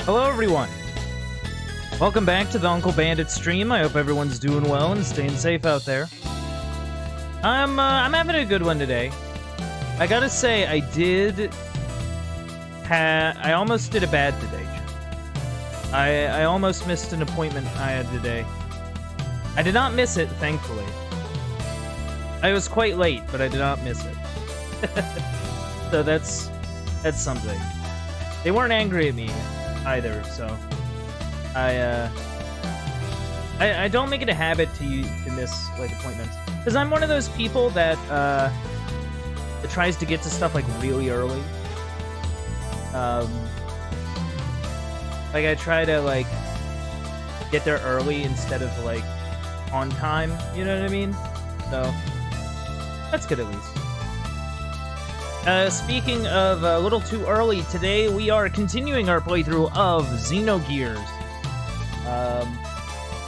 Hello, everyone. Welcome back to the Uncle Bandit stream. I hope everyone's doing well and staying safe out there. I'm having a good one today. I gotta say, I almost did a bad today. I almost missed an appointment I had today. I did not miss it, thankfully. I was quite late, but I did not miss it. So that's something. They weren't angry at me either, so I don't make it a habit to miss like appointments, because I'm one of those people that tries to get to stuff like really early. Like I try to like get there early instead of like on time. You know what I mean? So that's good at least. Speaking of a little too early, today we are continuing our playthrough of Xenogears.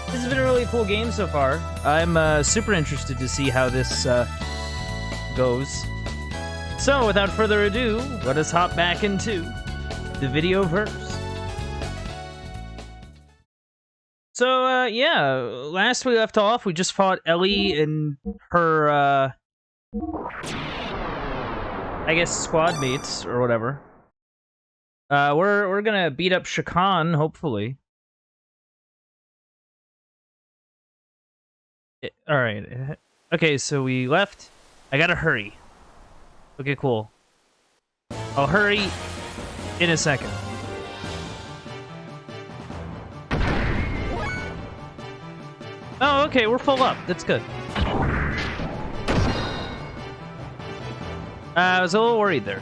This has been a really cool game so far. I'm super interested to see how this goes. So, without further ado, let us hop back into the video verse. So, yeah, last we left off, we just fought Ellie and her, I guess squad mates or whatever. We're gonna beat up SHAKHAN, hopefully. All right. Okay, so we left. I gotta hurry. Okay, cool. I'll hurry in a second. Oh, okay, we're full up. That's good. I was a little worried there.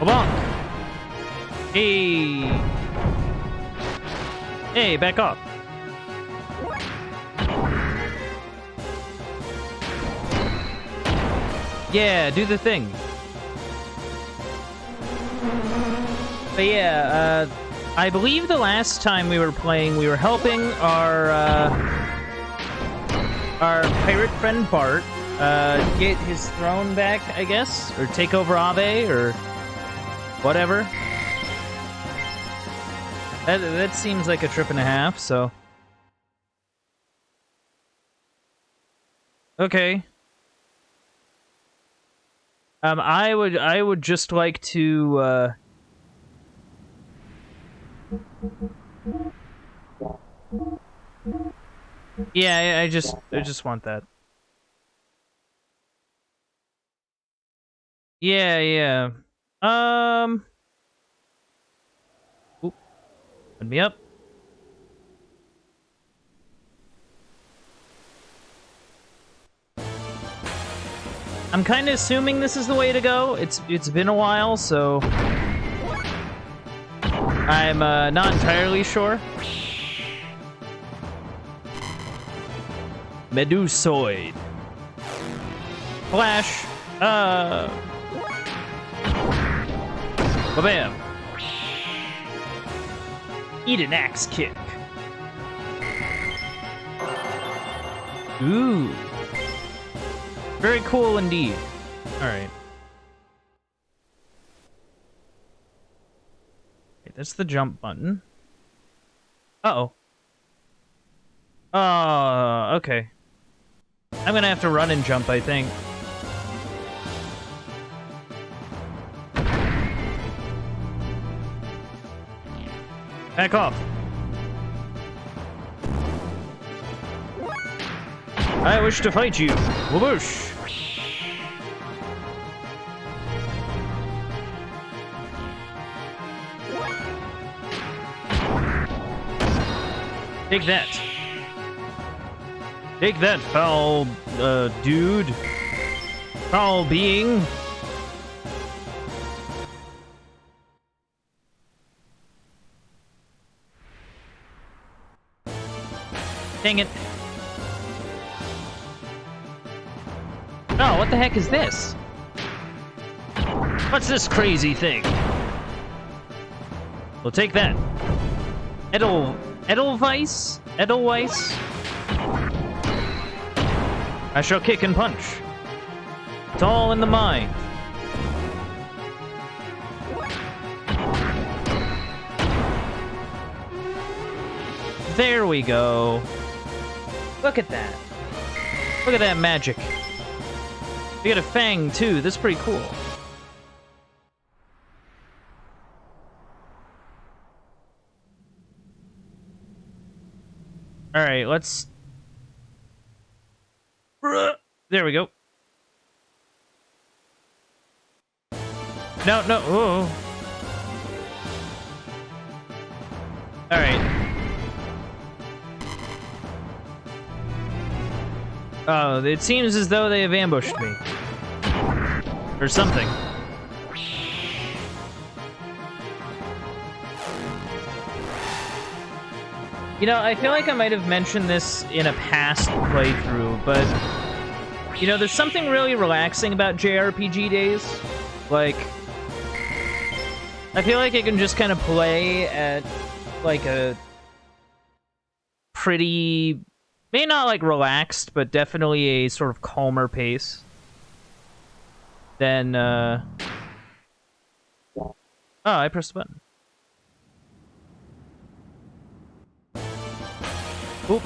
Bonk! Hey! Hey, back off. Yeah, do the thing. But yeah, I believe the last time we were playing, we were helping our pirate friend Bart get his throne back, I guess, or take over Abe, or whatever. That seems like a trip and a half, so okay. I would just like to yeah, I just want that. Yeah. Oop. Put me up. I'm kind of assuming this is the way to go. It's been a while, so I'm not entirely sure. Medusoid. Flash. Ba-bam. Eat an axe kick. Ooh. Very cool indeed. Alright. Okay, that's the jump button. Uh-oh. Okay. I'm gonna have to run and jump, I think. Back off. I wish to fight you. Whoosh. Take that. Take that, foul, dude. Foul being. Dang it. Oh, what the heck is this? What's this crazy thing? We'll take that. Edelweiss? I shall kick and punch. It's all in the mind. There we go. Look at that. Look at that magic. We got a fang, too. That's pretty cool. Alright, let's... There we go. No, no. Oh. Alright. Oh, it seems as though they have ambushed me. Or something. You know, I feel like I might have mentioned this in a past playthrough, but... You know, there's something really relaxing about JRPG days. Like... I feel like I can just kind of play at, like, a... pretty... Maybe not, like, relaxed, but definitely a sort of calmer pace. Then, Oh, I pressed the button. Oop.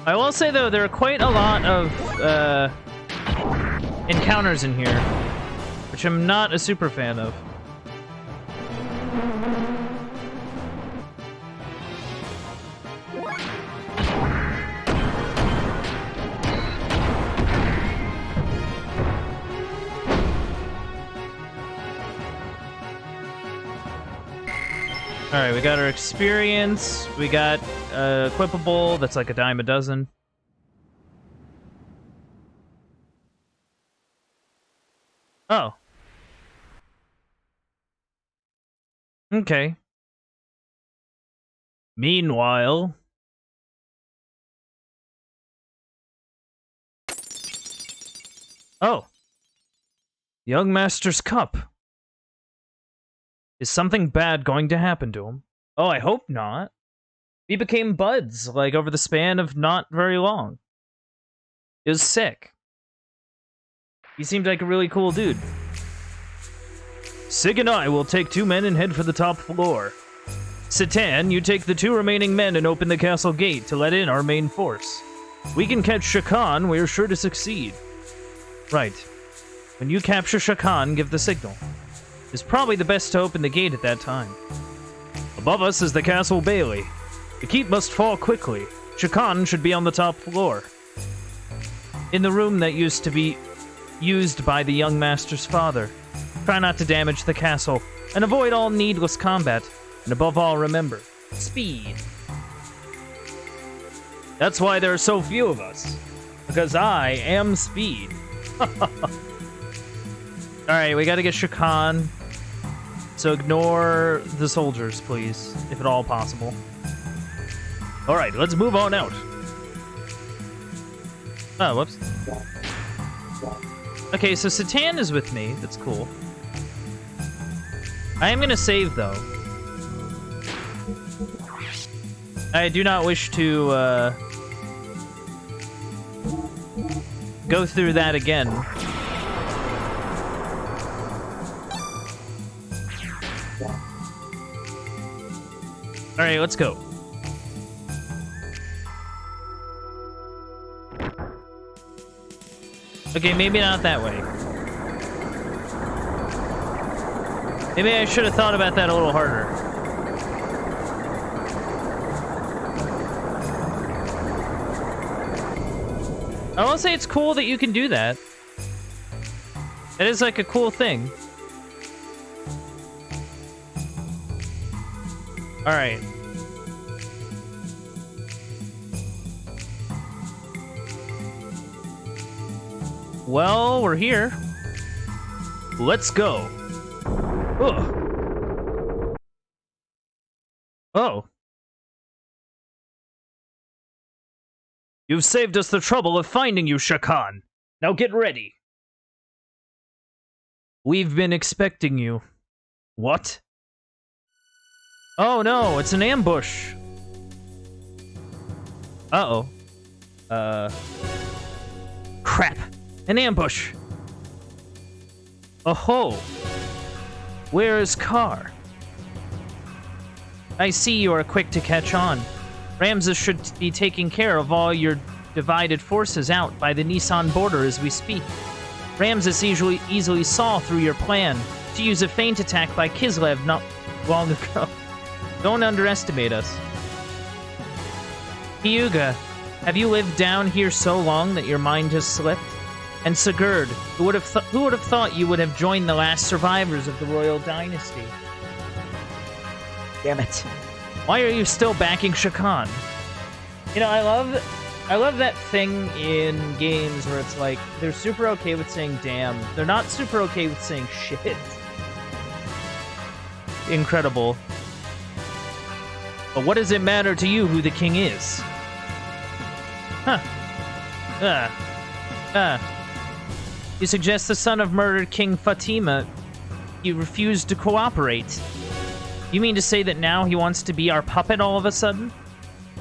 I will say, though, there are quite a lot of, encounters in here, which I'm not a super fan of. Alright, we got our experience. We got equipable. That's like a dime a dozen. Oh. Okay. Meanwhile... Oh. Young Master's Cup. Is something bad going to happen to him? Oh, I hope not. We became buds, like, over the span of not very long. It was sick. He seemed like a really cool dude. Sig and I will take 2 men and head for the top floor. Satan, you take the 2 remaining men and open the castle gate to let in our main force. We can catch SHAKHAN, we are sure to succeed. Right. When you capture SHAKHAN, give the signal. It's probably the best to open the gate at that time. Above us is the castle bailey. The keep must fall quickly. SHAKHAN should be on the top floor. In the room that used to be used by the young master's father. Try not to damage the castle, and avoid all needless combat. And above all, remember, speed. That's why there are so few of us. Because I am speed. Alright, we gotta get SHAKHAN. So ignore the soldiers, please, if at all possible. Alright, let's move on out. Oh, whoops. Okay, so Satan is with me. That's cool. I am gonna save, though. I do not wish to, go through that again. Alright, let's go. Okay, maybe not that way. Maybe I should have thought about that a little harder. I will say it's cool that you can do that. That is like a cool thing. Alright. Well, we're here. Let's go. Ugh. Oh. You've saved us the trouble of finding you, SHAKHAN. Now get ready. We've been expecting you. What? Oh no, it's an ambush. Uh-oh. Crap! An ambush! Oh-ho! Where is Carr? I see you are quick to catch on. Ramses should be taking care of all your divided forces out by the Nissan border as we speak. Ramses easily saw through your plan to use a feint attack by Kislev not long ago. Don't underestimate us. Hyuga, have you lived down here so long that your mind has slipped? And Sigurd, who would have thought you would have joined the last survivors of the royal dynasty? Damn it. Why are you still backing SHAKHAN? You know, I love that thing in games where it's like, they're super okay with saying damn. They're not super okay with saying shit. Incredible. But what does it matter to you who the king is? Huh. You suggest the son of murdered King Fatima. You refused to cooperate. You mean to say that now he wants to be our puppet all of a sudden?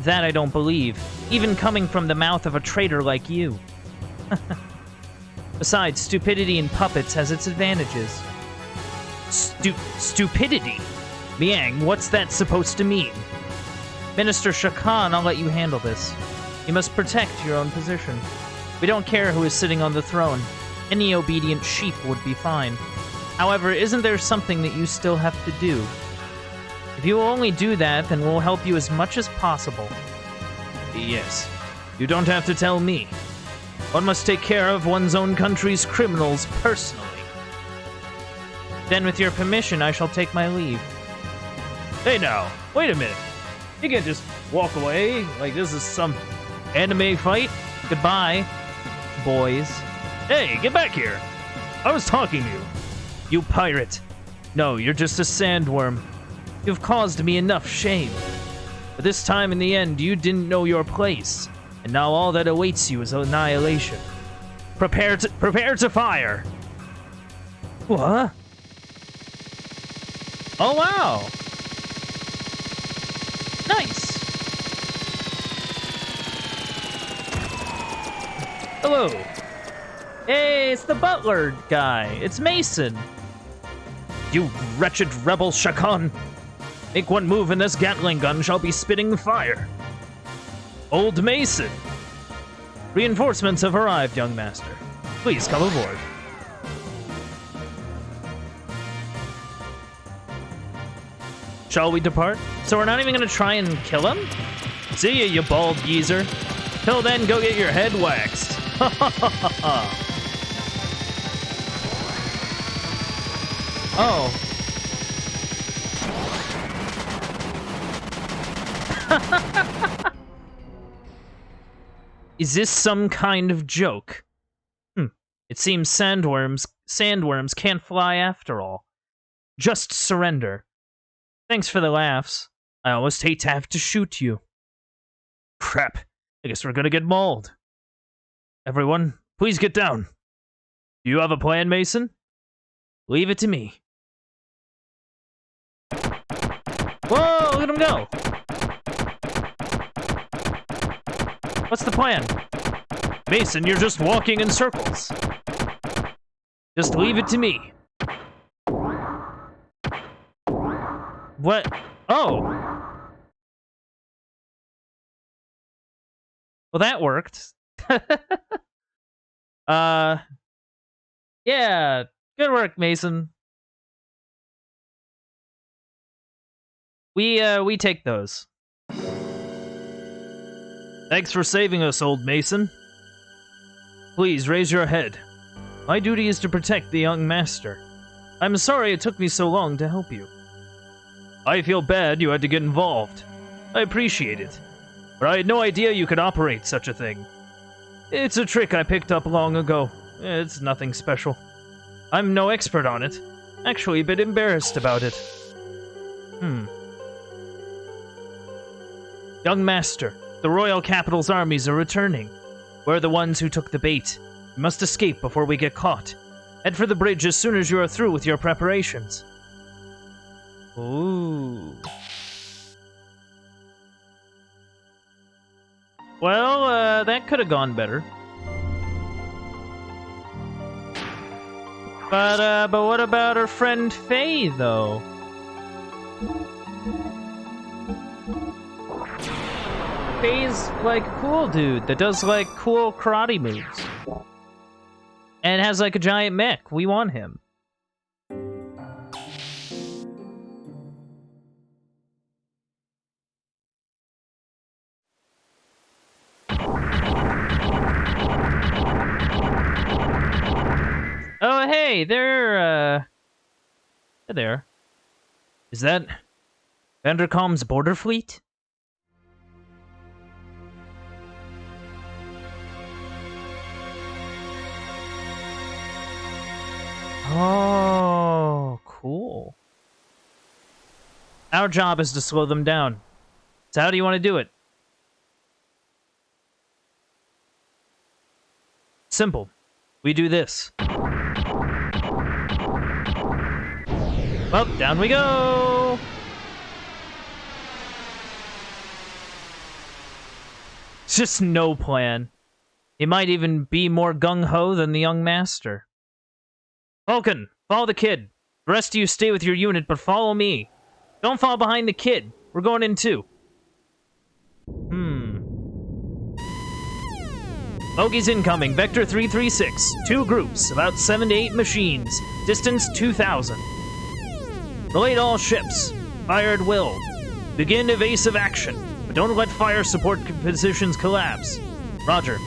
That I don't believe, even coming from the mouth of a traitor like you. Besides, stupidity in puppets has its advantages. Stupidity? Miang, what's that supposed to mean? Minister SHAKHAN, I'll let you handle this. You must protect your own position. We don't care who is sitting on the throne. Any obedient sheep would be fine. However, isn't there something that you still have to do? If you will only do that, then we'll help you as much as possible. Yes. You don't have to tell me. One must take care of one's own country's criminals personally. Then, with your permission, I shall take my leave. Hey now, wait a minute. You can't just walk away like this is some anime fight. Goodbye, boys. Hey, get back here. I was talking to you. You pirate. No, you're just a sandworm. You've caused me enough shame. But this time, in the end, you didn't know your place. And now all that awaits you is annihilation. Prepare to fire! What? Oh, wow! Nice! Hello! Hey, it's the butler guy. It's Mason. You wretched rebel, SHAKHAN! Make one move and this Gatling gun shall be spitting fire. Old Mason! Reinforcements have arrived, young master. Please come aboard. Shall we depart? So we're not even gonna try and kill him? See ya, you bald geezer. Till then, go get your head waxed. Ha ha ha ha ha. Oh. Is this some kind of joke? It seems sandworms can't fly after all. Just surrender. Thanks for the laughs. I almost hate to have to shoot you. Crap. I guess we're gonna get mauled. Everyone, please get down. Do you have a plan, Mason? Leave it to me. Whoa, look at him go! What's the plan? Mason, you're just walking in circles. Just leave it to me. What? Oh! Well, that worked. Yeah, good work, Mason. We take those. Thanks for saving us, old Mason. Please, raise your head. My duty is to protect the young master. I'm sorry it took me so long to help you. I feel bad you had to get involved. I appreciate it. But I had no idea you could operate such a thing. It's a trick I picked up long ago. It's nothing special. I'm no expert on it. Actually, a bit embarrassed about it. Young master, the royal capital's armies are returning. We're the ones who took the bait. We must escape before we get caught. Head for the bridge as soon as you are through with your preparations. Ooh. Well, that could have gone better. But what about our friend Faye, though? Faye's, like, a cool dude that does, like, cool karate moves. And has, like, a giant mech. We want him. Oh, hey, they're there. Is that Vandercom's border fleet? Oh, cool. Our job is to slow them down. So how do you want to do it? Simple. We do this. Well, down we go! It's just no plan. He might even be more gung-ho than the young master. Vulcan, follow the kid. The rest of you stay with your unit, but follow me. Don't fall behind the kid. We're going in too. Bogies incoming. Vector 336. 2 groups. About 7 to 8 machines. Distance 2,000. Relay to all ships. Fire at will. Begin evasive action. But don't let fire support positions collapse. Roger.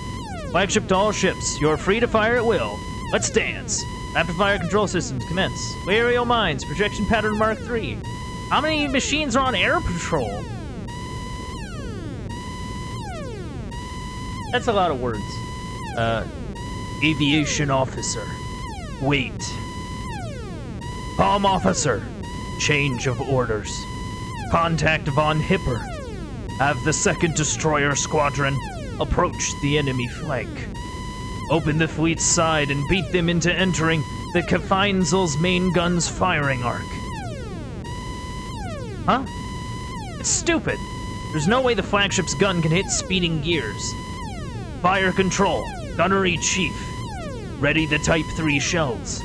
Flagship to all ships. You're free to fire at will. Let's dance. Rapid fire control systems commence. Aerial mines. Projection pattern Mark III. How many machines are on air patrol? That's a lot of words. Aviation officer. Wait. Palm officer. Change of orders. Contact Von Hipper. Have the 2nd Destroyer Squadron approach the enemy flank. Open the fleet's side and beat them into entering the Kefeinzel's main gun's firing arc. Huh? It's stupid. There's no way the flagship's gun can hit speeding gears. Fire control. Gunnery chief. Ready the Type 3 shells.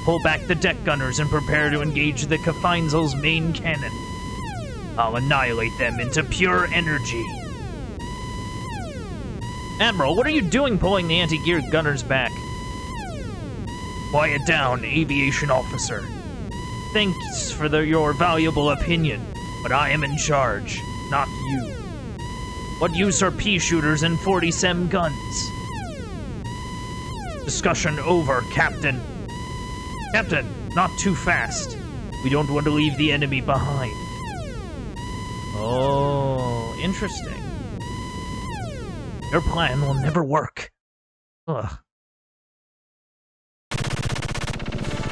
Pull back the deck gunners and prepare to engage the Kefeinzel's main cannon. I'll annihilate them into pure energy. Admiral, what are you doing pulling the anti-gear gunners back? Quiet down, aviation officer. Thanks for your valuable opinion, but I am in charge, not you. What use are pea shooters and 40 SEM guns? Discussion over, Captain. Captain, not too fast. We don't want to leave the enemy behind. Oh, interesting. Your plan will never work. Ugh.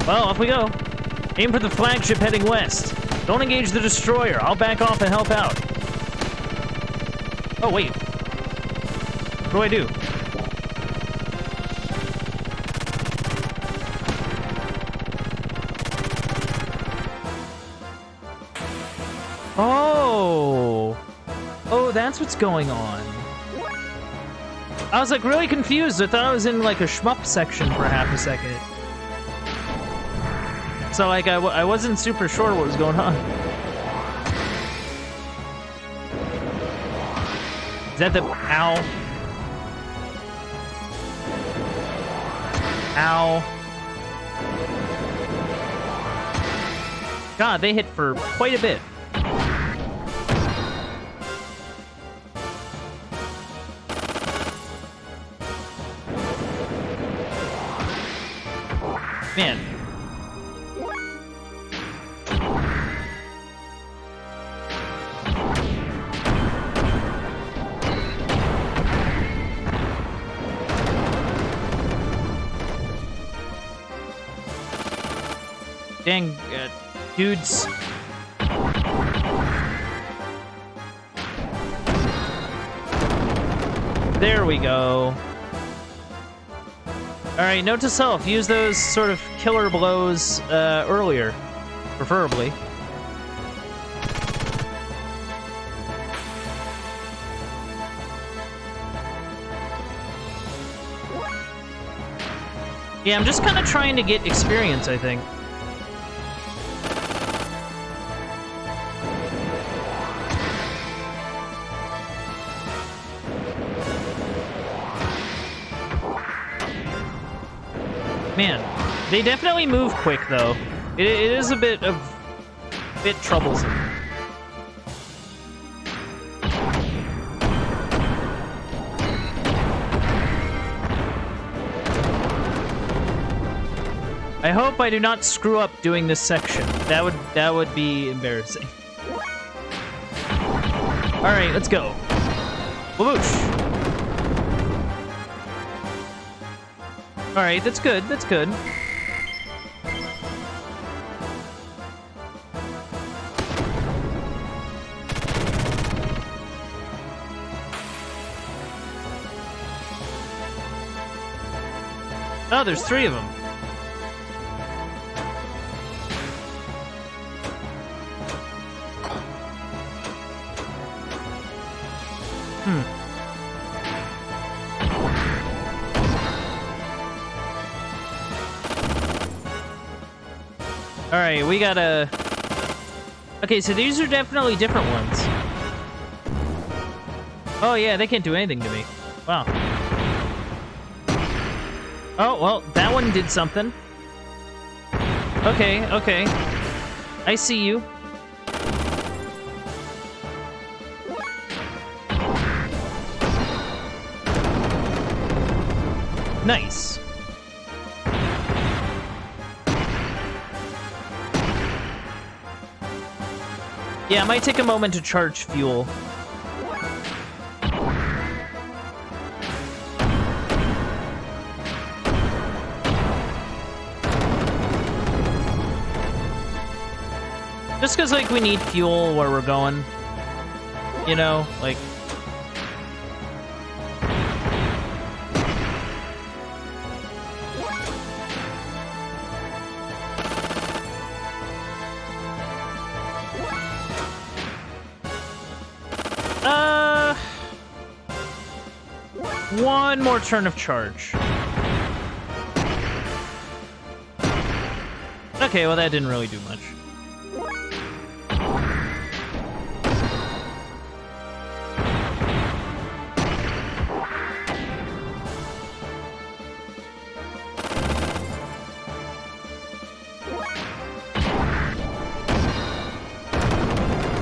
Well, off we go. Aim for the flagship heading west. Don't engage the destroyer. I'll back off and help out. Oh, wait. What do I do? Oh! Oh, that's what's going on. I was, like, really confused. I thought I was in, like, a shmup section for half a second. So, like, I wasn't super sure what was going on. Is that the... Ow. Ow. God, they hit for quite a bit. Man. Dang, dudes. There we go. Alright, note to self, use those sort of killer blows earlier, preferably. Yeah, I'm just kind of trying to get experience, I think. Man, they definitely move quick, though. It is a bit troublesome. I hope I do not screw up doing this section. That would be embarrassing. All right, let's go. Whoosh. All right, that's good. That's good. Oh, there's 3 of them. Alright, we gotta... Okay, so these are definitely different ones. Oh yeah, they can't do anything to me. Wow. Oh, well, that one did something. Okay, okay. I see you. Nice. Yeah, it might take a moment to charge fuel. Just because, like, we need fuel where we're going. You know, like... One more turn of charge. Okay, well, that didn't really do much.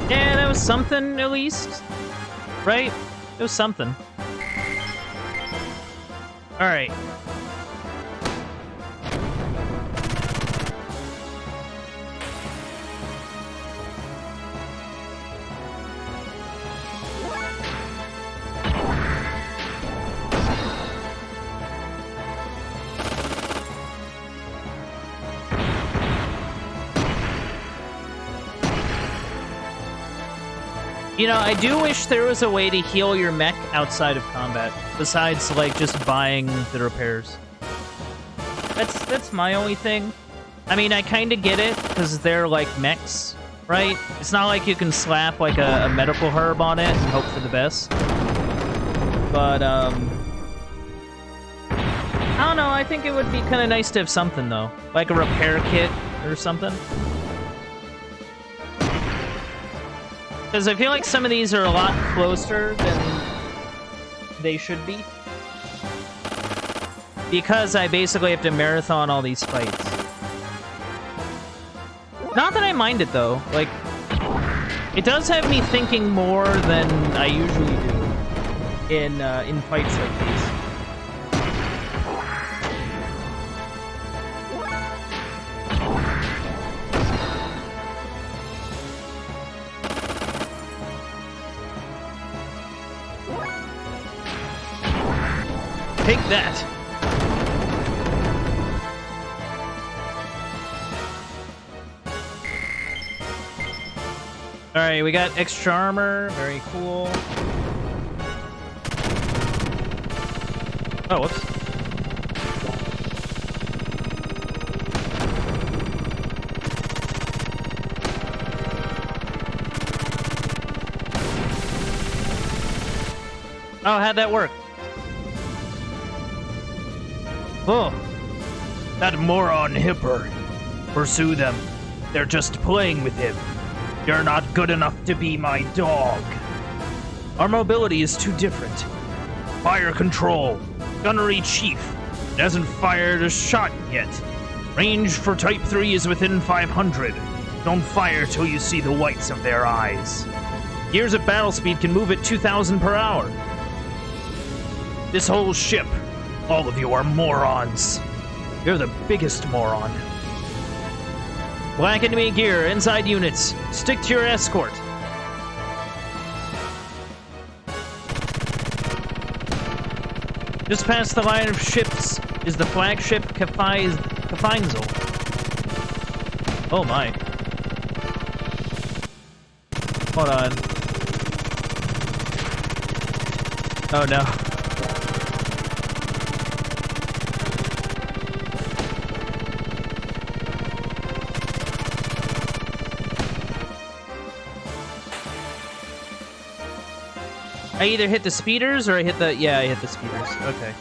Yeah, that was something, at least. Right? It was something. Alright. You know, I do wish there was a way to heal your mech outside of combat, besides, like, just buying the repairs. That's my only thing. I mean, I kind of get it, because they're, like, mechs, right? It's not like you can slap, like, a medical herb on it and hope for the best. But, I don't know, I think it would be kind of nice to have something, though. Like a repair kit or something. Because I feel like some of these are a lot closer than they should be. Because I basically have to marathon all these fights. Not that I mind it, though. Like, it does have me thinking more than I usually do in fights like these. Take that! Alright, we got extra armor. Very cool. Oh, whoops. Oh, how'd that work? Oh. That moron Hipper. Pursue them. They're just playing with him. You're not good enough to be my dog. Our mobility is too different. Fire control. Gunnery chief. It hasn't fired a shot yet. Range for Type 3 is within 500. Don't fire till you see the whites of their eyes. Gears at battle speed can move at 2,000 per hour. This whole ship, all of you are morons. You're the biggest moron. Black enemy gear, inside units. Stick to your escort. Just past the line of ships is the flagship Kafeinzel. Oh my. Hold on. Oh no. I either hit the speeders or I hit the... Yeah, I hit the speeders. Okay.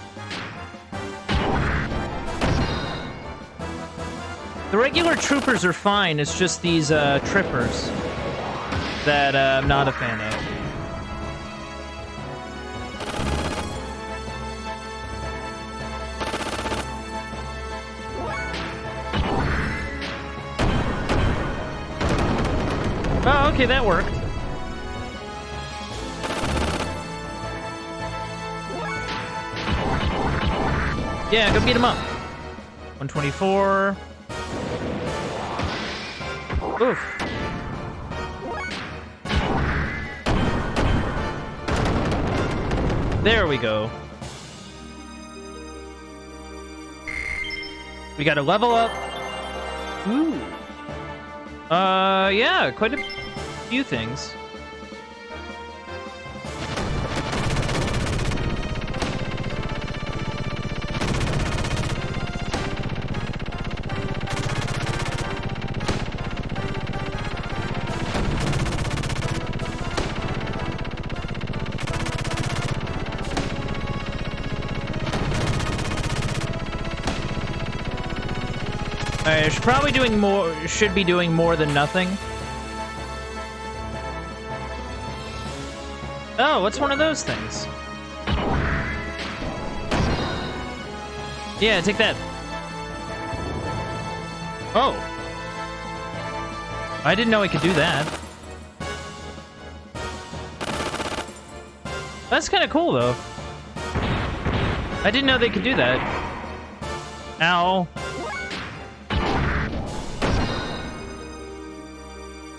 The regular troopers are fine. It's just these trippers that I'm not a fan of. Oh, okay, that worked. Yeah, go beat him up. 124. Oof. There we go. We got a level up. Ooh. Yeah, quite a few things. I should probably doing more. Should be doing more than nothing. Oh, what's one of those things? Yeah, take that. Oh, I didn't know I could do that. That's kind of cool, though. I didn't know they could do that. Ow.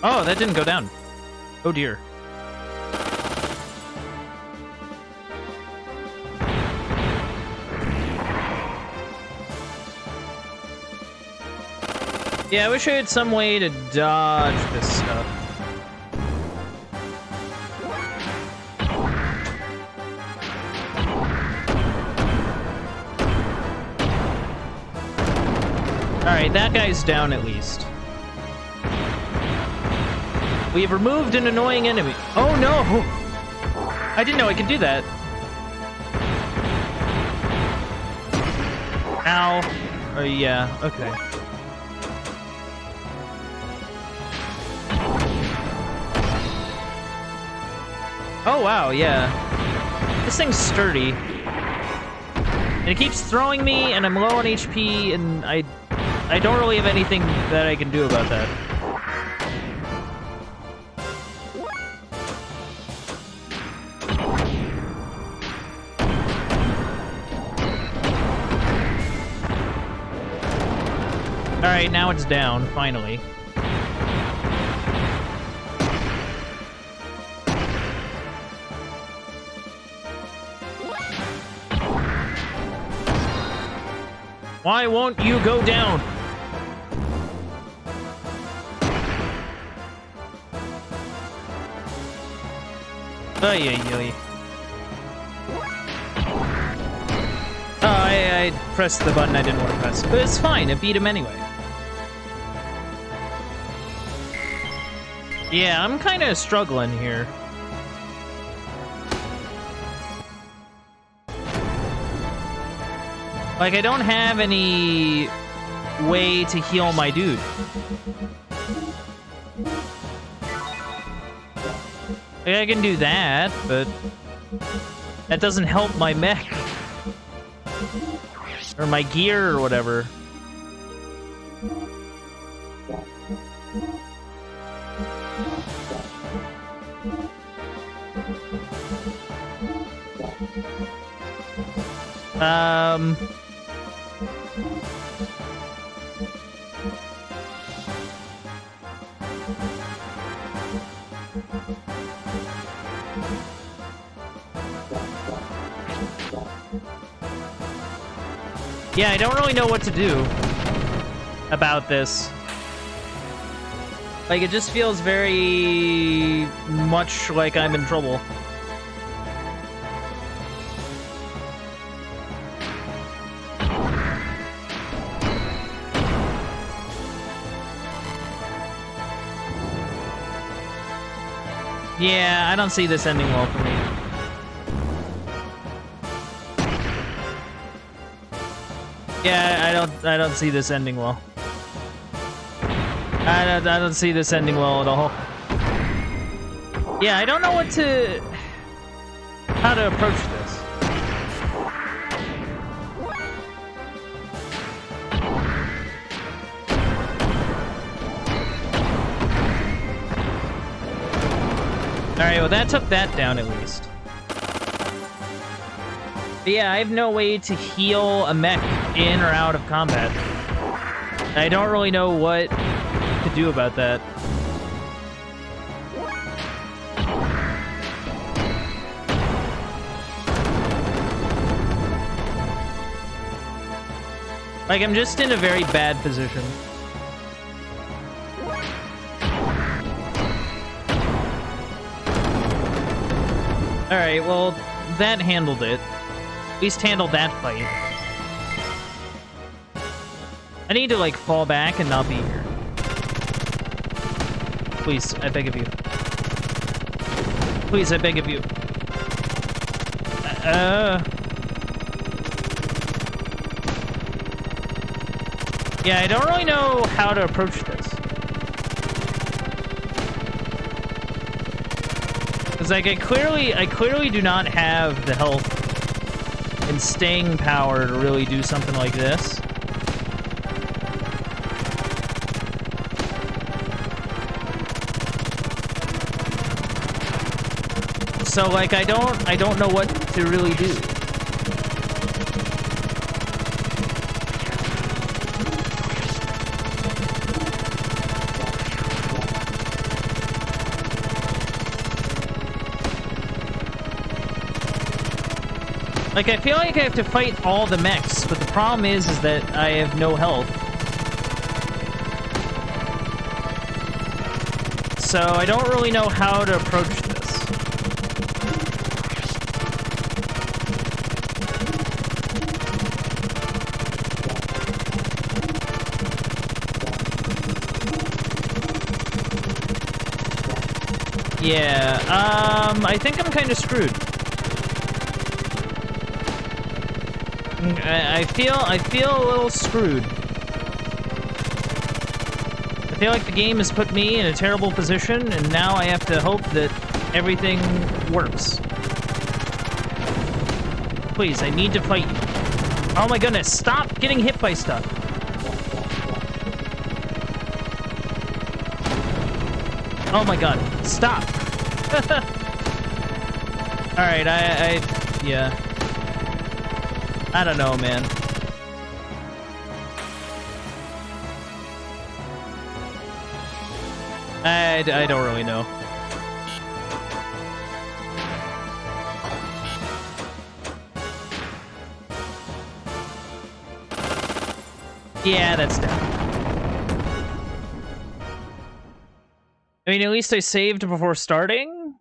Oh, that didn't go down. Oh dear. Yeah, I wish I had some way to dodge this stuff. Alright, that guy's down at least. We have removed an annoying enemy. Oh no! I didn't know I could do that. Ow. Oh yeah, okay. Oh wow, yeah. This thing's sturdy. And it keeps throwing me, and I'm low on HP, and I don't really have anything that I can do about that. Alright, now it's down, finally. Why won't you go down? Ay, ay, ay. Oh, I pressed the button I didn't want to press. But it's fine, it beat him anyway. Yeah, I'm kind of struggling here. Like, I don't have any way to heal my dude. Like, I can do that, but that doesn't help my mech. Or my gear or whatever. Yeah, I don't really know what to do about this. Like, it just feels very much like I'm in trouble. Yeah, I don't see this ending well for me. Yeah, I don't see this ending well. I don't see this ending well at all. Yeah, I don't know how to approach this. Alright, well that took that down at least. But yeah, I have no way to heal a mech in or out of combat. I don't really know what to do about that. Like, I'm just in a very bad position. Alright, well, that handled it. At least handled that fight. I need to, like, fall back and not be here. Please, I beg of you. Please, I beg of you. Yeah, I don't really know how to approach this. Because, like, I clearly do not have the health and staying power to really do something like this. So, like, I don't know what to really do. Like, I feel like I have to fight all the mechs, but the problem is that I have no health. So I don't really know how to approach this. Yeah, I think I'm kind of screwed. I feel a little screwed. I feel like the game has put me in a terrible position, and now I have to hope that everything works. Please, I need to fight you. Oh my goodness, stop getting hit by stuff. Oh my god, stop. Alright, yeah. I don't know, man. I don't really know. Yeah, that's down. I mean, at least I saved before starting?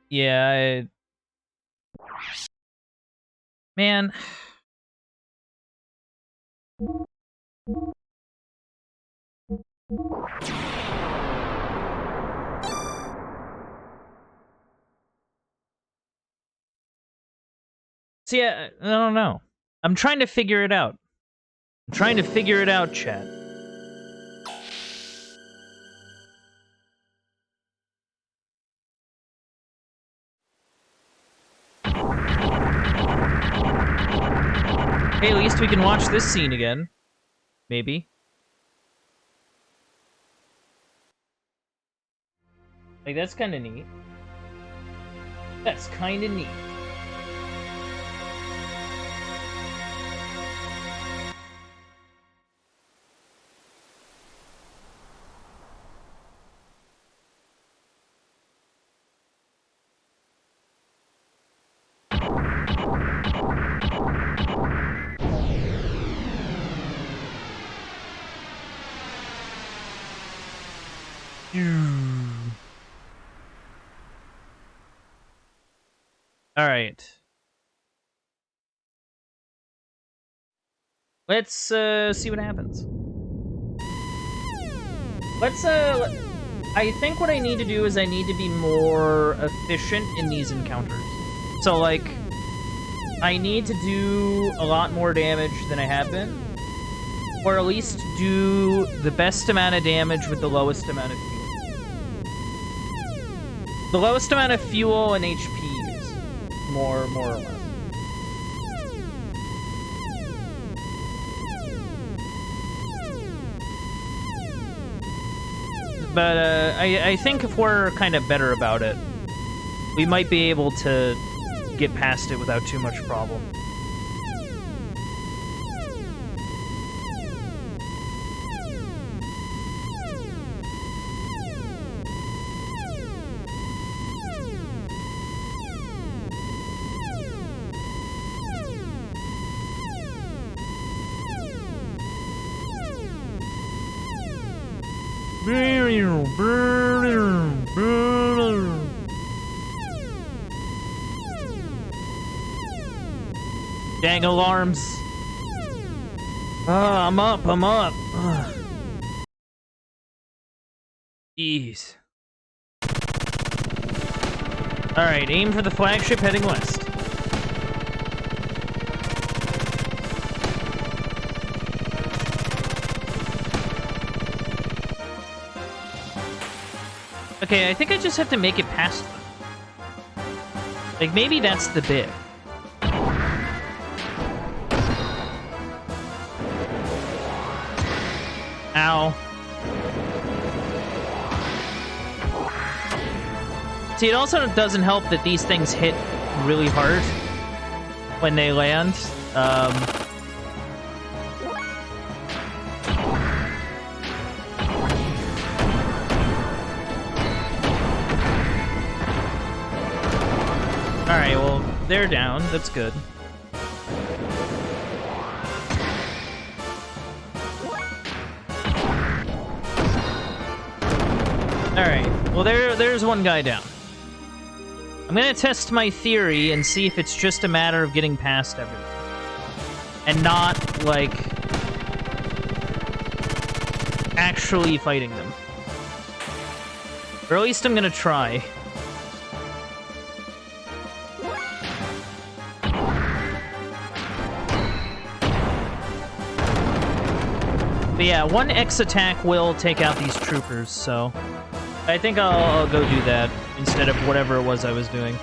Yeah, man. See, I don't know. I'm trying to figure it out. I'm trying to figure it out, chat. Hey, at least we can watch this scene again. Maybe. Like, that's kind of neat. That's kind of neat. All right. Let's see what happens. I think what I need to do is I need to be more efficient in these encounters. So, like, I need to do a lot more damage than I have been. Or at least do the best amount of damage with the lowest amount of fuel. The lowest amount of fuel and HP use. More or less. But I think if we're kind of better about it, we might be able to get past it without too much problem. Dang alarms. I'm up. Ugh. Jeez. Alright, aim for the flagship heading west. Okay, I think I just have to make it past them. Like, maybe that's the bit. Ow. See, it also doesn't help that these things hit really hard when they land. Alright, well, they're down. That's good. Alright, well, there's one guy down. I'm gonna test my theory and see if it's just a matter of getting past everything. And not, like, actually fighting them. Or at least I'm gonna try. But yeah, one X attack will take out these troopers, so I think I'll go do that instead of whatever it was I was doing.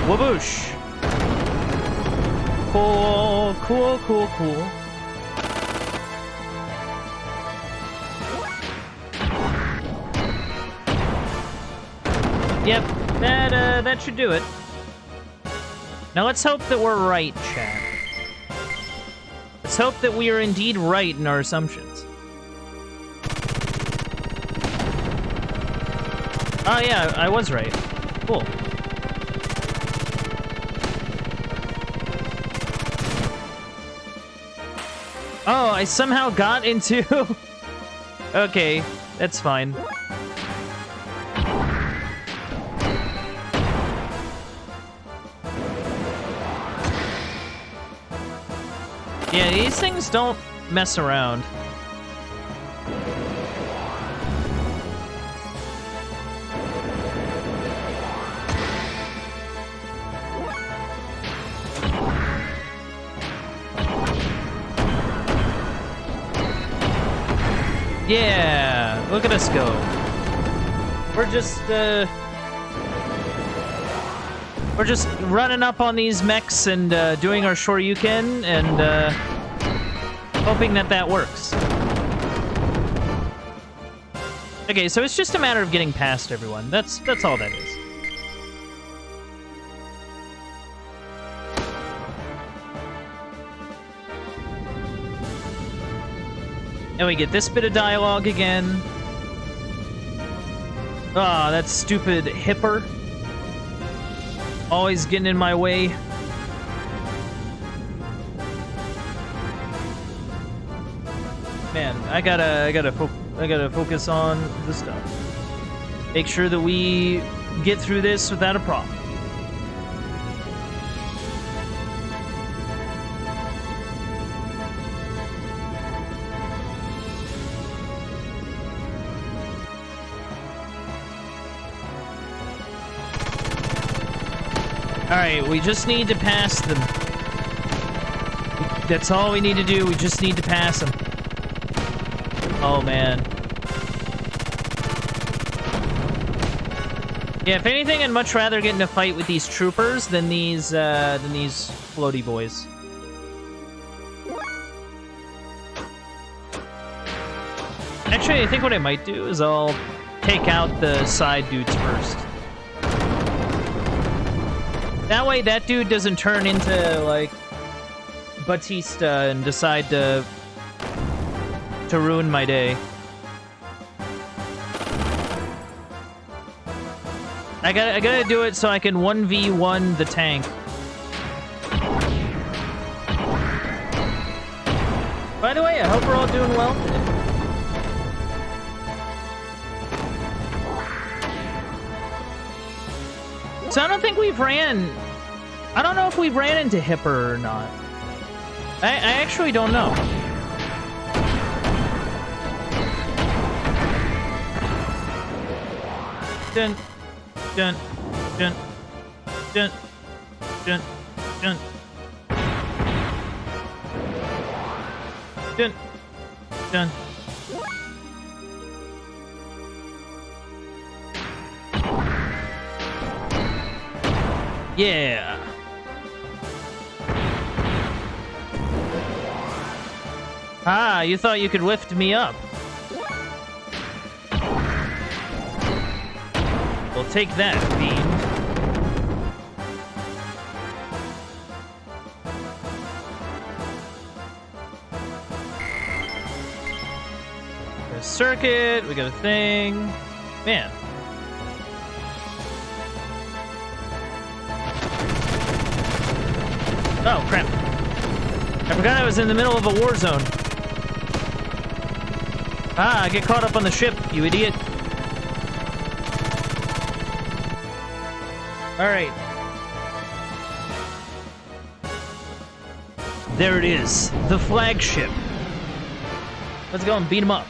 Waboosh! Cool, cool, cool, cool. Yep, that should do it. Now let's hope that we're right, chat. Let's hope that we are indeed right in our assumptions. Oh yeah, I was right. Cool. Oh, I somehow got into... Okay, that's fine. Yeah, these things don't mess around. Yeah, look at us go. We're just running up on these mechs and doing our Shoryuken and hoping that works. Okay, so it's just a matter of getting past everyone. That's all that is. And we get this bit of dialogue again. Ah, that stupid hipper. Always getting in my way. Man, I gotta focus on the stuff. Make sure that we get through this without a problem. Alright, we just need to pass them. That's all we need to do. We just need to pass them. Oh, man. Yeah, if anything, I'd much rather get in a fight with these troopers than these floaty boys. Actually, I think what I might do is I'll take out the side dudes first. That way, that dude doesn't turn into, like, Batista and decide to ruin my day. I gotta do it so I can 1v1 the tank. By the way, I hope we're all doing well today. So I don't think we've I don't know if we've ran into Hipper or not. I actually don't know. Dun, dun, dun, dun, dun, dun. Dun, dun. Yeah. Ah, you thought you could lift me up. Well, take that, fiend. Got a circuit, we got a thing. Man. Oh, crap. I forgot I was in the middle of a war zone. Ah, get caught up on the ship, you idiot. Alright. There it is. The flagship. Let's go and beat him up.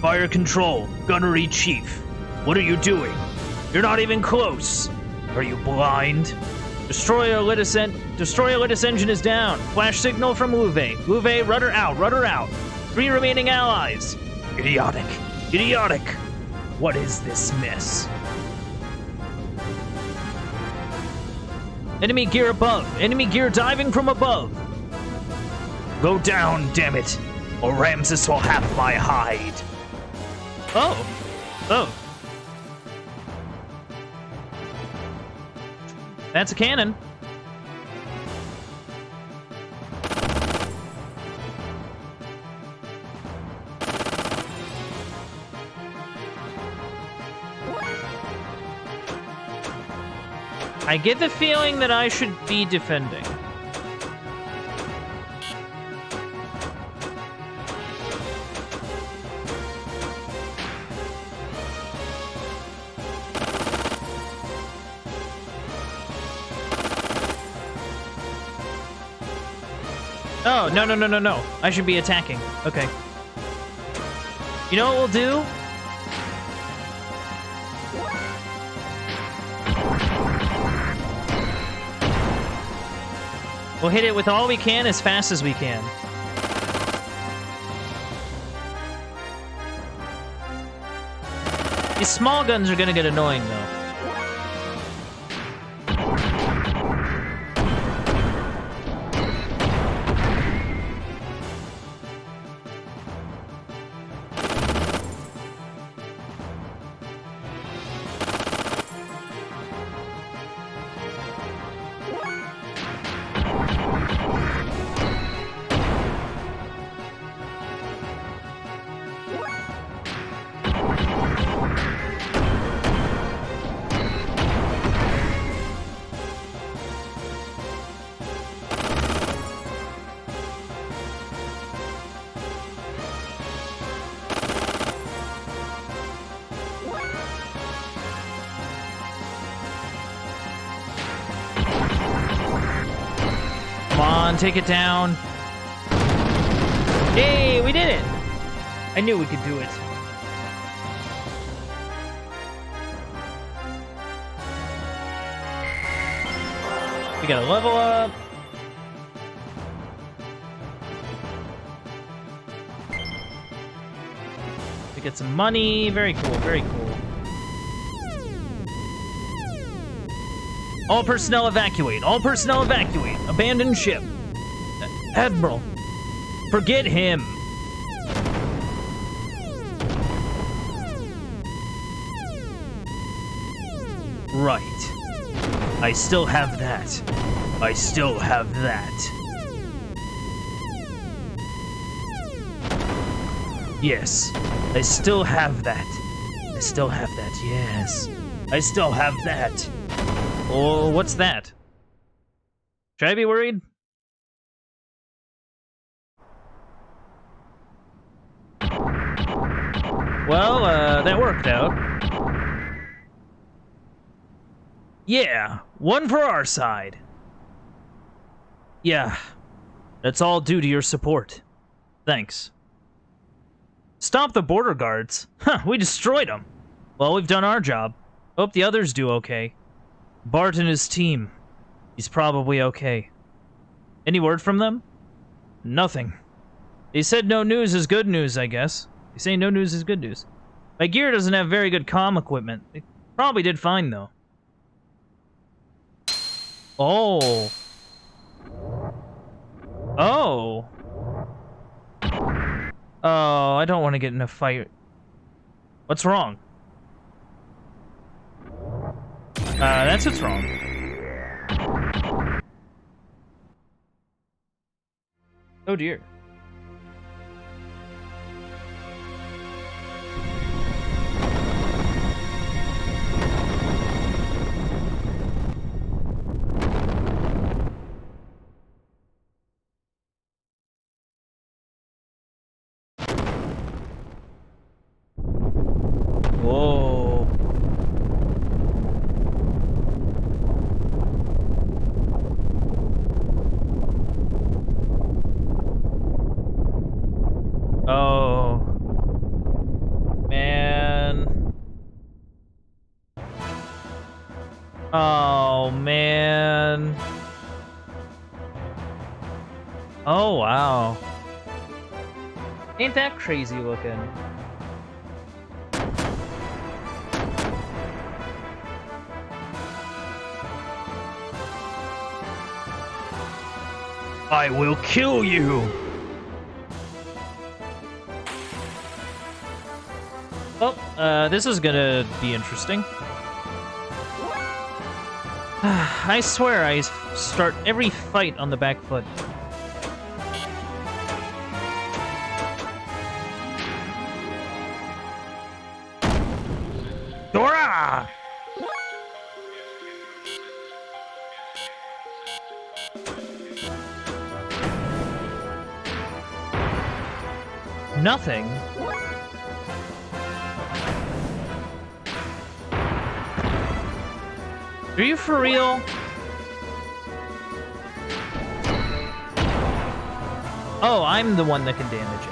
Fire control, gunnery chief. What are you doing? You're not even close. Are you blind? Destroyer Elitis engine is down. Flash signal from Louvet. Louvet, rudder out, rudder out. 3 remaining allies. Idiotic. Idiotic. What is this mess? Enemy gear above. Enemy gear diving from above. Go down, damn it. Or Ramses will have my hide. Oh. Oh. That's a cannon. I get the feeling that I should be defending. Oh, no, no, no, no, no. I should be attacking. Okay. You know what we'll do? We'll hit it with all we can as fast as we can. These small guns are gonna get annoying, though. Come on, take it down. Hey, we did it! I knew we could do it. We gotta level up. We get some money. Very cool, very cool. All personnel evacuate. All personnel evacuate. Abandon ship. Admiral. Forget him. Right. I still have that. I still have that. Yes. I still have that. I still have that, yes. I still have that. Oh, what's that? Should I be worried? Well, that worked out. Yeah, one for our side. Yeah, that's all due to your support. Thanks. Stop the border guards? Huh, we destroyed them. Well, we've done our job. Hope the others do okay. Bart and his team. He's probably okay. Any word from them? Nothing. They said no news is good news, I guess. They say no news is good news. My gear doesn't have very good comm equipment. They probably did fine, though. Oh. Oh. Oh, I don't want to get in a fight. What's wrong? That's what's wrong. Oh dear. Whoa. Oh. Man. Oh, man. Oh, wow. Ain't that crazy looking? I will kill you! Well, this is gonna be interesting. I swear I start every fight on the back foot. Dora! Nothing. Are you for real? Oh, I'm the one that can damage it.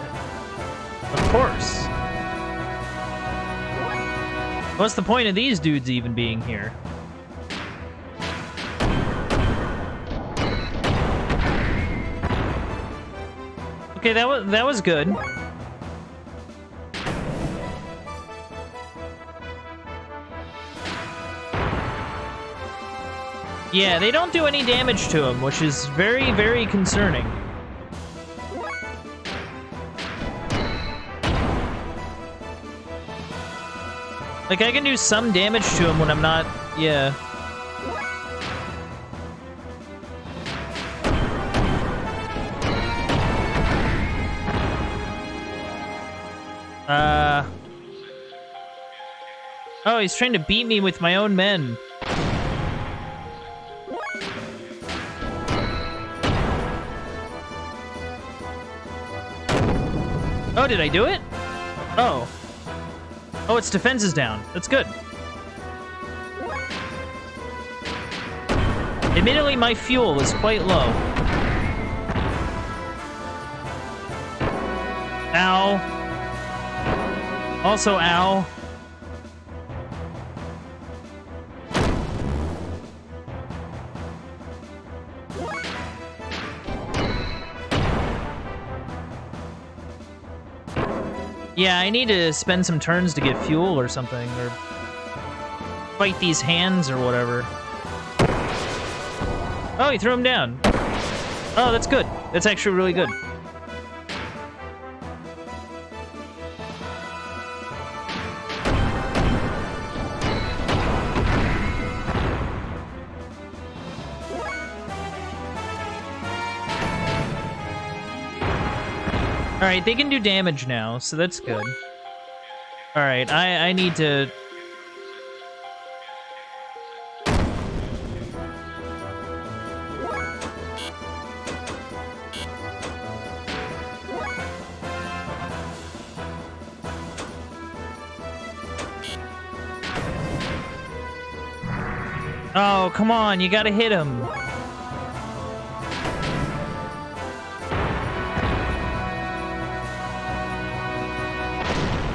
Of course. What's the point of these dudes even being here? Okay, that was good. Yeah, they don't do any damage to him, which is very, very concerning. Like, I can do some damage to him when I'm not... Yeah. Oh, he's trying to beat me with my own men. Oh, did I do it? Oh. Oh, its defense is down. That's good. Admittedly, my fuel is quite low. Ow. Also, ow. Yeah, I need to spend some turns to get fuel or something, or fight these hands or whatever. Oh, he threw him down. Oh, that's good. That's actually really good. Alright, they can do damage now, so that's good. Alright, I need to... Oh, come on, you gotta hit him.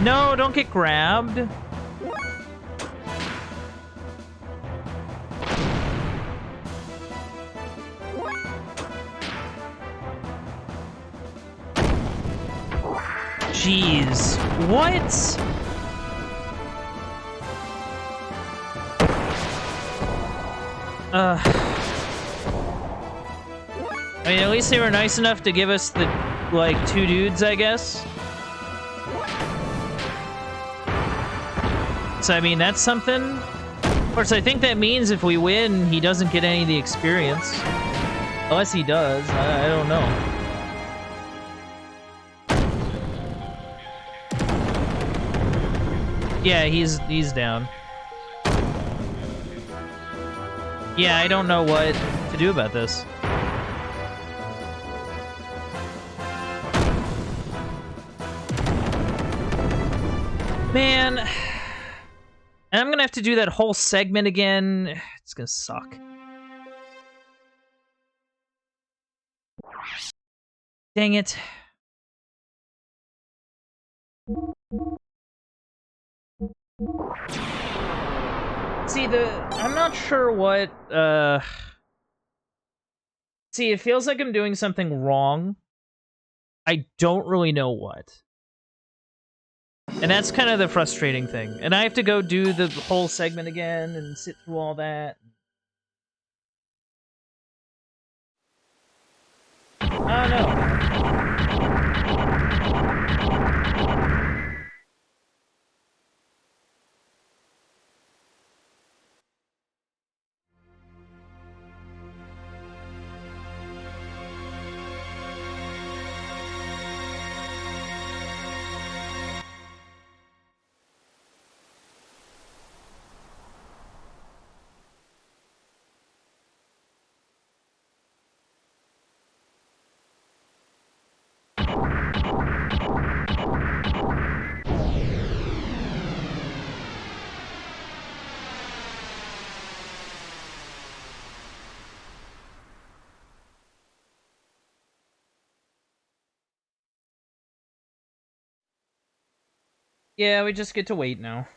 No, don't get grabbed. Jeez. What? I mean, at least they were nice enough to give us the, like, 2 dudes, I guess. So, I mean, that's something. Of course, I think that means if we win, he doesn't get any of the experience. Unless he does. I don't know. Yeah, he's down. Yeah, I don't know what to do about this. Man... And I'm gonna have to do that whole segment again. It's gonna suck. Dang it. See, I'm not sure what, See, it feels like I'm doing something wrong. I don't really know what. And that's kind of the frustrating thing. And I have to go do the whole segment again and sit through all that. Oh, no. Yeah, we just get to wait now.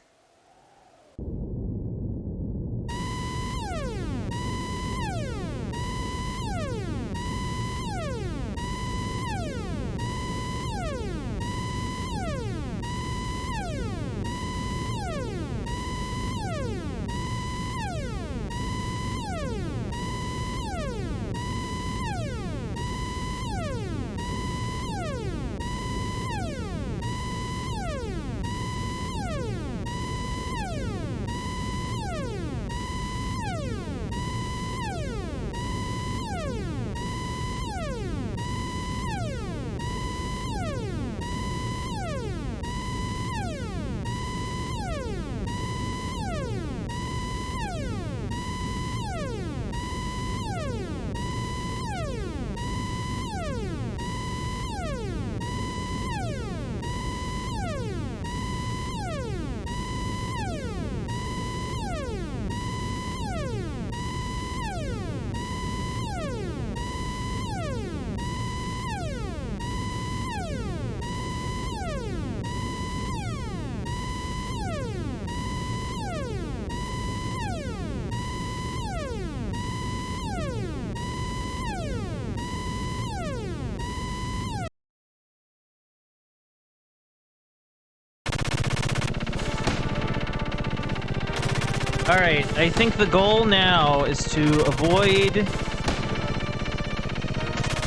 Alright, I think the goal now is to avoid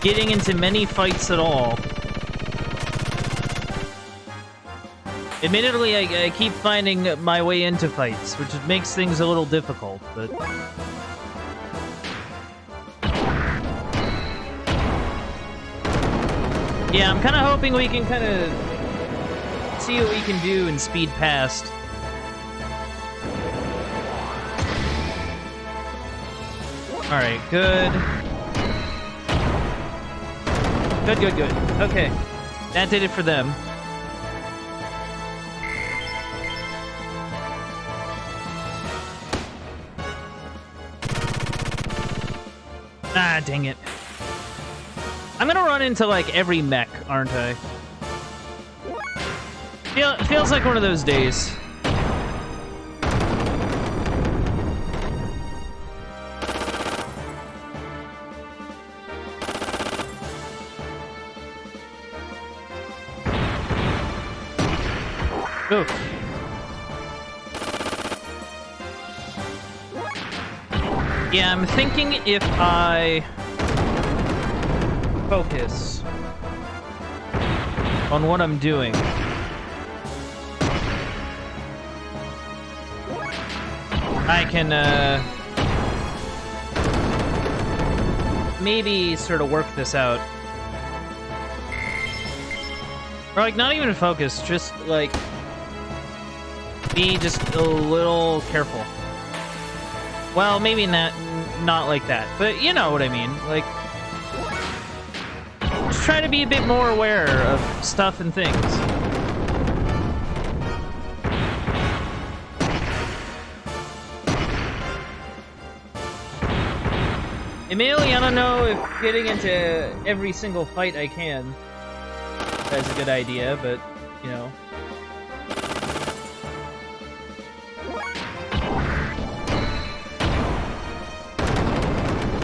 getting into many fights at all. Admittedly, I keep finding my way into fights, which makes things a little difficult, but... yeah, I'm kind of hoping we can kind of see what we can do and speed past. Alright, good. Good. Okay. That did it for them. Ah, dang it. I'm gonna run into, like, every mech, aren't I? Feels like one of those days. Ooh. Yeah, I'm thinking if I focus on what I'm doing, I can maybe sort of work this out. Or like not even focus, just like be just a little careful. Well, maybe not like that, but you know what I mean. Like, just try to be a bit more aware of stuff and things. Admittedly, I don't know if getting into every single fight I can is a good idea, but, you know.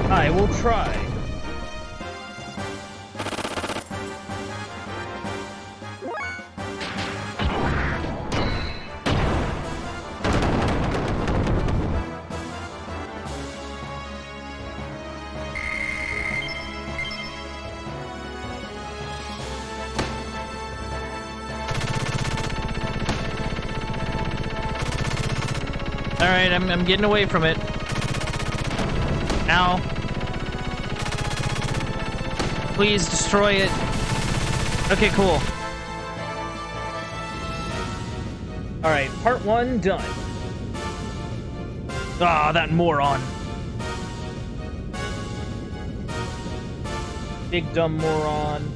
I will try. Alright, I'm getting away from it. Ow. Please destroy it. Okay, cool. Alright, part 1 done. Ah, that moron. Big dumb moron.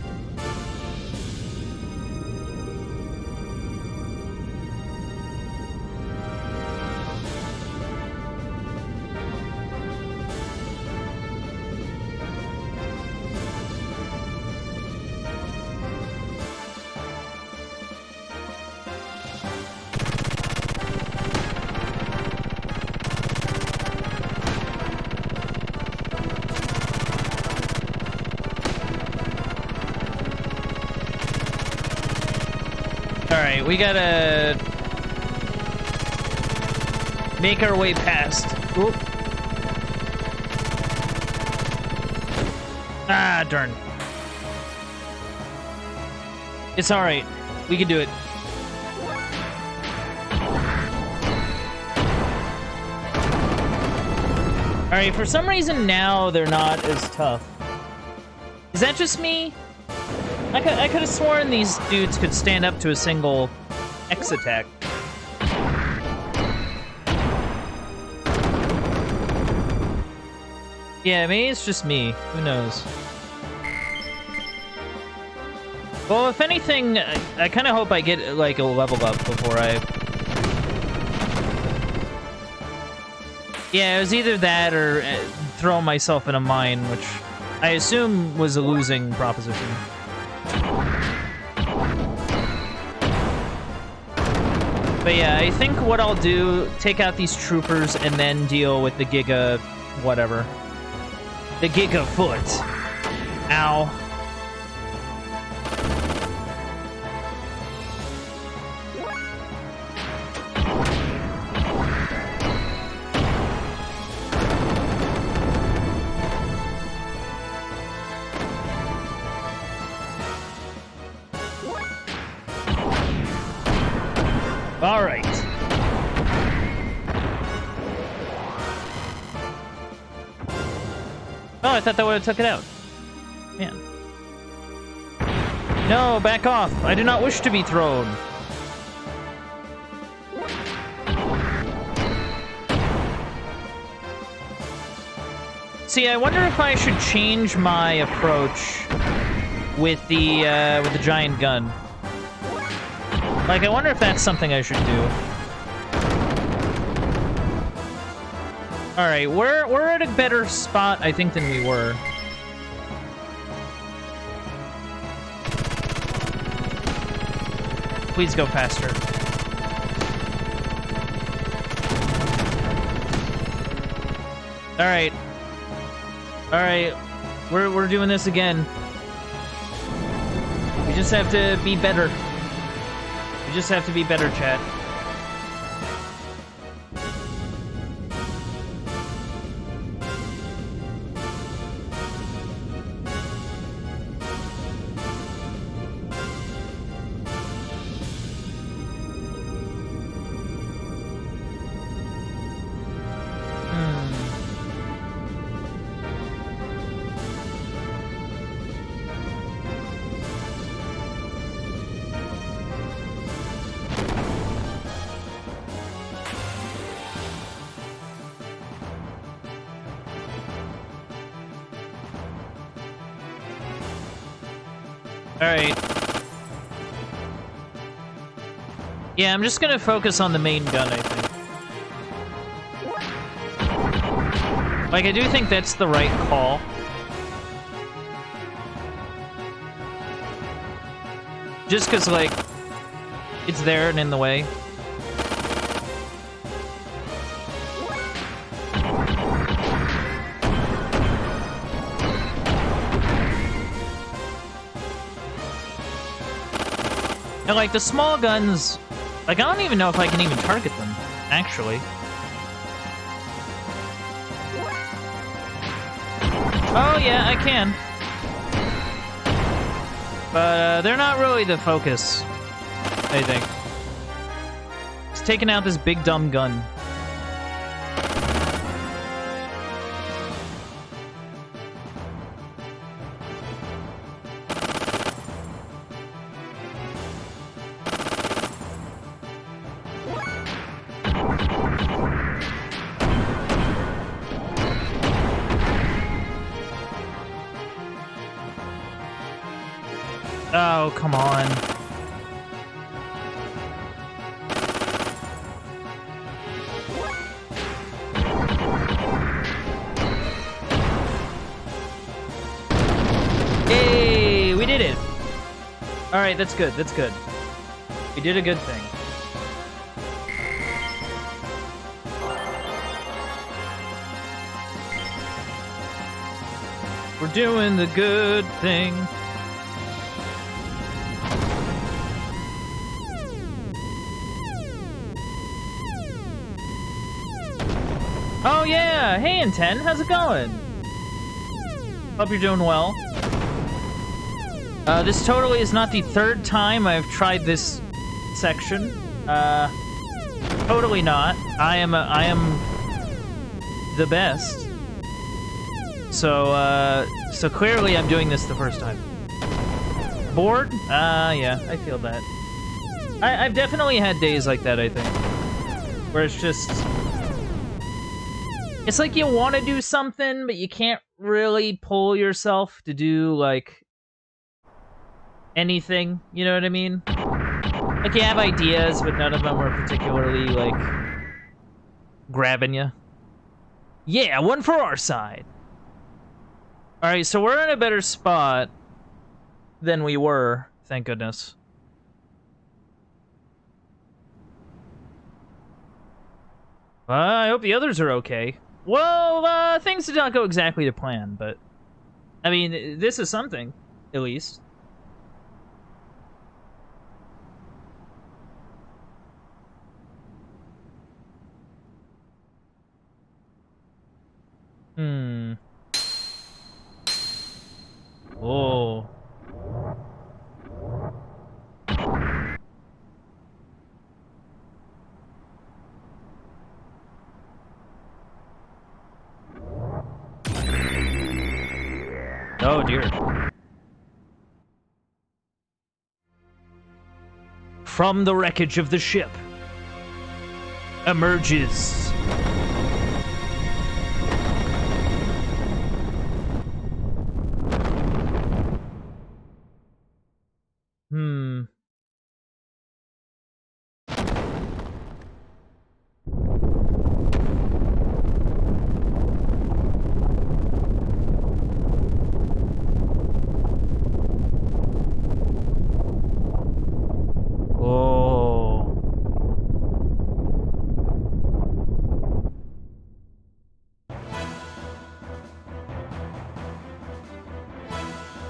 we gotta make our way past. Oop. Ah, darn. It's alright. We can do it. Alright, for some reason now they're not as tough. Is that just me? I could have sworn these dudes could stand up to a single X attack. Yeah, maybe it's just me. Who knows? Well, if anything, I kind of hope I get, like, a level up before I... Yeah, it was either that or throw myself in a mine, which I assume was a losing proposition. But yeah, I think what I'll do, take out these troopers and then deal with the Giga... whatever. The Giga Foot. Ow. All right. Oh, I thought that would have took it out. Man. No, back off. I do not wish to be thrown. See, I wonder if I should change my approach with the giant gun. Like, I wonder if that's something I should do. Alright, we're at a better spot, I think, than we were. Please go faster. Alright. Alright. We're doing this again. We just have to be better. We just have to be better, chat. Alright. Yeah, I'm just gonna focus on the main gun, I think. Like, I do think that's the right call. Just because, like, it's there and in the way. And, like, the small guns, like, I don't even know if I can even target them, actually. Oh, yeah, I can. But, they're not really the focus, I think. It's taking out this big dumb gun. Oh, come on. Yay! We did it! Alright, that's good, that's good. We did a good thing. We're doing the good thing. Oh yeah! Hey, Inten, how's it going? Hope you're doing well. This totally is not the third time I've tried this section. Totally not. I am the best. So, so clearly I'm doing this the first time. Bored? Yeah, I feel that. I've definitely had days like that, I think. Where it's just... It's like you want to do something, but you can't really pull yourself to do, like... anything, you know what I mean? Like, you have ideas, but none of them are particularly, like... grabbing you. Yeah, one for our side! Alright, so we're in a better spot than we were, thank goodness. I hope the others are okay. Well, things did not go exactly to plan, but... I mean, this is something, at least. Oh. Oh dear. From the wreckage of the ship emerges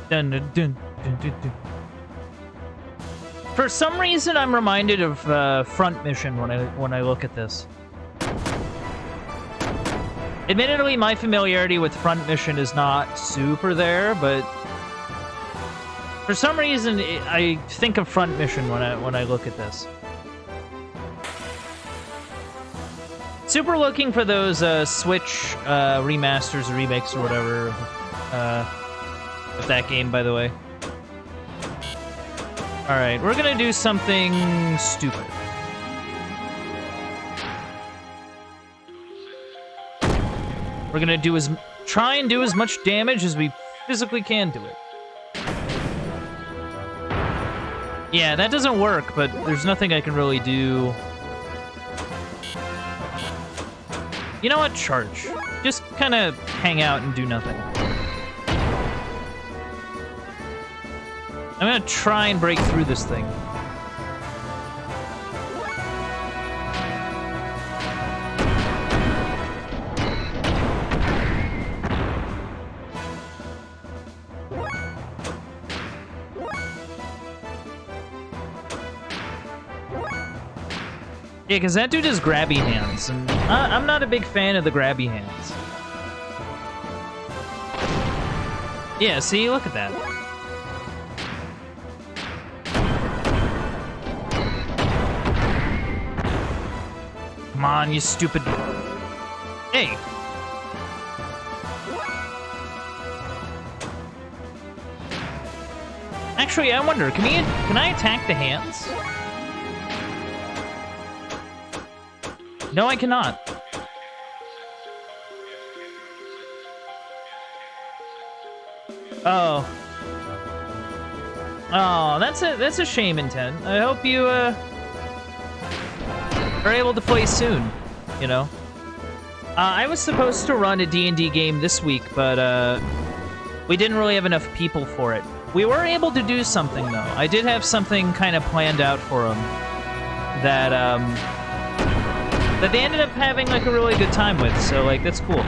Dun, dun, dun, dun, dun, dun. For some reason, I'm reminded of Front Mission when I look at this. Admittedly, my familiarity with Front Mission is not super there, but for some reason, I think of Front Mission when I look at this. Super looking for those Switch remasters or remakes or whatever. Of that game, by the way. Alright, we're gonna do something stupid. We're gonna try and do as much damage as we physically can to it. Yeah, that doesn't work, but there's nothing I can really do. You know what? Charge. Just kind of hang out and do nothing. I'm gonna try and break through this thing. Yeah, because that dude has grabby hands, and I'm not a big fan of the grabby hands. Yeah, see? Look at that. Come on, you stupid... Hey! Actually, I wonder, can I attack the hands? No, I cannot. Oh. Oh, that's a shame, Inten. I hope you, are able to play soon, you know? I was supposed to run a D&D game this week, but, we didn't really have enough people for it. We were able to do something, though. I did have something kind of planned out for them that, that they ended up having, like, a really good time with, so, like, that's cool.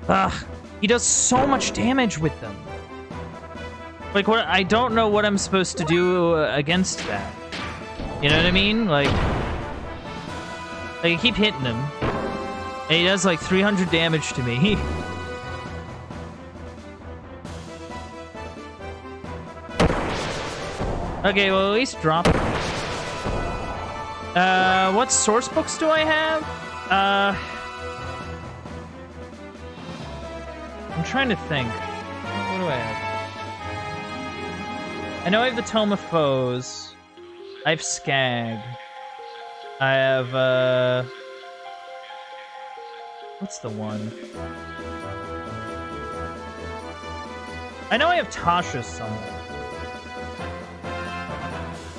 Ugh, he does so much damage with them. Like, what? I don't know what I'm supposed to do against that. You know what I mean? Like... Like, I keep hitting him. And he does like 300 damage to me. Okay, well, at least drop it. What source books do I have? I'm trying to think. What do I have? I know I have the Tome of Foes. I have Skag. I have, what's the one? I know I have Tasha's somewhere.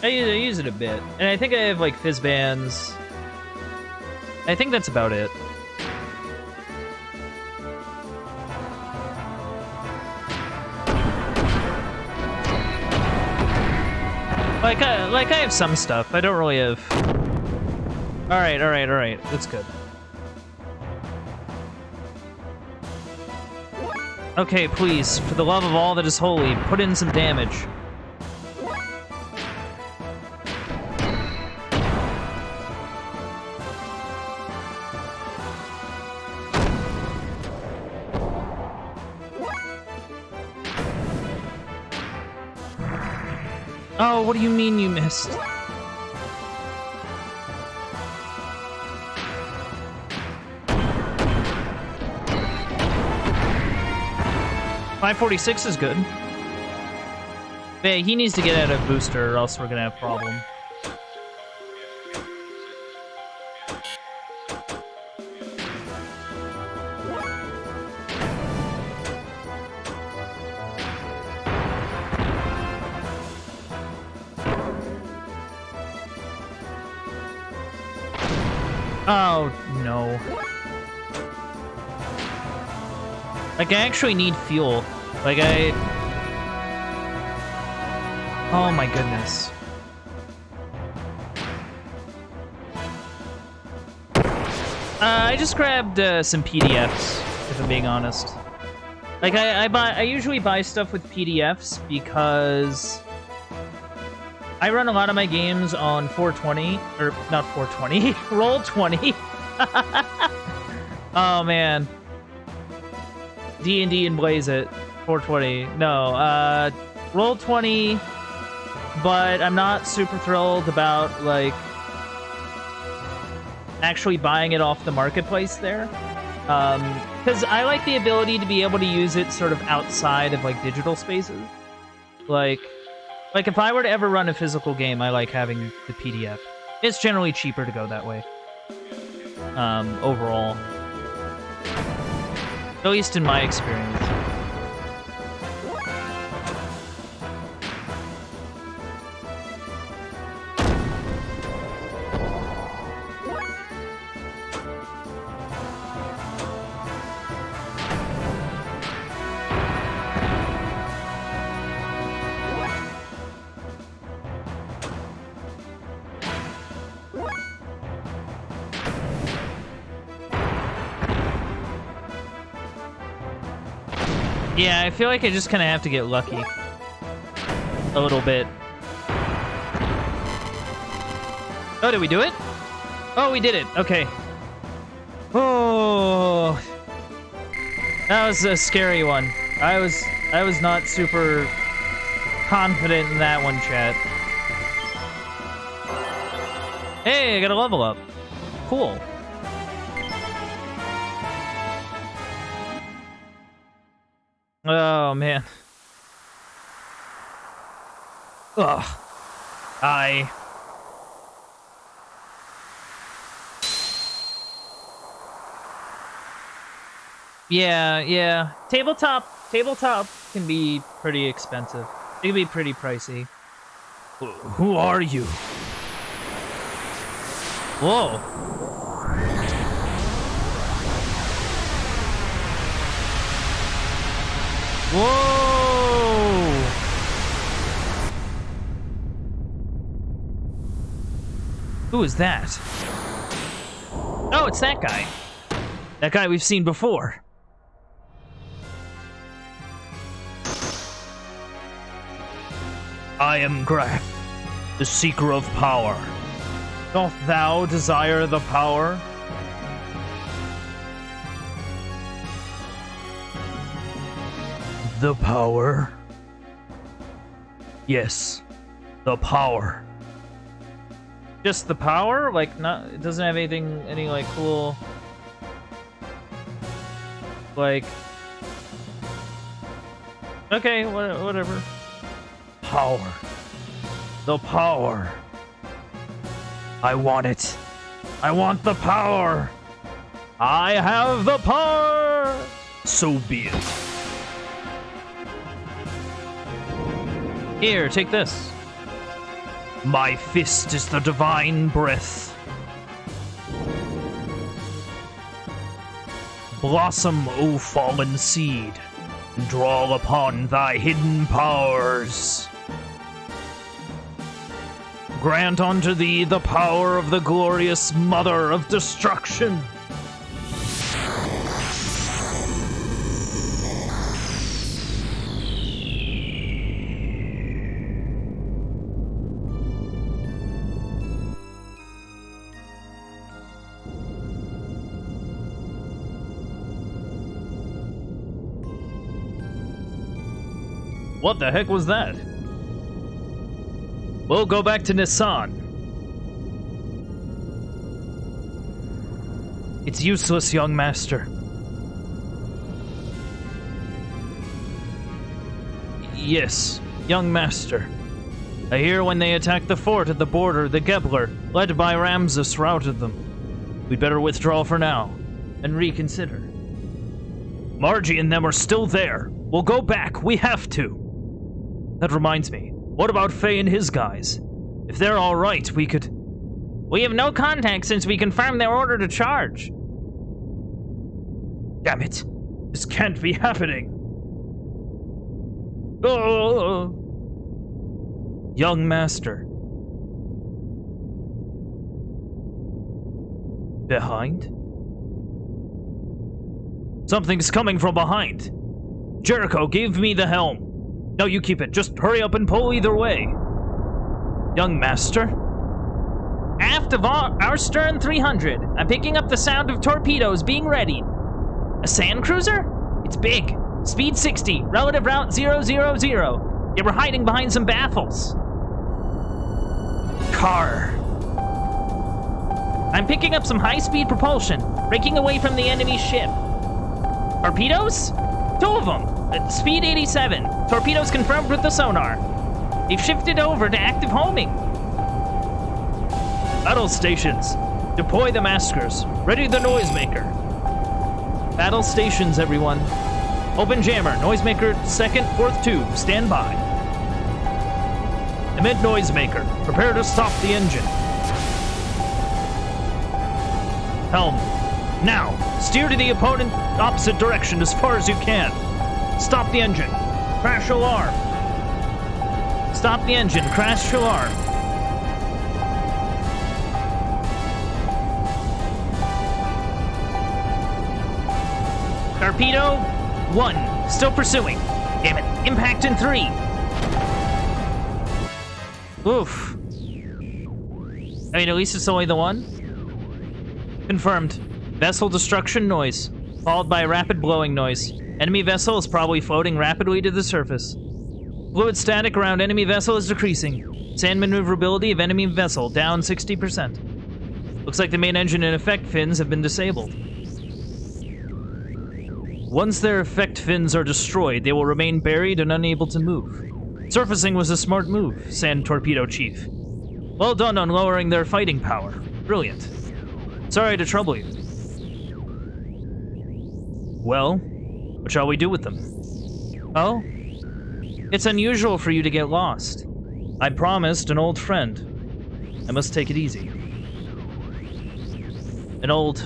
I use it a bit. And I think I have, like, Fizzbands. I think that's about it. Like I have some stuff. I don't really have... Alright. That's good. Okay, please, for the love of all that is holy, put in some damage. Oh, what do you mean you missed? $546 is good. But yeah, he needs to get out of booster or else we're gonna have a problem. Oh, no. Like, I actually need fuel. Like, oh my goodness. I just grabbed some PDFs, if I'm being honest. Like, I usually buy stuff with PDFs because I run a lot of my games on 420, or not 420, Roll20. Oh man, D&D and Blaze It, 420. No, Roll20, but I'm not super thrilled about like actually buying it off the marketplace there, because I like the ability to be able to use it sort of outside of like digital spaces, like if I were to ever run a physical game, I like having the PDF. It's generally cheaper to go that way. Overall. At least in my experience. Yeah, I feel like I just kind of have to get lucky. A little bit. Oh, did we do it? Oh, we did it. Okay. Oh. That was a scary one. I was not super confident in that one, chat. Hey, I got a level up. Cool. Oh, man. Ugh. Yeah. Tabletop can be pretty expensive. It can be pretty pricey. Who are you? Whoa. Whoa! Who is that? Oh, it's that guy. That guy we've seen before. I am Graf, the Seeker of Power. Doth thou desire the power? The power? Yes, the power. Just the power? Like, not, it doesn't have anything, any, like, cool... Like... Okay, whatever. Power. The power. I want it. I want the power. I have the power. So be it. Here, take this. My fist is the divine breath. Blossom, O fallen seed, and draw upon thy hidden powers. Grant unto thee the power of the glorious Mother of Destruction. What the heck was that? We'll go back to Nissan. It's useless, young master. Yes, young master. I hear when they attacked the fort at the border, the Gebler, led by Ramses, routed them. We'd better withdraw for now, and reconsider. Margie and them are still there. We'll go back. We have to. That reminds me. What about Faye and his guys? If they're all right, we could... We have no contact since we confirmed their order to charge. Damn it. This can't be happening. Oh. Young master. Behind? Something's coming from behind. Jericho, give me the helm. No, you keep it. Just hurry up and pull either way. Young master? Aft of our stern 300. I'm picking up the sound of torpedoes being readied. A sand cruiser? It's big. Speed 60. Relative route 000. They were hiding behind some baffles. Car. I'm picking up some high-speed propulsion, breaking away from the enemy ship. Torpedoes? 2 of them. At speed 87. Torpedoes confirmed with the sonar. They've shifted over to active homing. Battle stations. Deploy the maskers. Ready the noisemaker. Battle stations, everyone. Open jammer. Noisemaker 2nd, 4th tube. Stand by. Emit noisemaker. Prepare to stop the engine. Helm. Now. Steer to the opponent opposite direction as far as you can. Stop the engine. Crash alarm. Stop the engine. Crash alarm. Torpedo 1. Still pursuing. Damn it. Impact in 3. Oof. I mean, at least it's only the 1. Confirmed. Vessel destruction noise, followed by a rapid blowing noise. Enemy vessel is probably floating rapidly to the surface. Fluid static around enemy vessel is decreasing. Sand maneuverability of enemy vessel down 60%. Looks like the main engine and effect fins have been disabled. Once their effect fins are destroyed, they will remain buried and unable to move. Surfacing was a smart move, Sand Torpedo Chief. Well done on lowering their fighting power. Brilliant. Sorry to trouble you. Well, what shall we do with them? Oh? It's unusual for you to get lost. I promised an old friend. I must take it easy. An old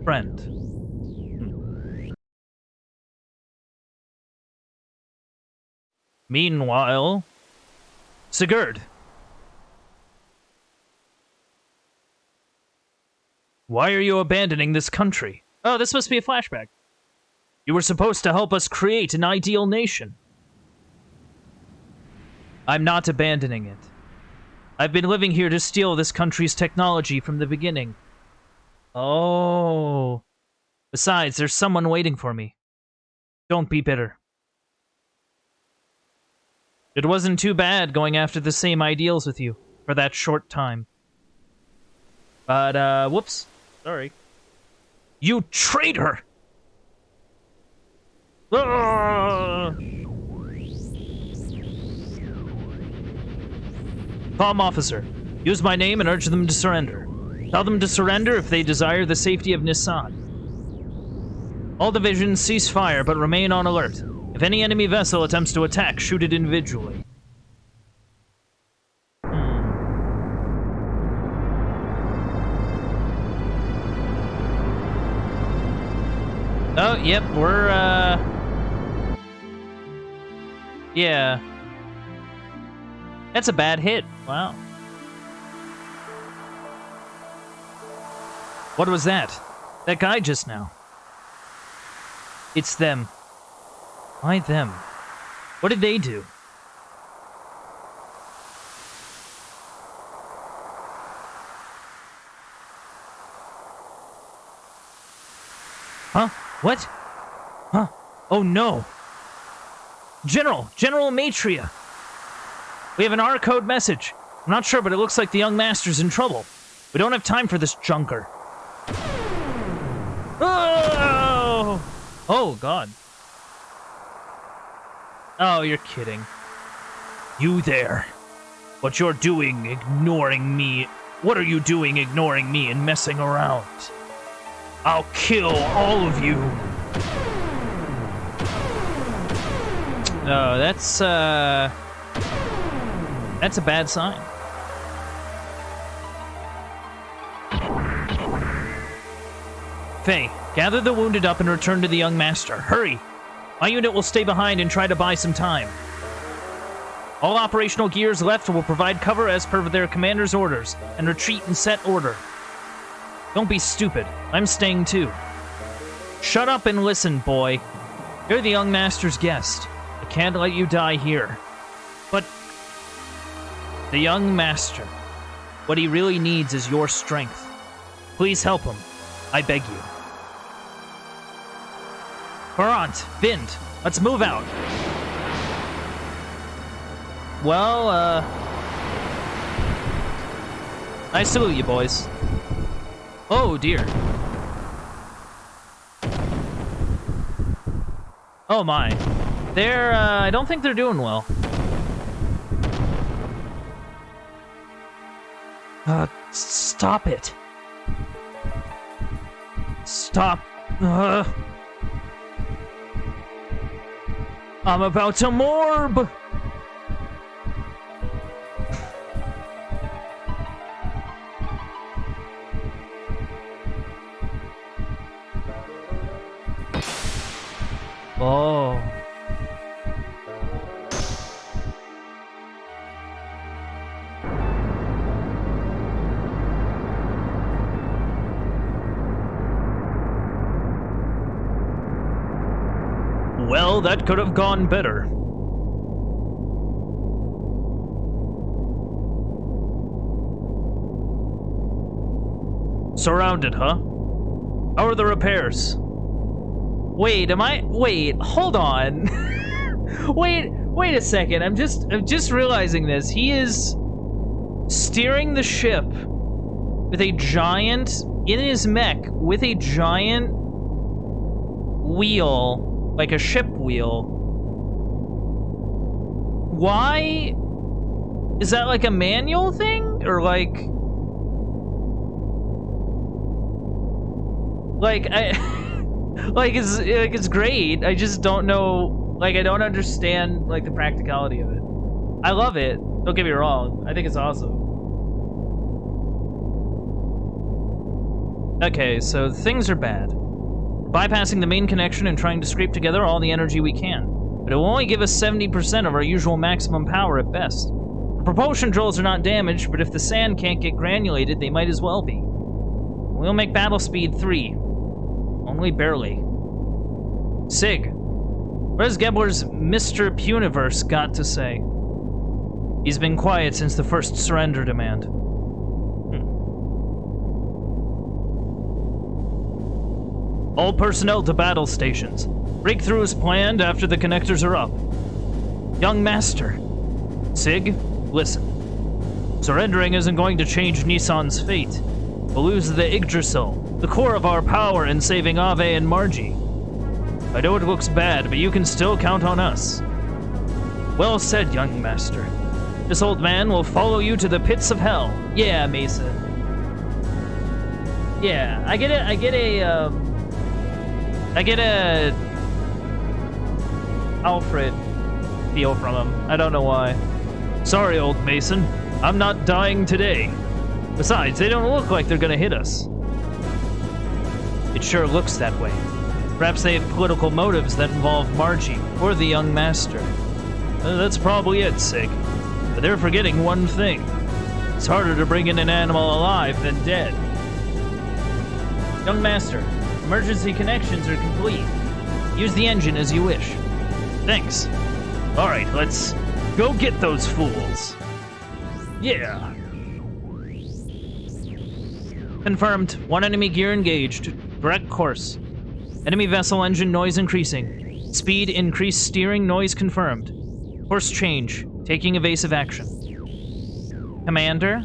friend. Meanwhile, Sigurd. Why are you abandoning this country? Oh, this must be a flashback. You were supposed to help us create an ideal nation. I'm not abandoning it. I've been living here to steal this country's technology from the beginning. Oh. Besides, there's someone waiting for me. Don't be bitter. It wasn't too bad going after the same ideals with you for that short time. But, whoops. Sorry. You traitor! Calm officer. Use my name and urge them to surrender. Tell them to surrender if they desire the safety of Nissan. All divisions cease fire, but remain on alert. If any enemy vessel attempts to attack, shoot it individually. Oh, yep, we're, yeah. That's a bad hit. Wow. What was that? That guy just now. It's them. Why them? What did they do? Huh? What? Huh? Oh no! General Matria! We have an R-code message. I'm not sure, but it looks like the young master's in trouble. We don't have time for this junker. Oh! Oh, God. Oh, you're kidding. You there. What you're doing, ignoring me. What are you doing ignoring me and messing around? I'll kill all of you. No, that's a bad sign. Faye, gather the wounded up and return to the young master. Hurry! My unit will stay behind and try to buy some time. All operational gears left will provide cover as per their commander's orders, and retreat in set order. Don't be stupid. I'm staying too. Shut up and listen, boy. You're the young master's guest. I can't let you die here. But the young master, what he really needs is your strength. Please help him. I beg you. Farant, Vind, let's move out. Well, I salute you, boys. Oh, dear. Oh, my. They're, I don't think they're doing well. Stop it. Stop. I'm about to morb. Oh. Well, that could have gone better. Surrounded, huh? How are the repairs? Wait, wait, hold on. wait a second. I'm just realizing this. He is steering the ship with a giant, in his mech, with a giant wheel, like a ship wheel. Why? Is that like a manual thing? Or like it's great. I just don't know, like, I don't understand, like, the practicality of it. I love it. Don't get me wrong. I think it's awesome. Okay, so things are bad. We're bypassing the main connection and trying to scrape together all the energy we can. But it will only give us 70% of our usual maximum power at best. The propulsion drills are not damaged, but if the sand can't get granulated, they might as well be. We'll make battle speed 3. Only barely. Sig, what has Gebler's Mr. Puniverse got to say? He's been quiet since the first surrender demand. All personnel to battle stations. Breakthrough is planned after the connectors are up. Young Master. Sig, listen. Surrendering isn't going to change Nissan's fate. We'll lose the Yggdrasil, the core of our power in saving Ave and Margie. I know it looks bad, but you can still count on us. Well said, young master. This old man will follow you to the pits of hell. Yeah, Mason. Yeah, I get a Alfred feel from him. I don't know why. Sorry, old Mason. I'm not dying today. Besides, they don't look like they're gonna hit us. It sure looks that way. Perhaps they have political motives that involve Margie or the young master. That's probably it, Sig. But they're forgetting one thing. It's harder to bring in an animal alive than dead. Young master, emergency connections are complete. Use the engine as you wish. Thanks. Alright, let's go get those fools. Yeah. Confirmed. One enemy gear engaged. Direct course. Enemy vessel engine noise increasing. Speed increased, steering noise confirmed. Course change. Taking evasive action. Commander?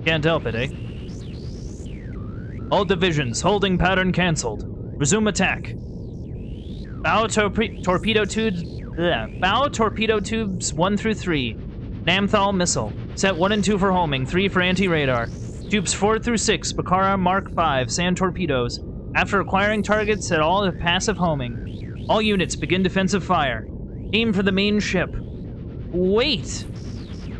Can't help it, eh? All divisions, holding pattern cancelled. Resume attack. Bow torpedo tubes 1 through 3. Namthal missile. Set 1 and 2 for homing, 3 for anti-radar. Tubes 4 through 6, Bakara Mark 5, sand torpedoes. After acquiring targets, set all to passive homing. All units begin defensive fire. Aim for the main ship. Wait!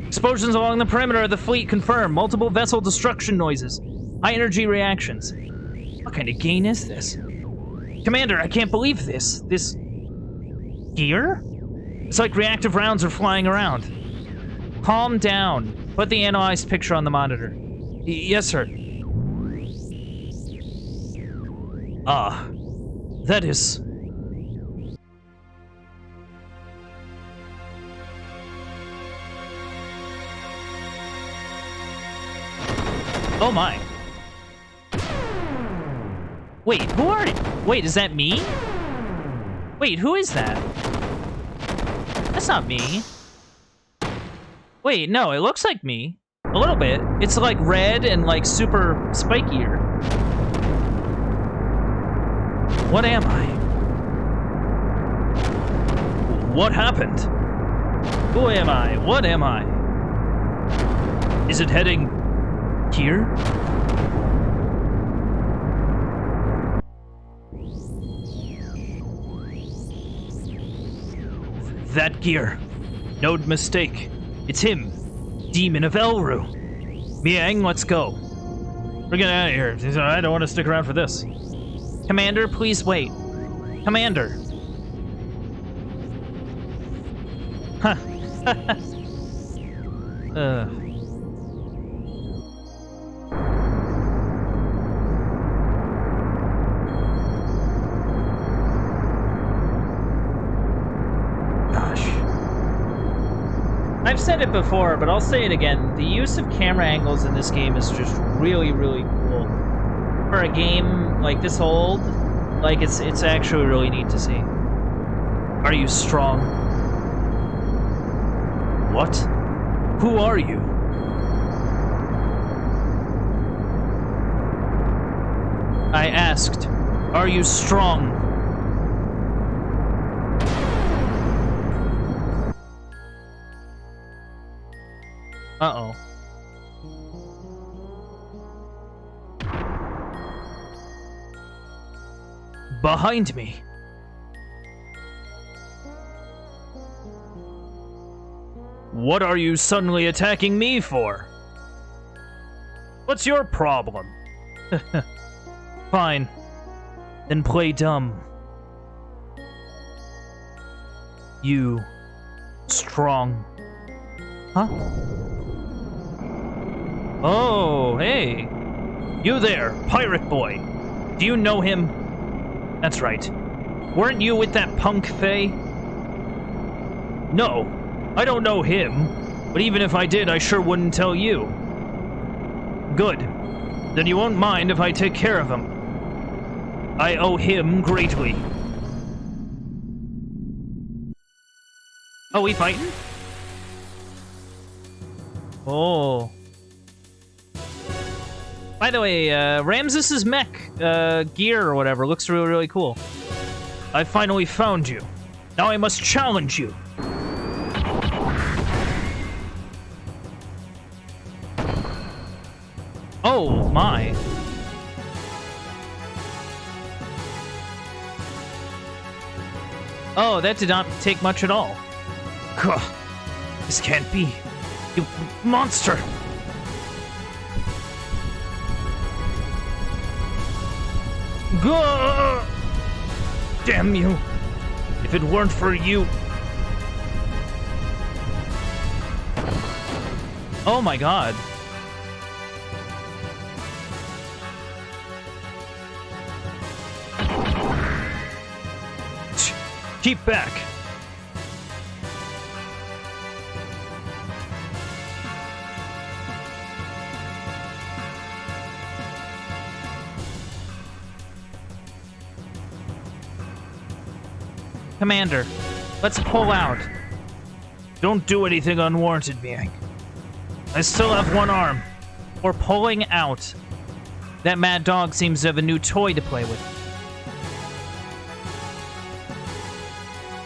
Explosions along the perimeter of the fleet confirmed. Multiple vessel destruction noises. High energy reactions. What kind of gain is this? Commander, I can't believe this. This... gear? It's like reactive rounds are flying around. Calm down. Put the analyzed picture on the monitor. Yes, sir. Ah. That is... oh my. Wait, who are you? Wait, is that me? Wait, who is that? That's not me. Wait, no, it looks like me. A little bit. It's like red and like super spikier. What am I? What happened? Who am I? What am I? Is it heading here? That gear. No mistake. It's him. Demon of Elru. Miang, let's go. We're getting out of here. I don't want to stick around for this. Commander, please wait. Commander. Huh. I've said it before, but I'll say it again. The use of camera angles in this game is just really, really cool. For a game like this old, like it's actually really neat to see. Are you strong? What? Who are you? I asked, are you strong? Uh-oh. Behind me. What are you suddenly attacking me for? What's your problem? Fine. Then play dumb. You... strong. Huh? Oh, hey. You there, pirate boy. Do you know him? That's right. Weren't you with that punk Faye? No, I don't know him. But even if I did, I sure wouldn't tell you. Good. Then you won't mind if I take care of him. I owe him greatly. Oh, we fighting? Oh. By the way, Ramses's mech gear or whatever looks really, really cool. I finally found you. Now I must challenge you. Oh, my. Oh, that did not take much at all. Gah, this can't be. You monster! Gah! Damn you! If it weren't for you... Oh my god. Keep back. Commander, let's pull out. Don't do anything unwarranted, Miang. I still have one arm. We're pulling out. That mad dog seems to have a new toy to play with.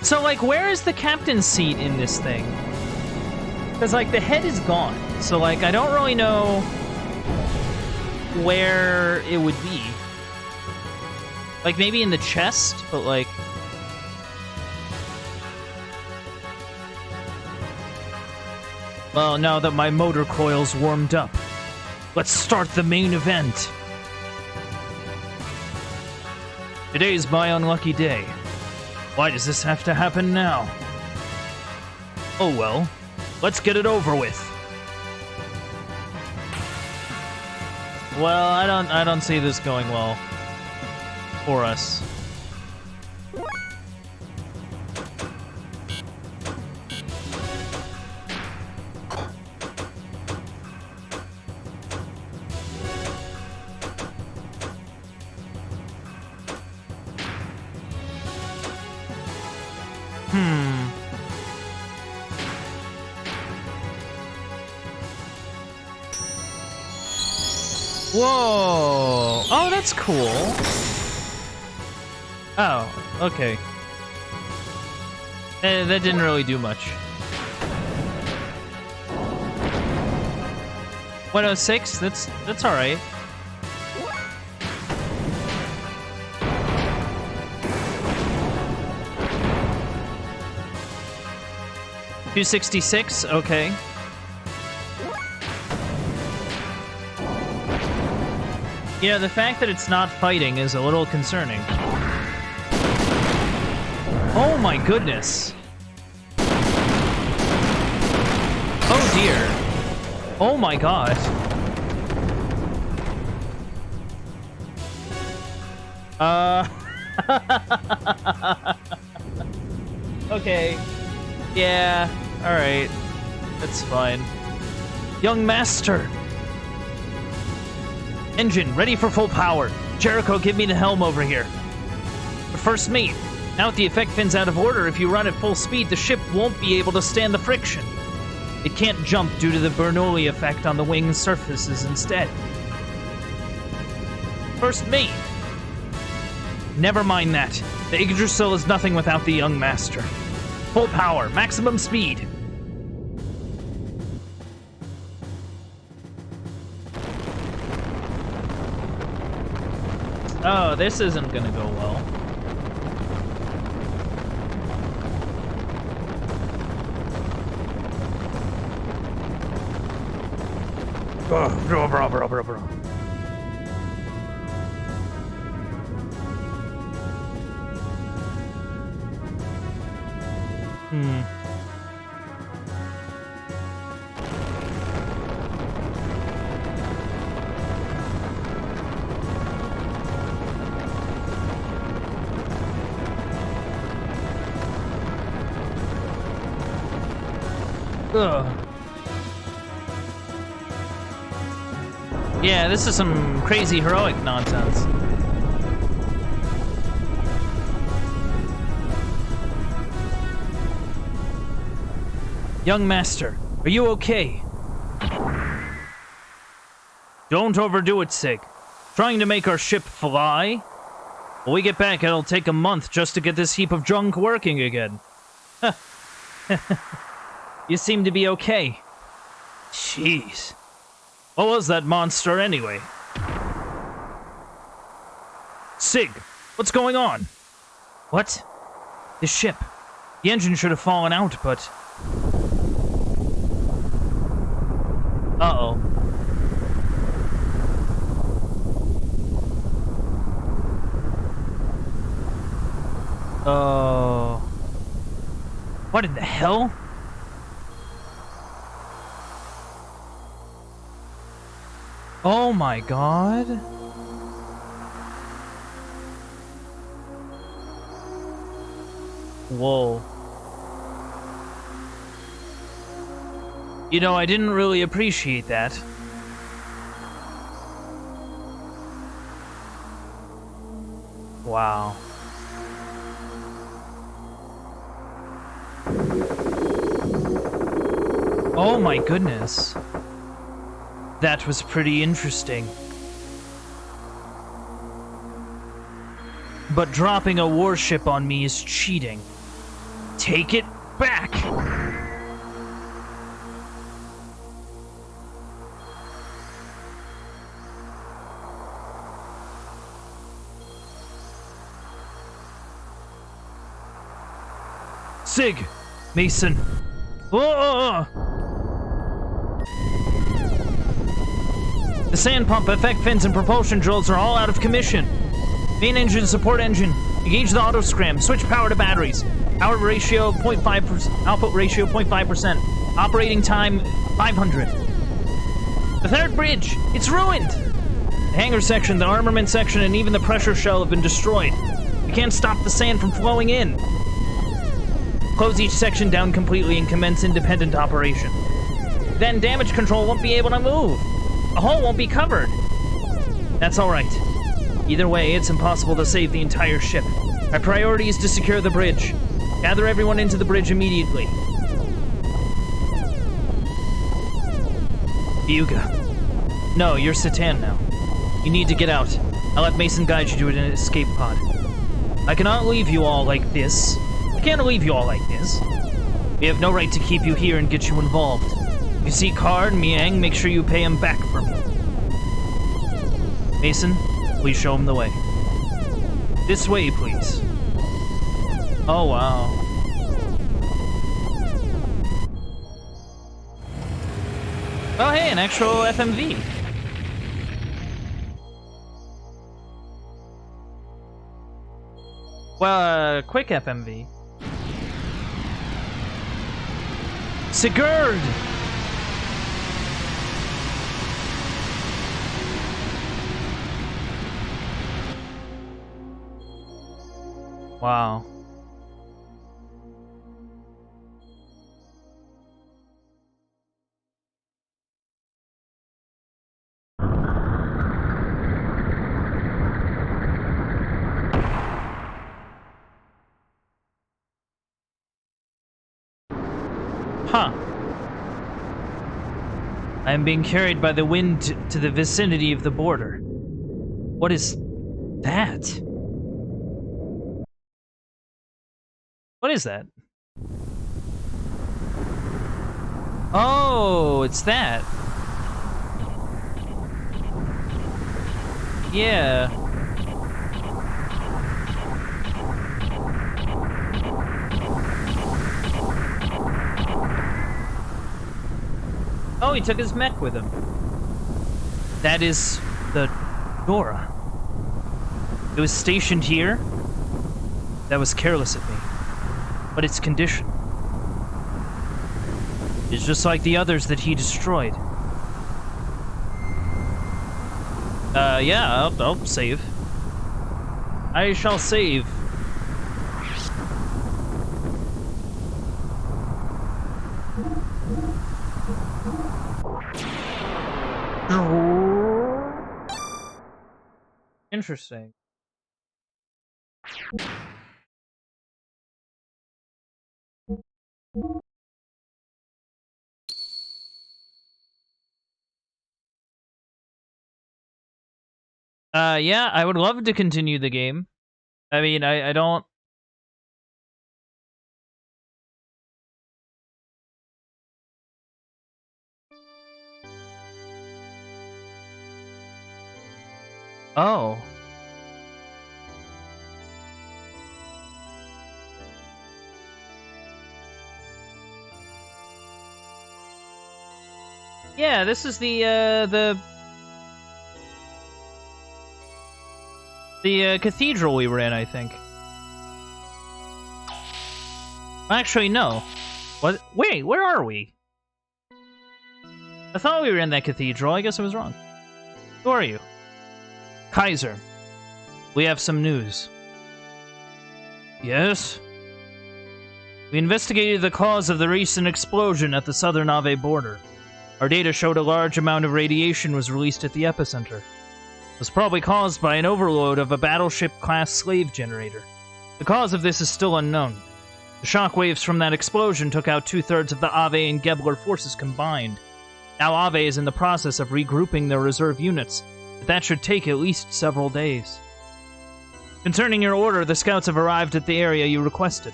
So, like, where is the captain's seat in this thing? Because, like, the head is gone. So, like, I don't really know where it would be. Like, maybe in the chest, but, like... Well, now that my motor coil's warmed up, let's start the main event. Today's my unlucky day. Why does this have to happen now? Oh well, let's get it over with. Well, I don't see this going well for us. Whoa! Oh, that's cool. Oh, okay. That didn't really do much. 106? That's all right. $266? Okay. You know, the fact that it's not fighting is a little concerning. Oh my goodness. Oh dear. Oh my god. Okay. Yeah, alright. That's fine. Young Master! Engine, ready for full power. Jericho, give me the helm over here. But first, mate. Now with the effect fins out of order, if you run at full speed, the ship won't be able to stand the friction. It can't jump due to the Bernoulli effect on the wing's surfaces instead. First, mate. Never mind that. The Yggdrasil is nothing without the young master. Full power, maximum speed. Oh, this isn't gonna go well. Ugh. Yeah, this is some crazy heroic nonsense. Young master, are you okay? Don't overdo it, Sig. Trying to make our ship fly? When we get back, it'll take a month just to get this heap of junk working again. You seem to be okay. Jeez. What was that monster anyway? Sig, what's going on? What? The ship. The engine should have fallen out, but... Uh-oh. Oh. What in the hell? Oh my god. Whoa. You know, I didn't really appreciate that. Wow. Oh my goodness. That was pretty interesting. But dropping a warship on me is cheating. Take it back! Sig! Mason! Whoa! The sand pump, effect fins, and propulsion drills are all out of commission. Main engine, support engine. Engage the auto scram. Switch power to batteries. Power ratio 0.5%. Output ratio 0.5%. Operating time 500. The third bridge! It's ruined! The hangar section, the armament section, and even the pressure shell have been destroyed. We can't stop the sand from flowing in. Close each section down completely and commence independent operation. Then damage control won't be able to move. The hull won't be covered. That's alright. Either way, it's impossible to save the entire ship. Our priority is to secure the bridge. Gather everyone into the bridge immediately. Hyuga. No, you're Satan now. You need to get out. I'll let Mason guide you to an escape pod. I cannot leave you all like this. I can't leave you all like this. We have no right to keep you here and get you involved. If you see Card and Miang, make sure you pay him back for me. Mason, please show him the way. This way, please. Oh, wow. Oh, hey, an actual FMV. Well, quick FMV. Sigurd! Wow. Huh. I am being carried by the wind to the vicinity of the border. What is that? What is that? Oh, it's that. Yeah. Oh, he took his mech with him. That is the Dora. It was stationed here. That was careless of me. But its condition is just like the others that he destroyed. Yeah, I'll save. I shall save. Interesting. Yeah, I would love to continue the game. I mean, I don't... Oh. Yeah, this is the cathedral we were in, I think. Actually, no. What? Wait, where are we? I thought we were in that cathedral. I guess I was wrong. Who are you? Kaiser. We have some news. Yes? We investigated the cause of the recent explosion at the southern Ave border. Our data showed a large amount of radiation was released at the epicenter. It was probably caused by an overload of a battleship-class slave generator. The cause of this is still unknown. The shockwaves from that explosion took out 2/3 of the Ave and Gebler forces combined. Now Ave is in the process of regrouping their reserve units, but that should take at least several days. Concerning your order, the scouts have arrived at the area you requested.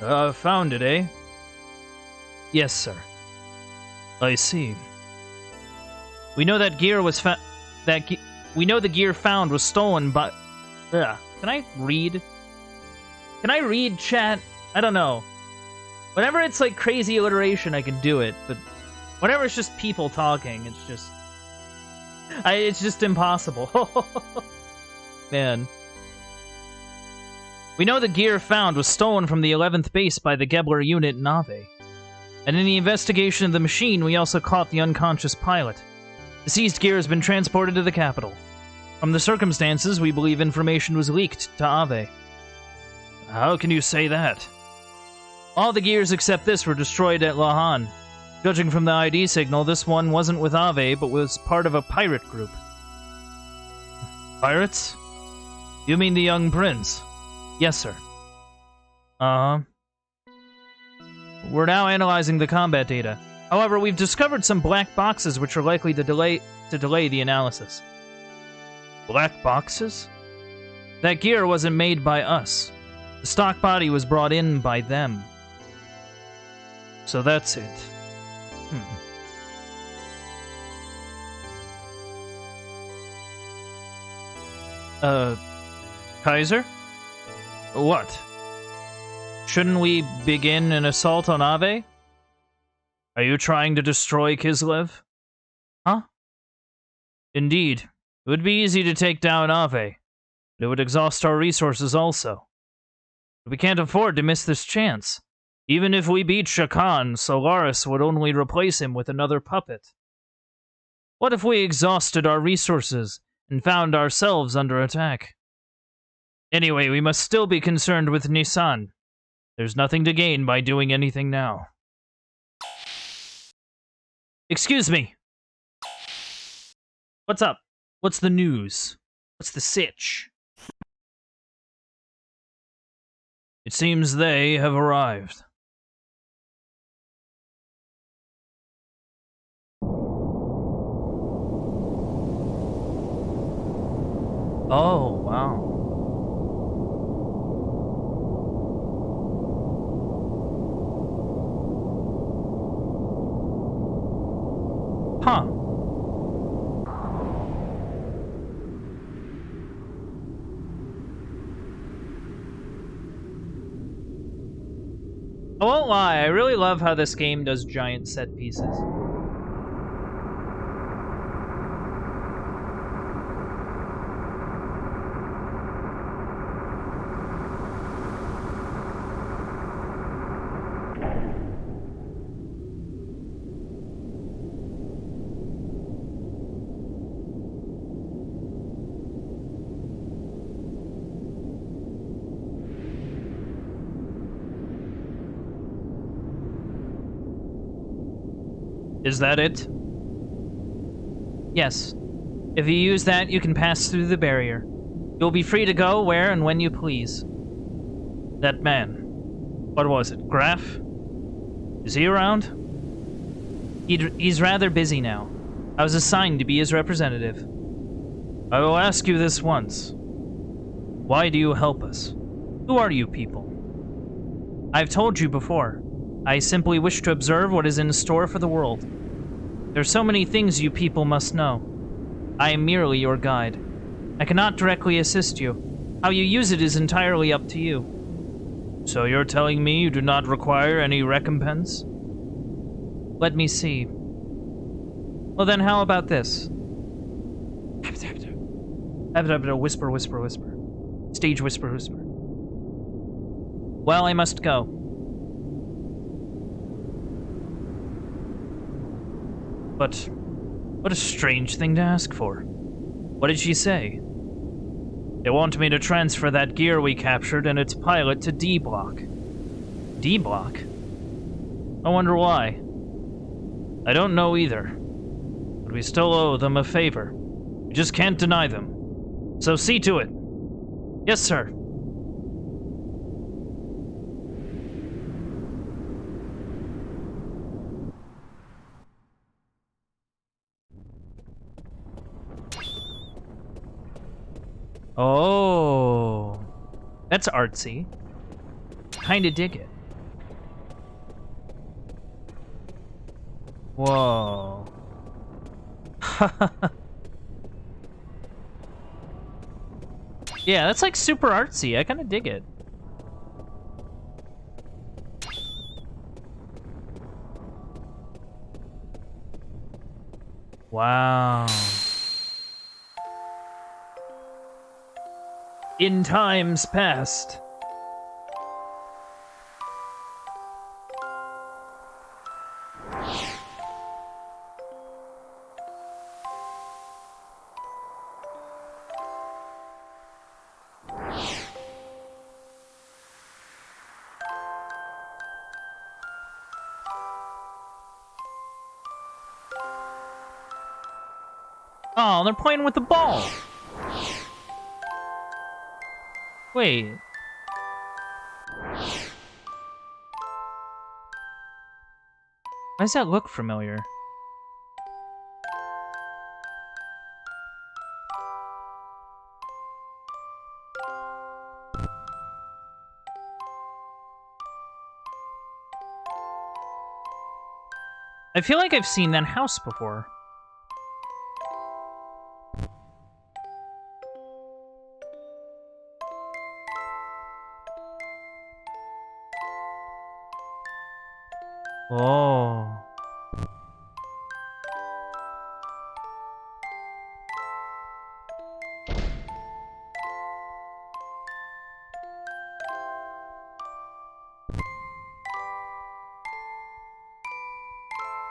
Found it, eh? Yes, sir. I see. We know that gear was we know the gear found was stolen by... Ugh. Can I read? Can I read, chat? I don't know. Whenever it's like crazy alliteration, I can do it, but whenever it's just people talking, it's just... it's just impossible. Man. We know the gear found was stolen from the 11th base by the Gebler unit in Ave. And in the investigation of the machine, we also caught the unconscious pilot. The seized gear has been transported to the capital. From the circumstances, we believe information was leaked to Ave. How can you say that? All the gears except this were destroyed at Lahan. Judging from the ID signal, this one wasn't with Ave, but was part of a pirate group. Pirates? You mean the young prince? Yes, sir. Uh-huh. We're now analyzing the combat data. However, we've discovered some black boxes which are likely to delay the analysis. Black boxes? That gear wasn't made by us. The stock body was brought in by them. So that's it. Kaiser? What? Shouldn't we begin an assault on Ave? Are you trying to destroy Kislev? Huh? Indeed. It would be easy to take down Ave, but it would exhaust our resources also. But we can't afford to miss this chance. Even if we beat SHAKHAN, Solaris would only replace him with another puppet. What if we exhausted our resources and found ourselves under attack? Anyway, we must still be concerned with Nissan. There's nothing to gain by doing anything now. Excuse me. What's up? What's the news? What's the sitch? It seems they have arrived. Oh, wow. Huh. I won't lie, I really love how this game does giant set pieces. Is that it? Yes. If you use that, you can pass through the barrier. You'll be free to go where and when you please. That man. What was it? Graf? Is he around? He's rather busy now. I was assigned to be his representative. I will ask you this once. Why do you help us? Who are you people? I've told you before. I simply wish to observe what is in store for the world. There's so many things you people must know. I am merely your guide. I cannot directly assist you. How you use it is entirely up to you. So you're telling me you do not require any recompense? Let me see. Well then, how about this? Whisper, whisper, whisper. Stage whisper, whisper. Well, I must go. But what a strange thing to ask for. What did she say? They want me to transfer that gear we captured and its pilot to D Block. D Block? I wonder why. I don't know either. But we still owe them a favor. We just can't deny them. So see to it. Yes, sir. Oh, that's artsy. Kinda dig it. Whoa. Yeah, that's like super artsy. I kinda dig it. Wow. In times past. Oh, they're playing with the ball. Wait. Why does that look familiar? I feel like I've seen that house before. Oh.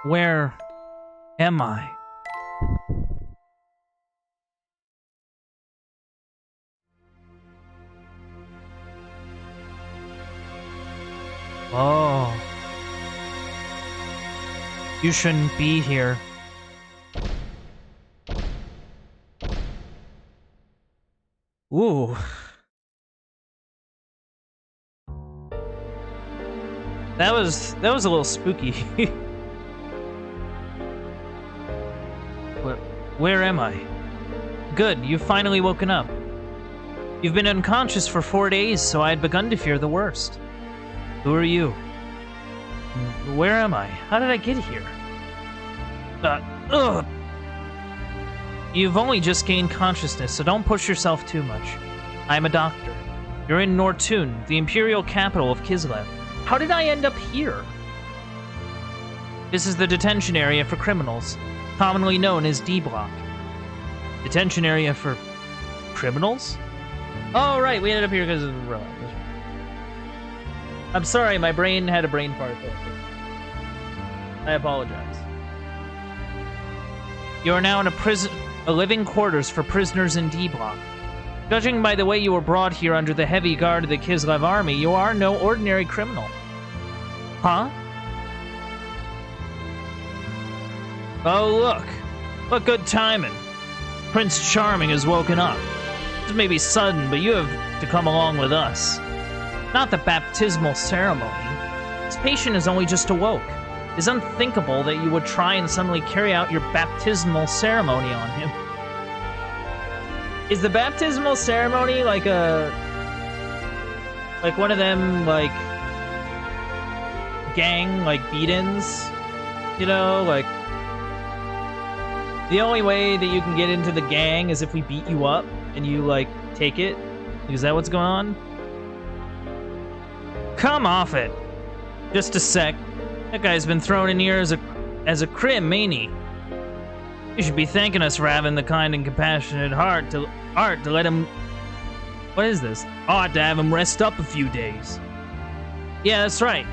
Where am I? Oh. You shouldn't be here. Ooh. That was a little spooky. Where am I? Good, you've finally woken up. You've been unconscious for 4 days, so I had begun to fear the worst. Who are you? Where am I? How did I get here? Ugh. You've only just gained consciousness, so don't push yourself too much. I'm a doctor. You're in Nortun, the imperial capital of Kislev. How did I end up here? This is the detention area for criminals, commonly known as D Block. Detention area for criminals? Oh, right, we ended up here because of the road. I'm sorry, my brain had a brain fart. I apologize. You are now in a living quarters for prisoners in D Block. Judging by the way you were brought here under the heavy guard of the Kislev army, you are no ordinary criminal. Huh? Oh, look. But good timing. Prince Charming has woken up. This may be sudden, but you have to come along with us. Not the baptismal ceremony. This patient is only just awoke. It is unthinkable that you would try and suddenly carry out your baptismal ceremony on him. Is the baptismal ceremony like one of them, like, gang, like, beat-ins? You know, like, the only way that you can get into the gang is if we beat you up and you, like, take it? Is that what's going on? Come off it. Just a sec. That guy's been thrown in here as a crim, ain't he? You should be thanking us for having the kind and compassionate heart to let him... What is this? Ought to have him rest up a few days. Yeah, that's right.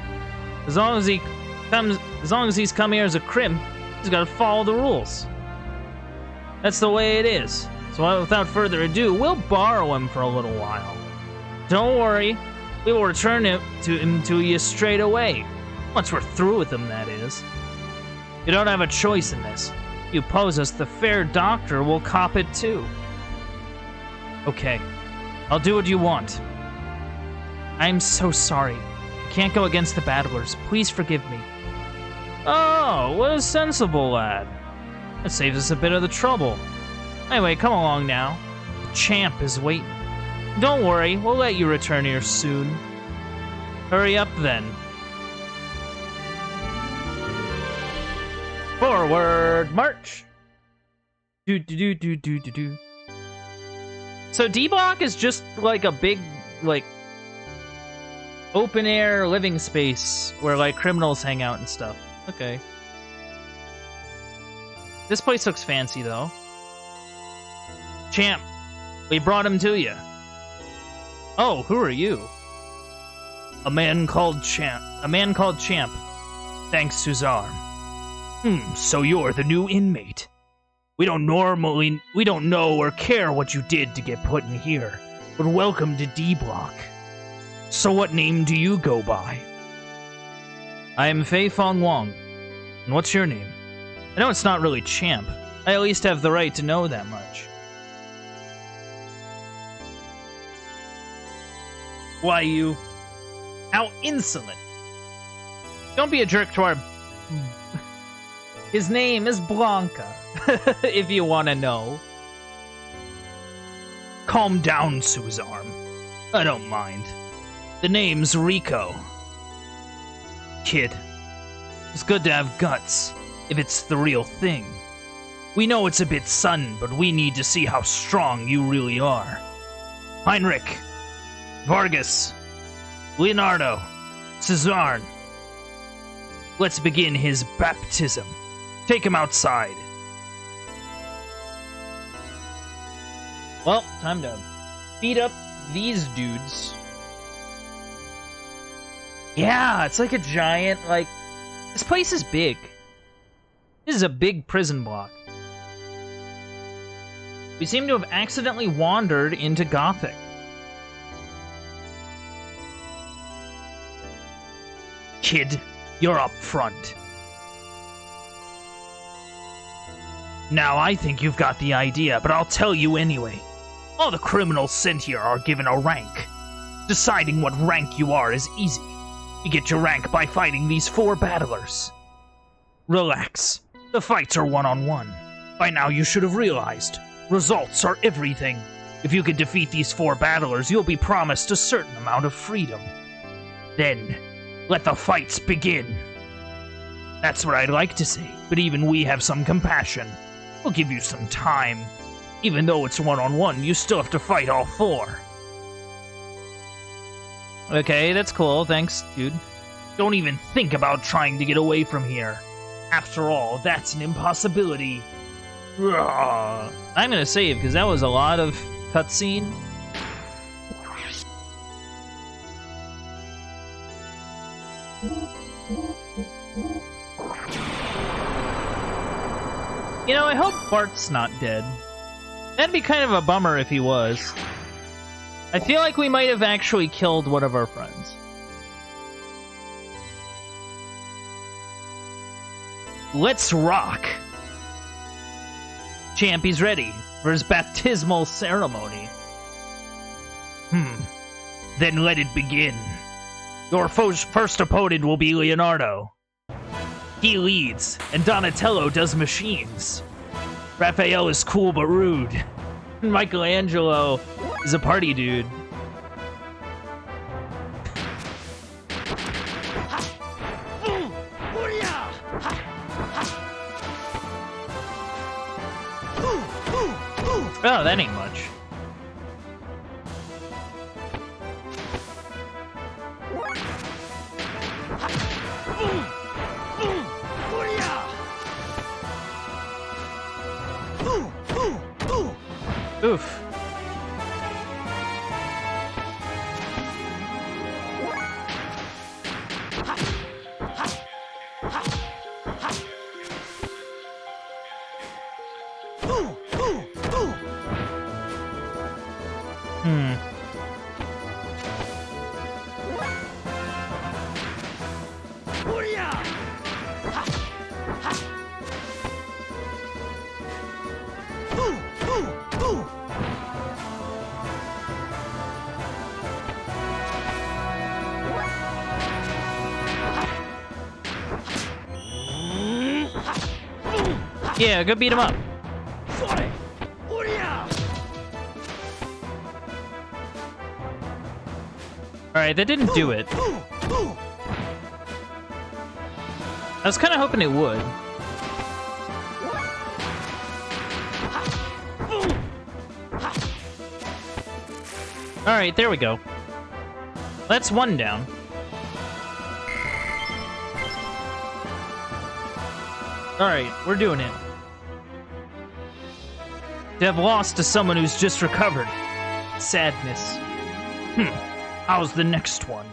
As long as he's come here as a crim, he's got to follow the rules. That's the way it is. So without further ado, we'll borrow him for a little while. Don't worry, we will return him to you straight away. Once we're through with him, that is. You don't have a choice in this. If you oppose us, the fair doctor will cop it too. Okay, I'll do what you want. I'm so sorry. I can't go against the battlers. Please forgive me. Oh, what a sensible lad. That saves us a bit of the trouble. Anyway, come along now. The champ is waiting. Don't worry, we'll let you return here soon. Hurry up then. Forward march. Do. So D-Block is just like a big, like, open air living space where like criminals hang out and stuff. Okay. This place looks fancy though. Champ, we brought him to you. Oh, who are you? A man called Champ. Thanks, Suzar. So you're the new inmate. We don't know or care what you did to get put in here, but welcome to D-Block. So what name do you go by? I am Fei Fong Wong. And what's your name? I know it's not really Champ. I at least have the right to know that much. Why, you... How insolent! Don't be a jerk to our... His name is Blanca, if you want to know. Calm down, Suzarm. I don't mind. The name's Rico. Kid, it's good to have guts, if it's the real thing. We know it's a bit sudden, but we need to see how strong you really are. Heinrich, Vargas, Leonardo, Cesarn. Let's begin his baptism. Take him outside. Well, time to beat up these dudes. Yeah, it's like a giant, like... This place is big. This is a big prison block. We seem to have accidentally wandered into Gothic. Kid, you're up front. Now, I think you've got the idea, but I'll tell you anyway. All the criminals sent here are given a rank. Deciding what rank you are is easy. You get your rank by fighting these 4 battlers. Relax. The fights are one-on-one. By now you should have realized. Results are everything. If you can defeat these 4 battlers, you'll be promised a certain amount of freedom. Then, let the fights begin. That's what I'd like to say, but even we have some compassion. We'll give you some time. Even though it's one-on-one, you still have to fight all 4. Okay, that's cool. Thanks, dude. Don't even think about trying to get away from here. After all, that's an impossibility. I'm gonna save, because that was a lot of cutscene. You know, I hope Bart's not dead. That'd be kind of a bummer if he was. I feel like we might have actually killed one of our friends. Let's rock! Champ, he's ready for his baptismal ceremony. Then let it begin. Your first opponent will be Leonardo. He leads, and Donatello does machines. Raphael is cool but rude. Michelangelo is a party dude. Oh, that ain't much. Oof. Yeah, go beat him up. Alright, that didn't do it. I was kind of hoping it would. Alright, there we go. That's one down. Alright, we're doing it. To have lost to someone who's just recovered. Sadness. How's the next one?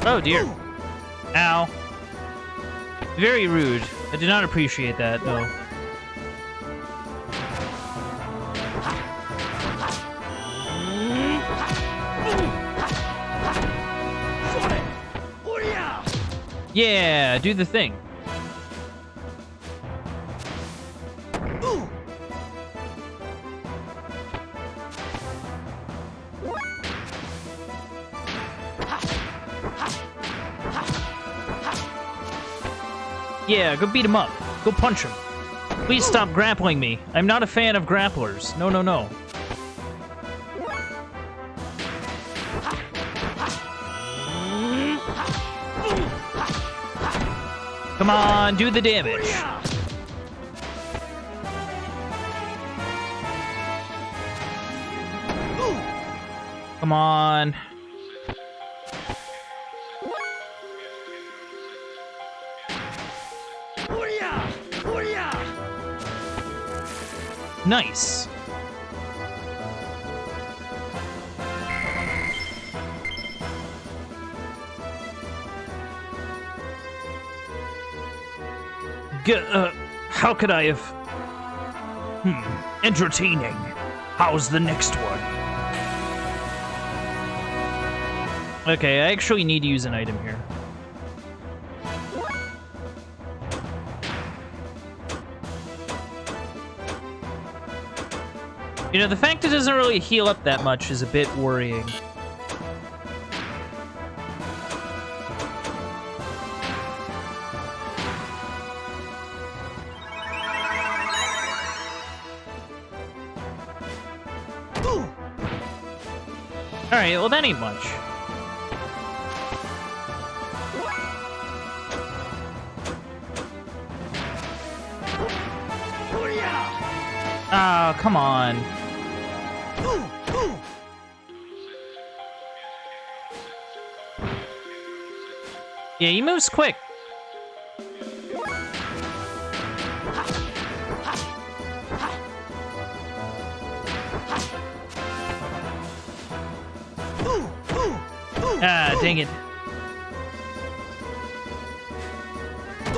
Oh dear. Ow. Very rude. I did not appreciate that, no. Yeah, do the thing. Yeah, go beat him up. Go punch him. Please stop grappling me. I'm not a fan of grapplers. No, no, no. Come on, do the damage. Come on. Nice. How could I have... entertaining. How's the next one? Okay, I actually need to use an item here. You know, the fact it doesn't really heal up that much is a bit worrying. Alright, well that ain't much. Oh, come on. Yeah, he moves quick. Ah, dang it.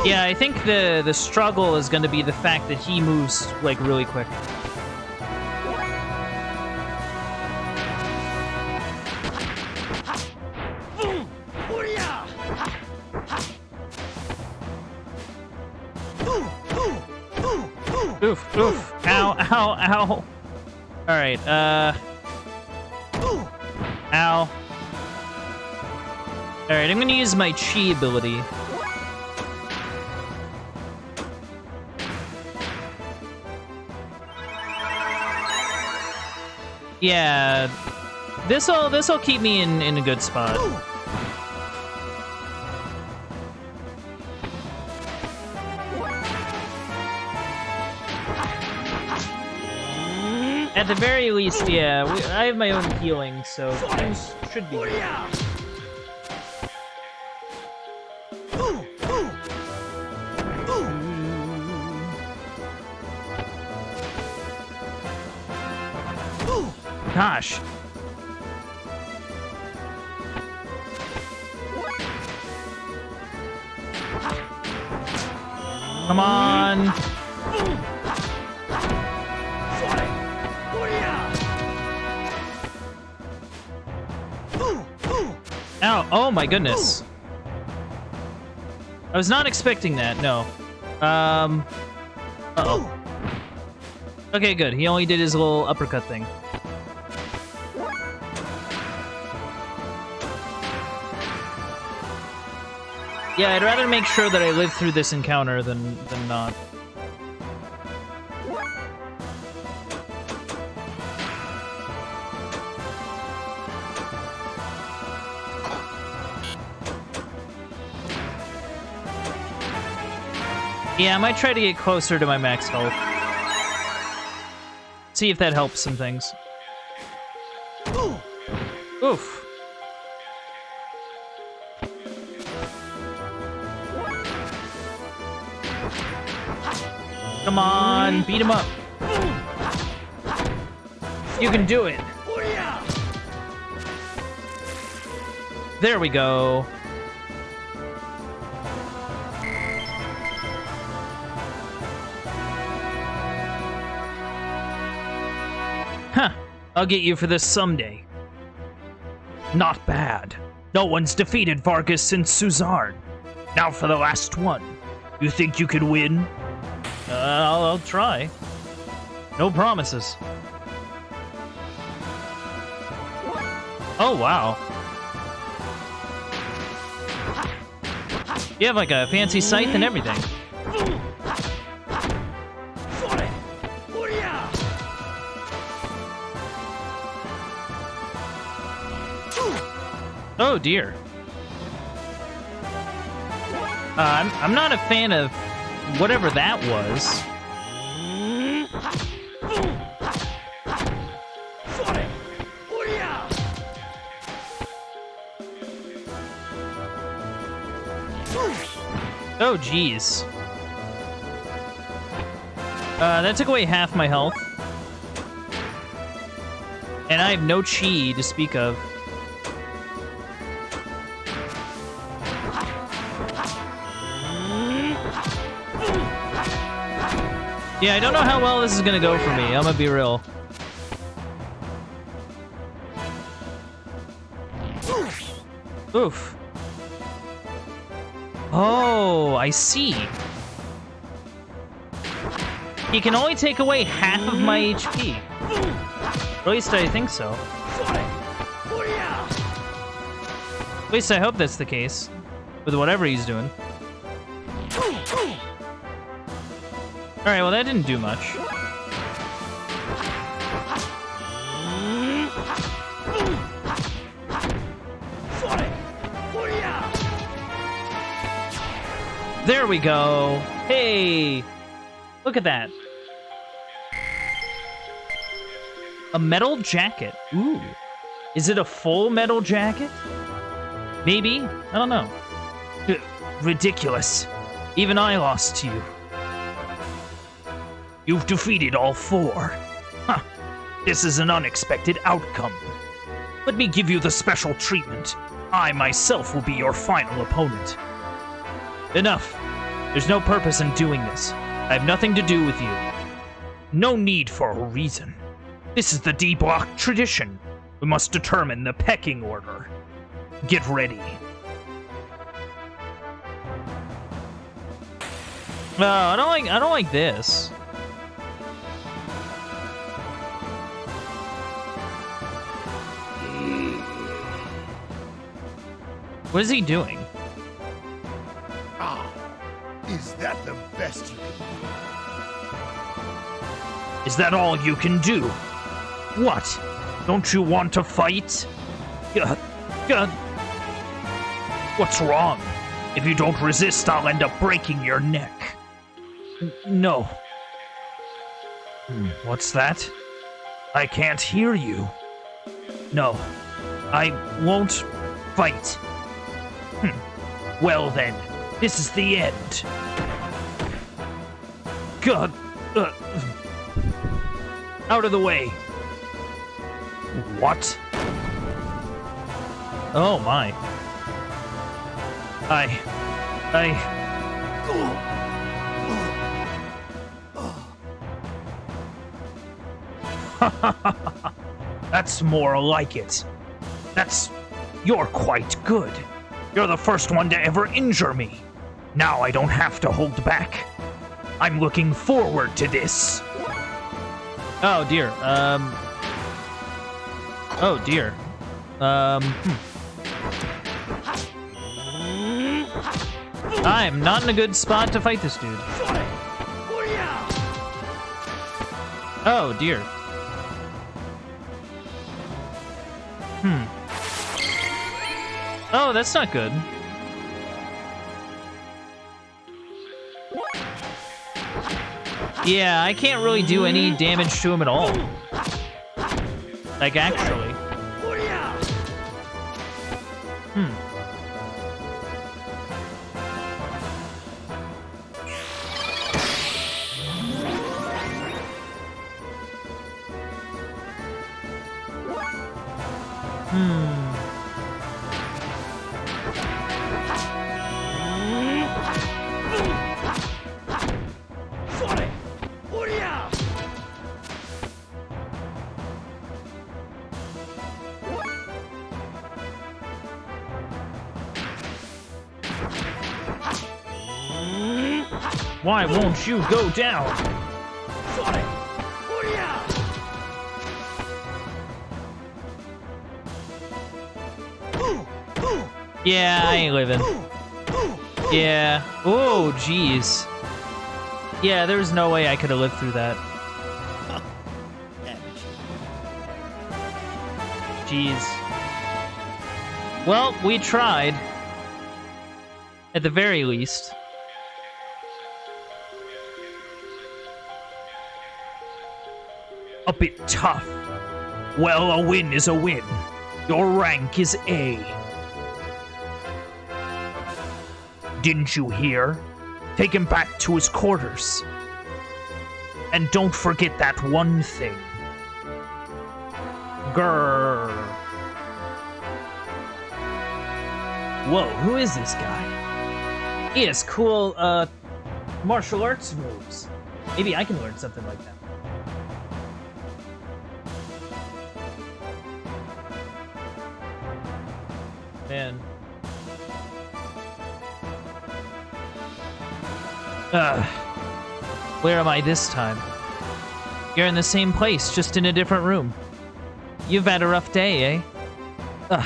Yeah, I think the struggle is going to be the fact that he moves, like, really quick. Oof, oof. Ow, ow, ow. Alright, Ow. Alright, I'm gonna use my chi ability. Yeah, this'll keep me in a good spot. At the very least, yeah, I have my own healing, so things should be good. Gosh. Come on. Ow, oh my goodness. I was not expecting that, no. Uh-oh. Okay, good. He only did his little uppercut thing. Yeah, I'd rather make sure that I live through this encounter than not. Yeah, I might try to get closer to my max health. See if that helps some things. Oof. Come on, beat him up. You can do it. There we go. Huh. I'll get you for this someday. Not bad. No one's defeated Vargas since Suzanne. Now for the last one. You think you can win? I'll try. No promises. Oh, wow. You have like a fancy scythe and everything. Oh dear. I'm not a fan of whatever that was. Oh geez. That took away half my health. And I have no chi to speak of. Yeah, I don't know how well this is gonna go for me, I'm gonna be real. Oof. Oh, I see. He can only take away half of my HP. At least I think so. At least I hope that's the case. With whatever he's doing. Alright, well that didn't do much. There we go. Hey! Look at that. A metal jacket. Ooh. Is it a full metal jacket? Maybe? I don't know. Ridiculous. Even I lost to you. You've defeated all four. Huh. This is an unexpected outcome. Let me give you the special treatment. I myself will be your final opponent. Enough. There's no purpose in doing this. I have nothing to do with you. No need for a reason. This is the D-Block tradition. We must determine the pecking order. Get ready. No, I don't like this. What is he doing? Ah, is that the best you can Is that all you can do? What? Don't you want to fight? What's wrong? If you don't resist, I'll end up breaking your neck. No. What's that? I can't hear you. No, I won't fight. Well then, this is the end. God. Out of the way. What? Oh my. That's more like it. You're quite good. You're the first one to ever injure me. Now I don't have to hold back. I'm looking forward to this. Oh dear. Oh dear. I'm not in a good spot to fight this dude. Oh dear. Oh, that's not good. Yeah, I can't really do any damage to him at all. Like, actually. Why won't you go down? Yeah, I ain't living. Yeah. Oh, jeez. Yeah, there's no way I could have lived through that. Jeez. Well, we tried. At the very least. A bit tough. Well, a win is a win. Your rank is A. Didn't you hear? Take him back to his quarters. And don't forget that one thing. Grrr. Whoa, who is this guy? He has cool, martial arts moves. Maybe I can learn something like that. Man. Where am I this time? You're in the same place, just in a different room. You've had a rough day, eh?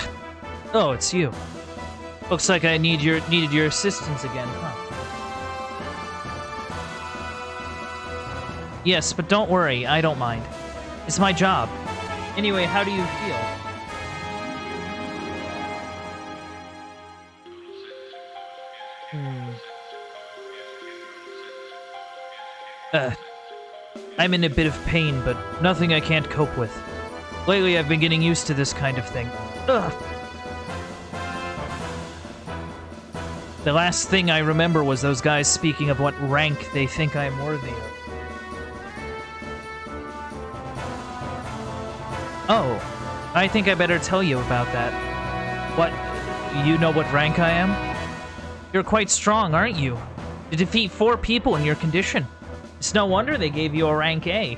Oh, it's you. Looks like I needed your assistance again, huh? Yes, but don't worry, I don't mind. It's my job. Anyway, how do you feel? I'm in a bit of pain, but nothing I can't cope with. Lately, I've been getting used to this kind of thing. Ugh. The last thing I remember was those guys speaking of what rank they think I'm worthy of. Oh, I think I better tell you about that. What? You know what rank I am? You're quite strong, aren't you? To defeat 4 people in your condition. It's no wonder they gave you a rank A.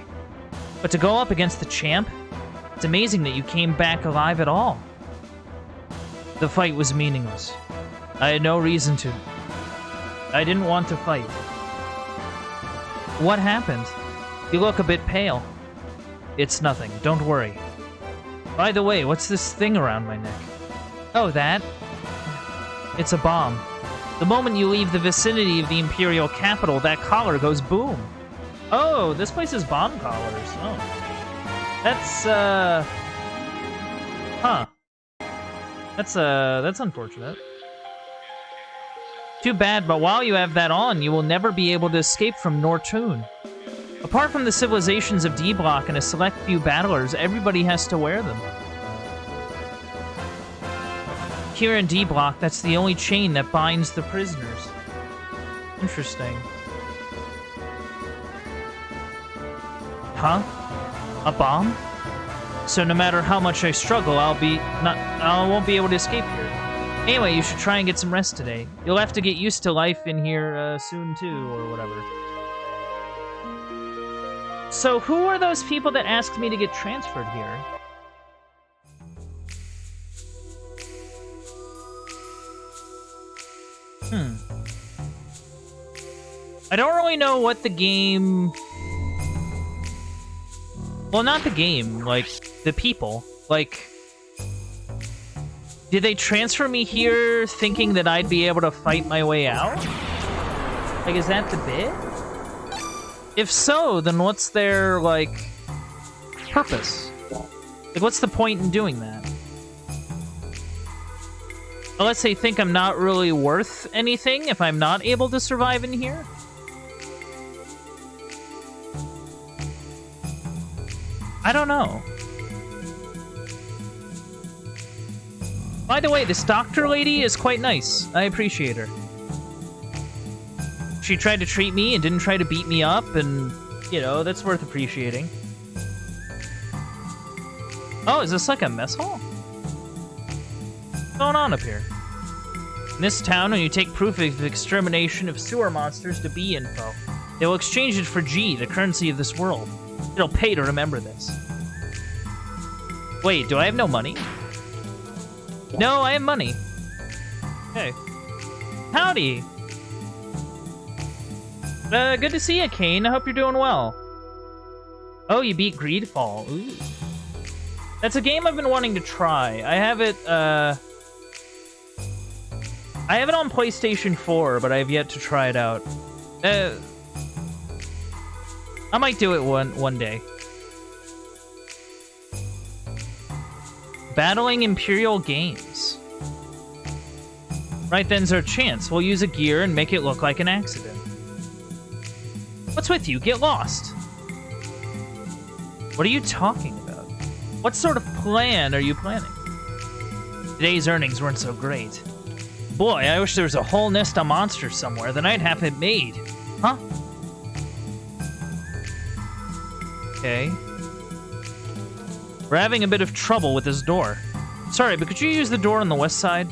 But to go up against the champ, it's amazing that you came back alive at all. The fight was meaningless. I had no reason to. I didn't want to fight. What happened? You look a bit pale. It's nothing, don't worry. By the way, what's this thing around my neck? Oh, that? It's a bomb. The moment you leave the vicinity of the Imperial capital, that collar goes boom. Oh, this place has bomb collars. Oh. That's, Huh. That's unfortunate. Too bad, but while you have that on, you will never be able to escape from Nortune. Apart from the civilizations of D-Block and a select few battlers, everybody has to wear them. Here in D-Block, that's the only chain that binds the prisoners. Interesting. Huh? A bomb? So no matter how much I struggle, I won't be able to escape here. Anyway, you should try and get some rest today. You'll have to get used to life in here soon too, or whatever. So who are those people that asked me to get transferred here? I don't really know what the game... Well, not the game, like, the people. Like, did they transfer me here thinking that I'd be able to fight my way out? Like, is that the bit? If so, then what's their, like, purpose? Like, what's the point in doing that? Unless they think I'm not really worth anything if I'm not able to survive in here? I don't know. By the way, this doctor lady is quite nice. I appreciate her. She tried to treat me and didn't try to beat me up, and, you know, that's worth appreciating. Oh, is this like a mess hall? What's going on up here? In this town, when you take proof of the extermination of sewer monsters to B info, they will exchange it for G, the currency of this world. It'll pay to remember this. Wait, do I have no money? No, I have money. Okay. Howdy! Good to see you, Kane. I hope you're doing well. Oh, you beat Greedfall. Ooh. That's a game I've been wanting to try. I have it on PlayStation 4, but I have yet to try it out. I might do it one day. Battling Imperial Games. Right then's our chance. We'll use a gear and make it look like an accident. What's with you? Get lost. What are you talking about? What sort of plan are you planning? Today's earnings weren't so great. Boy, I wish there was a whole nest of monsters somewhere, then I'd have it made. Huh? Okay. We're having a bit of trouble with this door. Sorry, but could you use the door on the west side?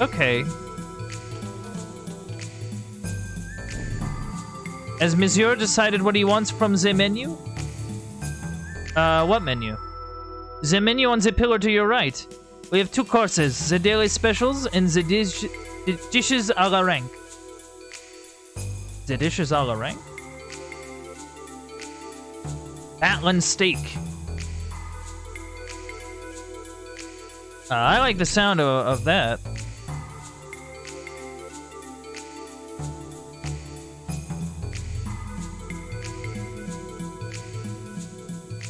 Okay. Has Monsieur decided what he wants from the menu? What menu? The menu on the pillar to your right. We have 2 courses, the daily specials and the dishes a la rank. The dishes a la rank? Batlin steak. I like the sound of that.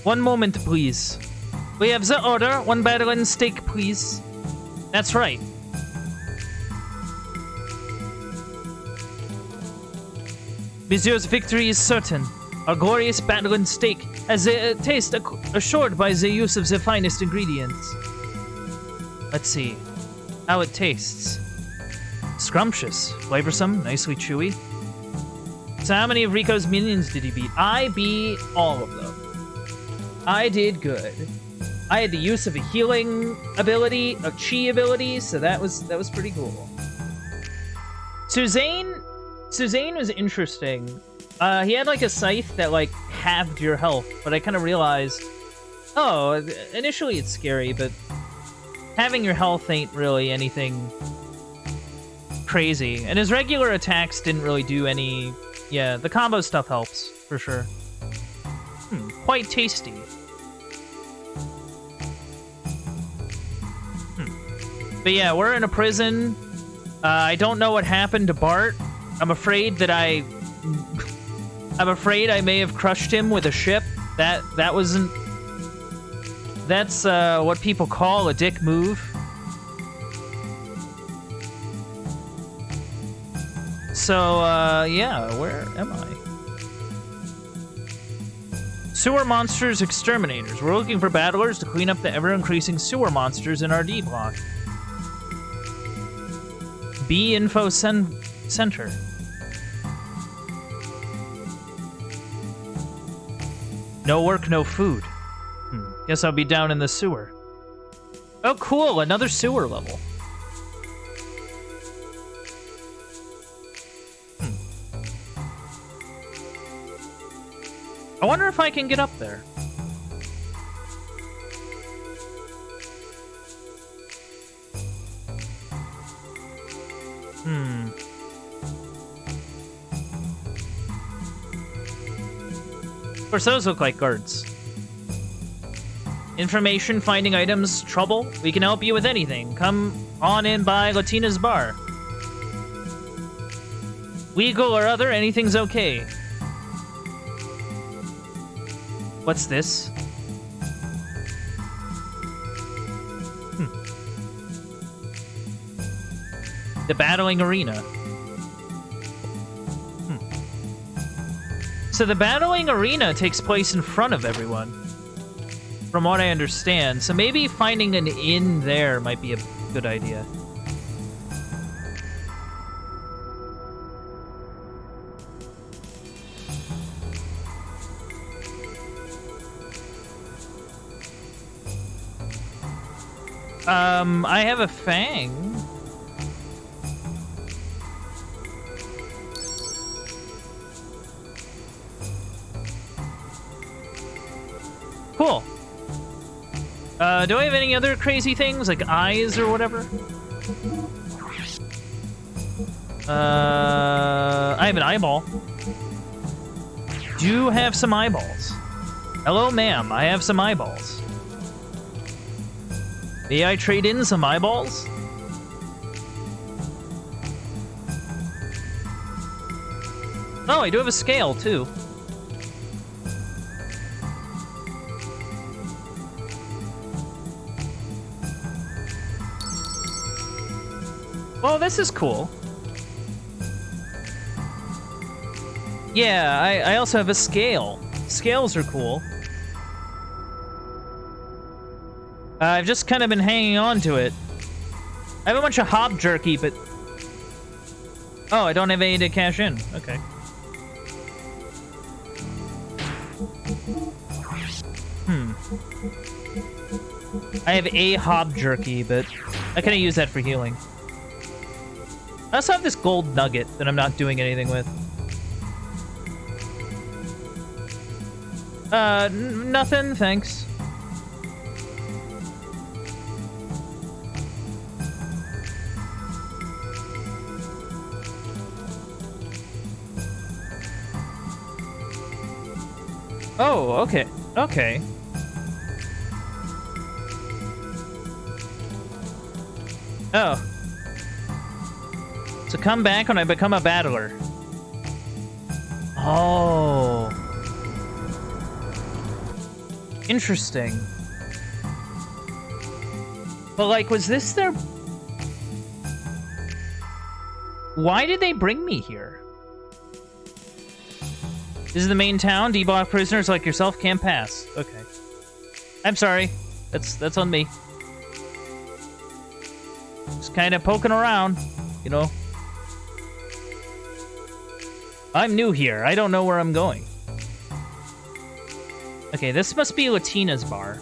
One moment, please. We have the order. 1 Batlin steak, please. That's right. Monsieur's victory is certain. Our glorious Batlin steak has a taste assured by the use of the finest ingredients. Let's see how it tastes. Scrumptious, flavorsome, nicely chewy. So how many of Rico's minions did he beat? I beat all of them. I did good. I had the use of a healing ability, a chi ability, so that was pretty cool. Suzanne was interesting. He had like a scythe that like halved your health, but I kind of realized, oh, initially it's scary, but having your health ain't really anything crazy. And his regular attacks didn't really do any. Yeah, the combo stuff helps for sure. Quite tasty. But yeah, we're in a prison. I don't know what happened to Bart. I'm afraid that I'm afraid I may have crushed him with a ship. That wasn't. That's what people call a dick move. So yeah, where am I? Sewer monsters exterminators. We're looking for battlers to clean up the ever-increasing sewer monsters in our D block. B info center. No work, no food. Guess I'll be down in the sewer. Oh, cool! Another sewer level. I wonder if I can get up there. Of course, those look like guards. Information, finding items, trouble. We can help you with anything. Come on in by Latina's bar. Legal or other, anything's okay. What's this? The battling arena. So the battling arena takes place in front of everyone, from what I understand. So maybe finding an inn there might be a good idea. I have a fang. Cool. Do I have any other crazy things, like eyes or whatever? I have an eyeball. Do have some eyeballs. Hello, ma'am. I have some eyeballs. May I trade in some eyeballs? Oh, I do have a scale, too. Well, this is cool. Yeah, I also have a scale. Scales are cool. I've just kind of been hanging on to it. I have a bunch of hob jerky, but... Oh, I don't have any to cash in. Okay. I have a hob jerky, but I couldn't use that for healing. I also have this gold nugget that I'm not doing anything with. Nothing, thanks. Oh, okay. Okay. Oh. So come back when I become a battler. Oh. Interesting. But, like, was this their... Why did they bring me here? This is the main town. D-block prisoners like yourself can't pass. Okay. I'm sorry. That's on me. Just kind of poking around, you know. I'm new here. I don't know where I'm going. Okay, this must be Latina's bar.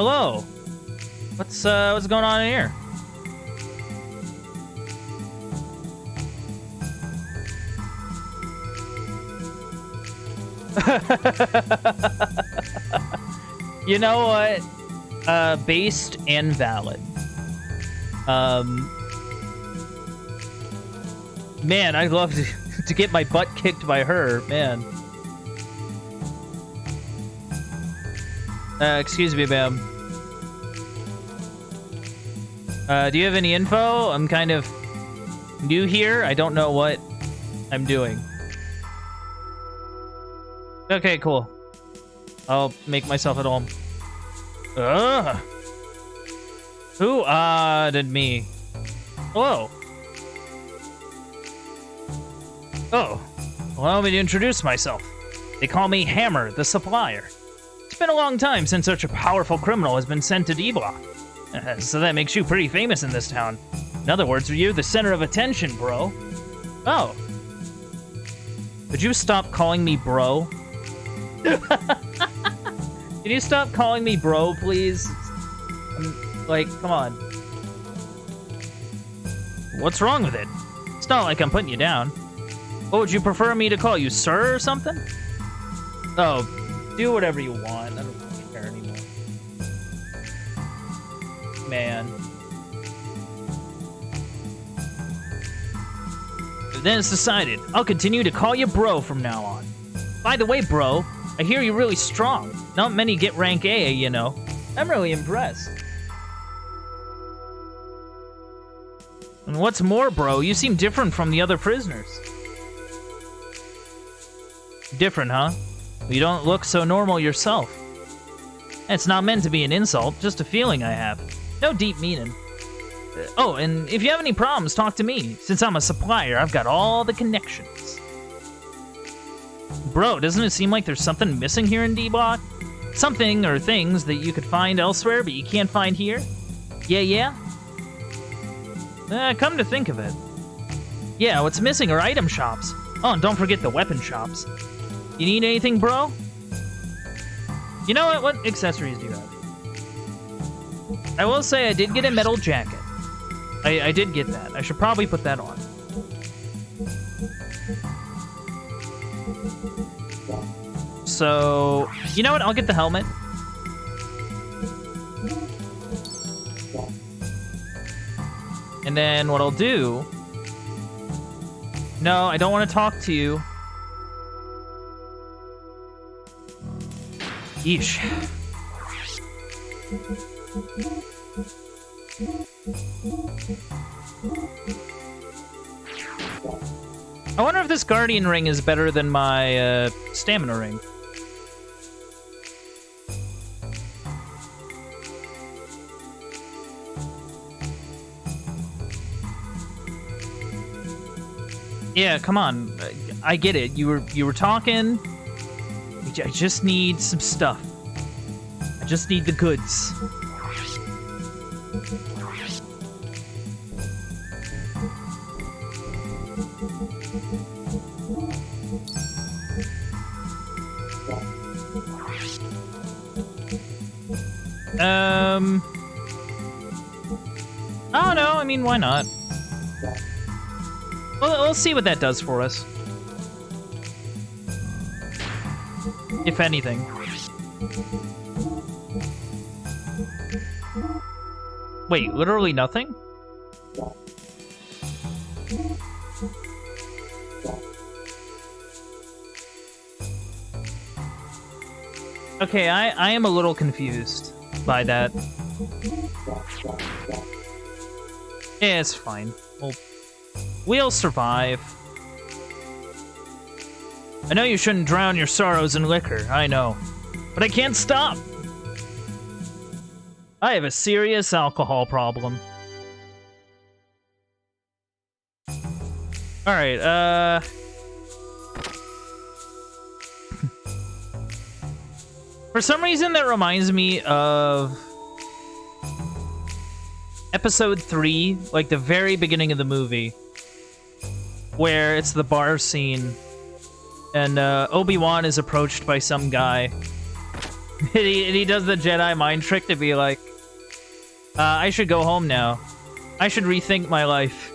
Hello. What's going on in here? You know what? Based and valid. Man, I'd love to get my butt kicked by her, man. Excuse me, ma'am. Do you have any info? I'm kind of new here. I don't know what I'm doing. Okay, cool. I'll make myself at home. Ugh. Who did me? Hello. Oh. Allow me to introduce myself. They call me Hammer, the supplier. It's been a long time since such a powerful criminal has been sent to D-Block. So that makes you pretty famous in this town. In other words, you're the center of attention, bro. Oh. Would you stop calling me bro? Can you stop calling me bro, please? Like, come on. What's wrong with it? It's not like I'm putting you down. What would you prefer me to call you, sir, or something? Oh, do whatever you want. I don't really care anymore. Man. Then it's decided. I'll continue to call you bro from now on. By the way, bro, I hear you're really strong. Not many get rank A, you know. I'm really impressed. And what's more, bro, you seem different from the other prisoners. Different, huh? You don't look so normal yourself. It's not meant to be an insult, just a feeling I have. No deep meaning. Oh, and if you have any problems, talk to me. Since I'm a supplier, I've got all the connections. Bro, doesn't it seem like there's something missing here in D-Block? Something or things that you could find elsewhere, but you can't find here? Yeah? Come to think of it. Yeah, what's missing are item shops. Oh, and don't forget the weapon shops. You need anything, bro? You know what? What accessories do you have? I will say I did get a metal jacket. I did get that. I should probably put that on. So, you know what? I'll get the helmet. And then what I'll do... No, I don't want to talk to you. Yeesh. I wonder if this Guardian ring is better than my stamina ring. Yeah, come on. I get it. You were talking. I just need some stuff. I just need the goods. I don't know. I mean, why not? Well, we'll see what that does for us. If anything. Wait, literally nothing? Okay, I am a little confused by that. Yeah, it's fine. We'll survive. I know you shouldn't drown your sorrows in liquor, I know. But I can't stop! I have a serious alcohol problem. Alright, for some reason that reminds me of... Episode 3, like the very beginning of the movie. Where it's the bar scene. And Obi-Wan is approached by some guy. And he does the Jedi mind trick to be like, I should go home now. I should rethink my life.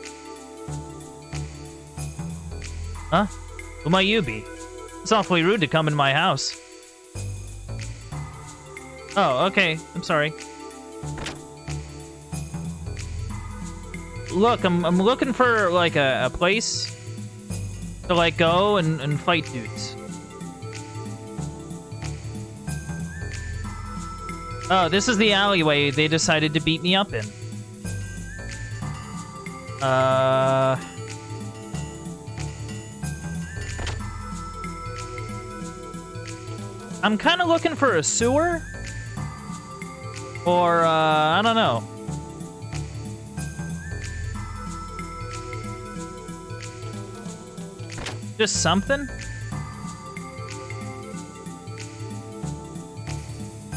Huh? Who might you be? It's awfully rude to come in my house. Oh, okay. I'm sorry. Look, I'm looking for, like, a place to, like, go and fight dudes. Oh, this is the alleyway they decided to beat me up in. I'm kind of looking for a sewer. Or, I don't know. Just something?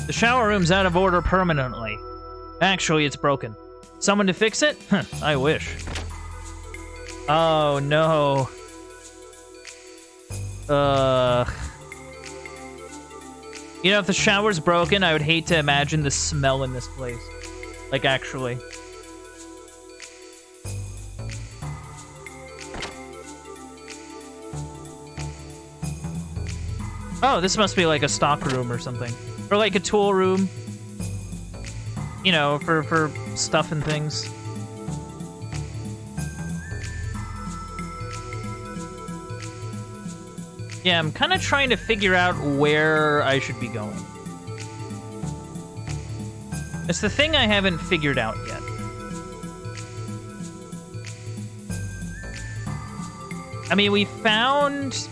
The shower room's out of order permanently. Actually, it's broken. Someone to fix it? I wish. Oh, no. You know, if the shower's broken, I would hate to imagine the smell in this place. Like, actually. Oh, this must be like a stock room or something. Or like a tool room. You know, for stuff and things. Yeah, I'm kind of trying to figure out where I should be going. It's the thing I haven't figured out yet. I mean, we found...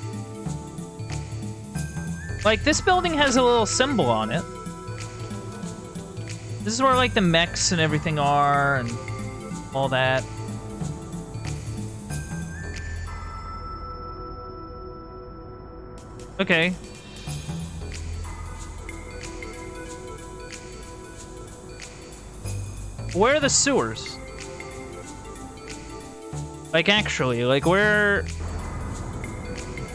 Like, this building has a little symbol on it. This is where, like, the mechs and everything are, and all that. Okay. Where are the sewers? Like, actually, like, where...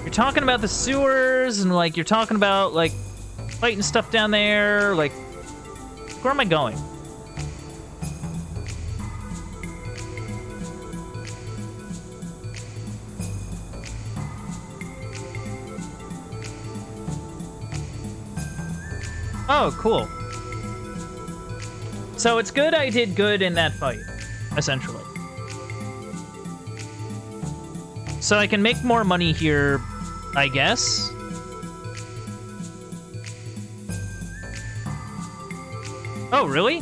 You're talking about the sewers, and, like, you're talking about, like, fighting stuff down there, like... Where am I going? Oh, cool. So it's good I did good in that fight, essentially. So I can make more money here, I guess. Oh, really?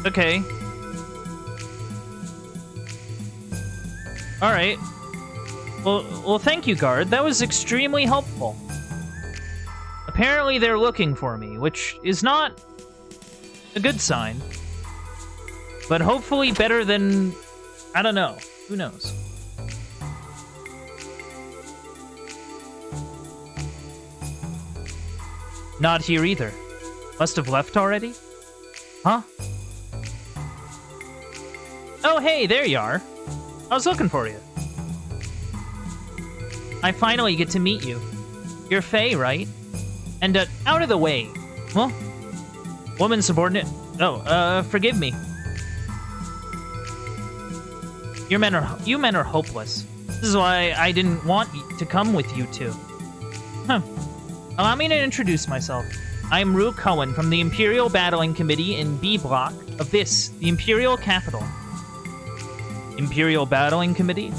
Okay. All right. Well, thank you, guard. That was extremely helpful. Apparently they're looking for me, which is not a good sign. But hopefully better than... I don't know. Who knows? Not here either. Must have left already? Huh? Oh, hey, there you are. I was looking for you. I finally get to meet you. You're Faye, right? And, out of the way. Well, woman subordinate. Oh, forgive me. You men are hopeless. This is why I didn't want to come with you two. Huh. Allow me to introduce myself. I am Rue Cohen from the Imperial Battling Committee in B Block of this, the Imperial Capital. Imperial Battling Committee?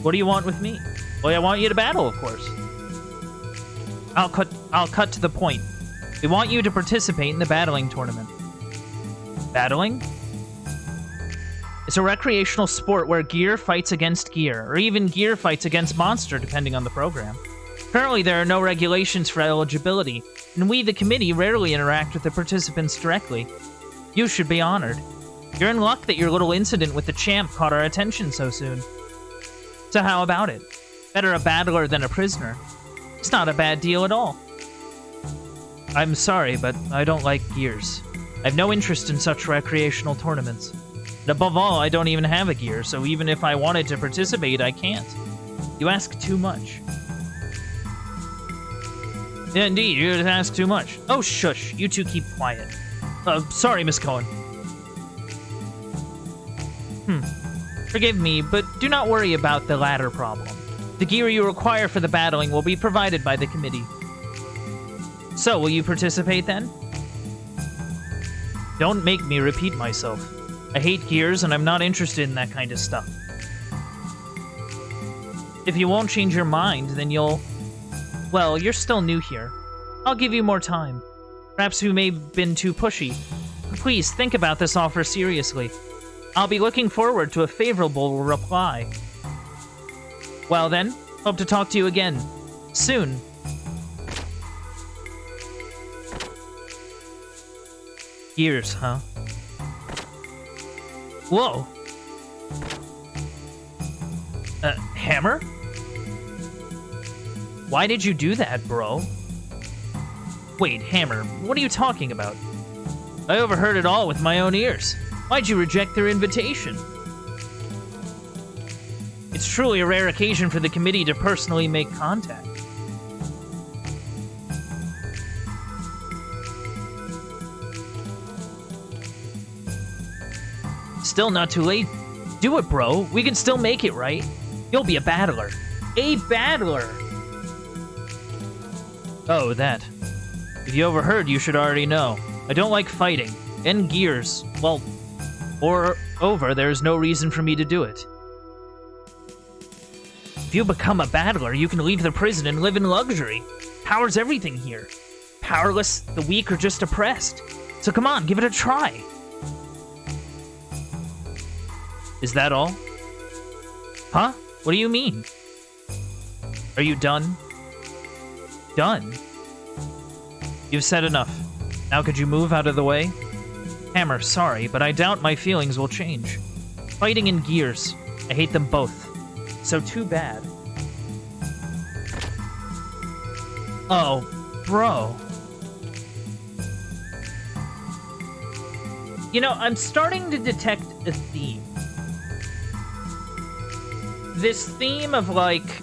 What do you want with me? Well, I want you to battle, of course. I'll cut to the point. We want you to participate in the battling tournament. Battling? It's a recreational sport where gear fights against gear, or even gear fights against monster, depending on the program. Currently, there are no regulations for eligibility, and we, the committee, rarely interact with the participants directly. You should be honored. You're in luck that your little incident with the champ caught our attention so soon. So how about it? Better a battler than a prisoner. It's not a bad deal at all. I'm sorry, but I don't like gears. I have no interest in such recreational tournaments. And above all, I don't even have a gear, so even if I wanted to participate, I can't. You ask too much. Yeah, indeed, you ask too much. Oh, shush. You two keep quiet. Sorry, Miss Cohen. Forgive me, but do not worry about the latter problem. The gear you require for the battling will be provided by the committee. So, will you participate then? Don't make me repeat myself. I hate gears, and I'm not interested in that kind of stuff. If you won't change your mind, then you'll... Well, you're still new here. I'll give you more time. Perhaps we may have been too pushy. Please, think about this offer seriously. I'll be looking forward to a favorable reply. Well then, hope to talk to you again. Soon. Gears, huh? Whoa. Hammer? Why did you do that, bro? Wait, Hammer, what are you talking about? I overheard it all with my own ears. Why'd you reject their invitation? It's truly a rare occasion for the committee to personally make contact. Still not too late. Do it, bro. We can still make it, right? You'll be a battler. A battler! Oh, that. If you overheard, you should already know. I don't like fighting. And gears. Well, moreover, there's no reason for me to do it. If you become a battler, you can leave the prison and live in luxury. Power's everything here. Powerless, the weak are just oppressed. So come on, give it a try. Is that all? Huh? What do you mean? Are you done? Done? You've said enough. Now could you move out of the way? Hammer, sorry, but I doubt my feelings will change. Fighting and gears. I hate them both. So too bad. Oh, bro. You know, I'm starting to detect a theme. This theme of, like...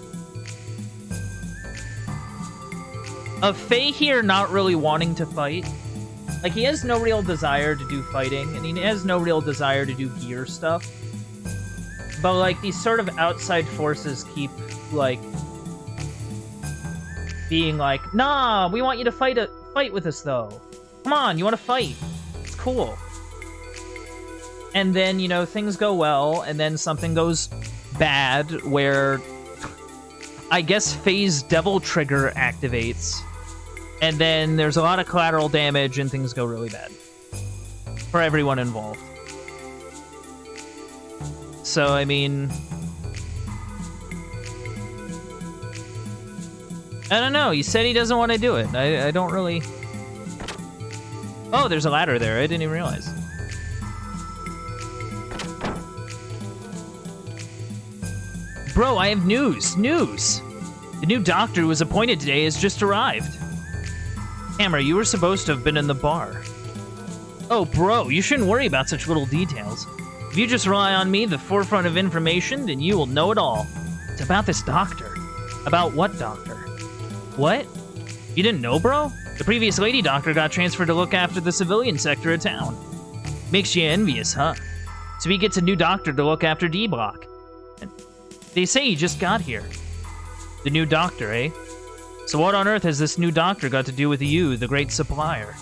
of Faye here not really wanting to fight. Like, he has no real desire to do fighting, and he has no real desire to do gear stuff. But, like, these sort of outside forces keep, like... being like, nah, we want you to fight with us, though. Come on, you want to fight. It's cool. And then, you know, things go well, and then something goes bad, where I guess Faye's Devil Trigger activates, and then there's a lot of collateral damage, and things go really bad for everyone involved. So, I mean... I don't know, he said he doesn't want to do it. I don't really... Oh, there's a ladder there, I didn't even realize. Bro, I have news! News! The new doctor who was appointed today has just arrived. Hammer, you were supposed to have been in the bar. Oh, bro, you shouldn't worry about such little details. If you just rely on me, the forefront of information, then you will know it all. It's about this doctor. About what doctor? What? You didn't know, bro? The previous lady doctor got transferred to look after the civilian sector of town. Makes you envious, huh? So he gets a new doctor to look after D-Block. And they say he just got here. The new doctor, eh? So what on earth has this new doctor got to do with you, the great supplier?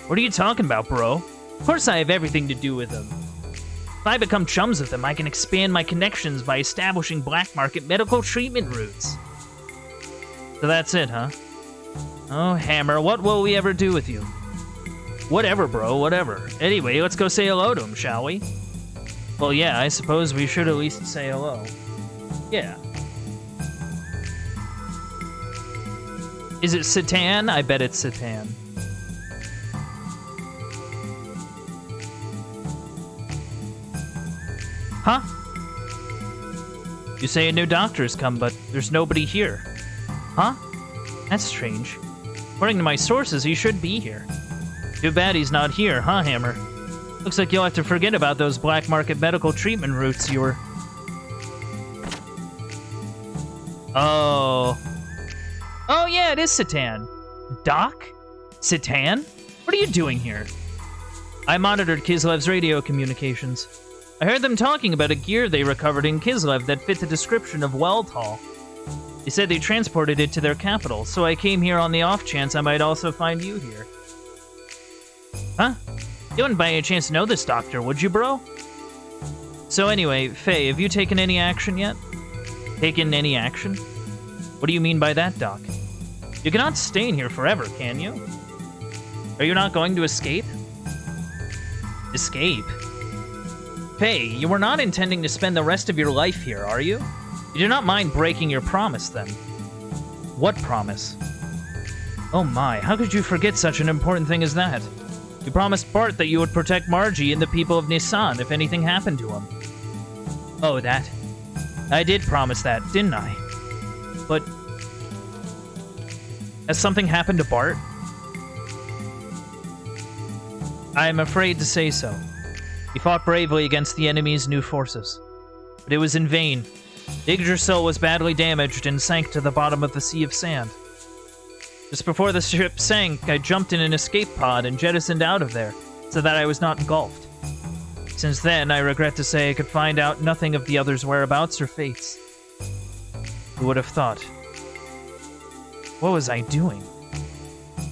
What are you talking about, bro? Of course I have everything to do with him. If I become chums with him, I can expand my connections by establishing black market medical treatment routes. So that's it, huh? Oh, Hammer, what will we ever do with you? Whatever, bro, whatever. Anyway, let's go say hello to him, shall we? Well, yeah, I suppose we should at least say hello. Yeah. Is it Satan? I bet it's Satan. Huh? You say a new doctor's come, but there's nobody here. Huh? That's strange. According to my sources, he should be here. Too bad he's not here, huh, Hammer? Looks like you'll have to forget about those black market medical treatment routes you were... Oh. Oh, yeah, it is Satan. Doc? Satan? What are you doing here? I monitored Kislev's radio communications. I heard them talking about a gear they recovered in Kislev that fit the description of Weltall. They said they transported it to their capital, so I came here on the off chance I might also find you here. Huh? You wouldn't by any chance know this doctor, would you, bro? So anyway, Faye, have you taken any action yet? Taken any action? What do you mean by that, Doc? You cannot stay in here forever, can you? Are you not going to escape? Escape? Faye, you were not intending to spend the rest of your life here, are you? You do not mind breaking your promise, then? What promise? Oh my, how could you forget such an important thing as that? You promised Bart that you would protect Margie and the people of Nissan if anything happened to him. Oh, that. I did promise that, didn't I? But... has something happened to Bart? I am afraid to say so. He fought bravely against the enemy's new forces. But it was in vain. The Yggdrasil was badly damaged and sank to the bottom of the Sea of Sand. Just before the ship sank, I jumped in an escape pod and jettisoned out of there, so that I was not engulfed. Since then, I regret to say I could find out nothing of the others' whereabouts or fates. Who would have thought? What was I doing?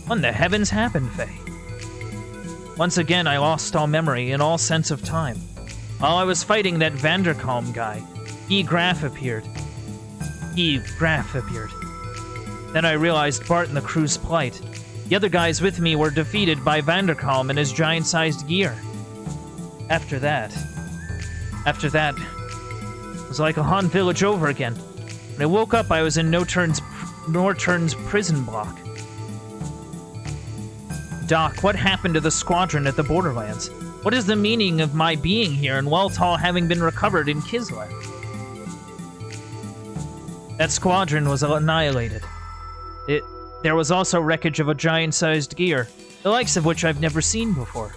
What in the heavens happened, Faye? Once again, I lost all memory and all sense of time. While I was fighting that Vanderkalm guy, Graf appeared. Then I realized Bart and the crew's plight. The other guys with me were defeated by Vanderkalm and his giant-sized gear. After that, it was like a Han village over again. When I woke up, I was in Norturn's prison block. Doc, what happened to the squadron at the Borderlands? What is the meaning of my being here and Weltall having been recovered in Kislev? That squadron was annihilated. There was also wreckage of a giant-sized gear, the likes of which I've never seen before.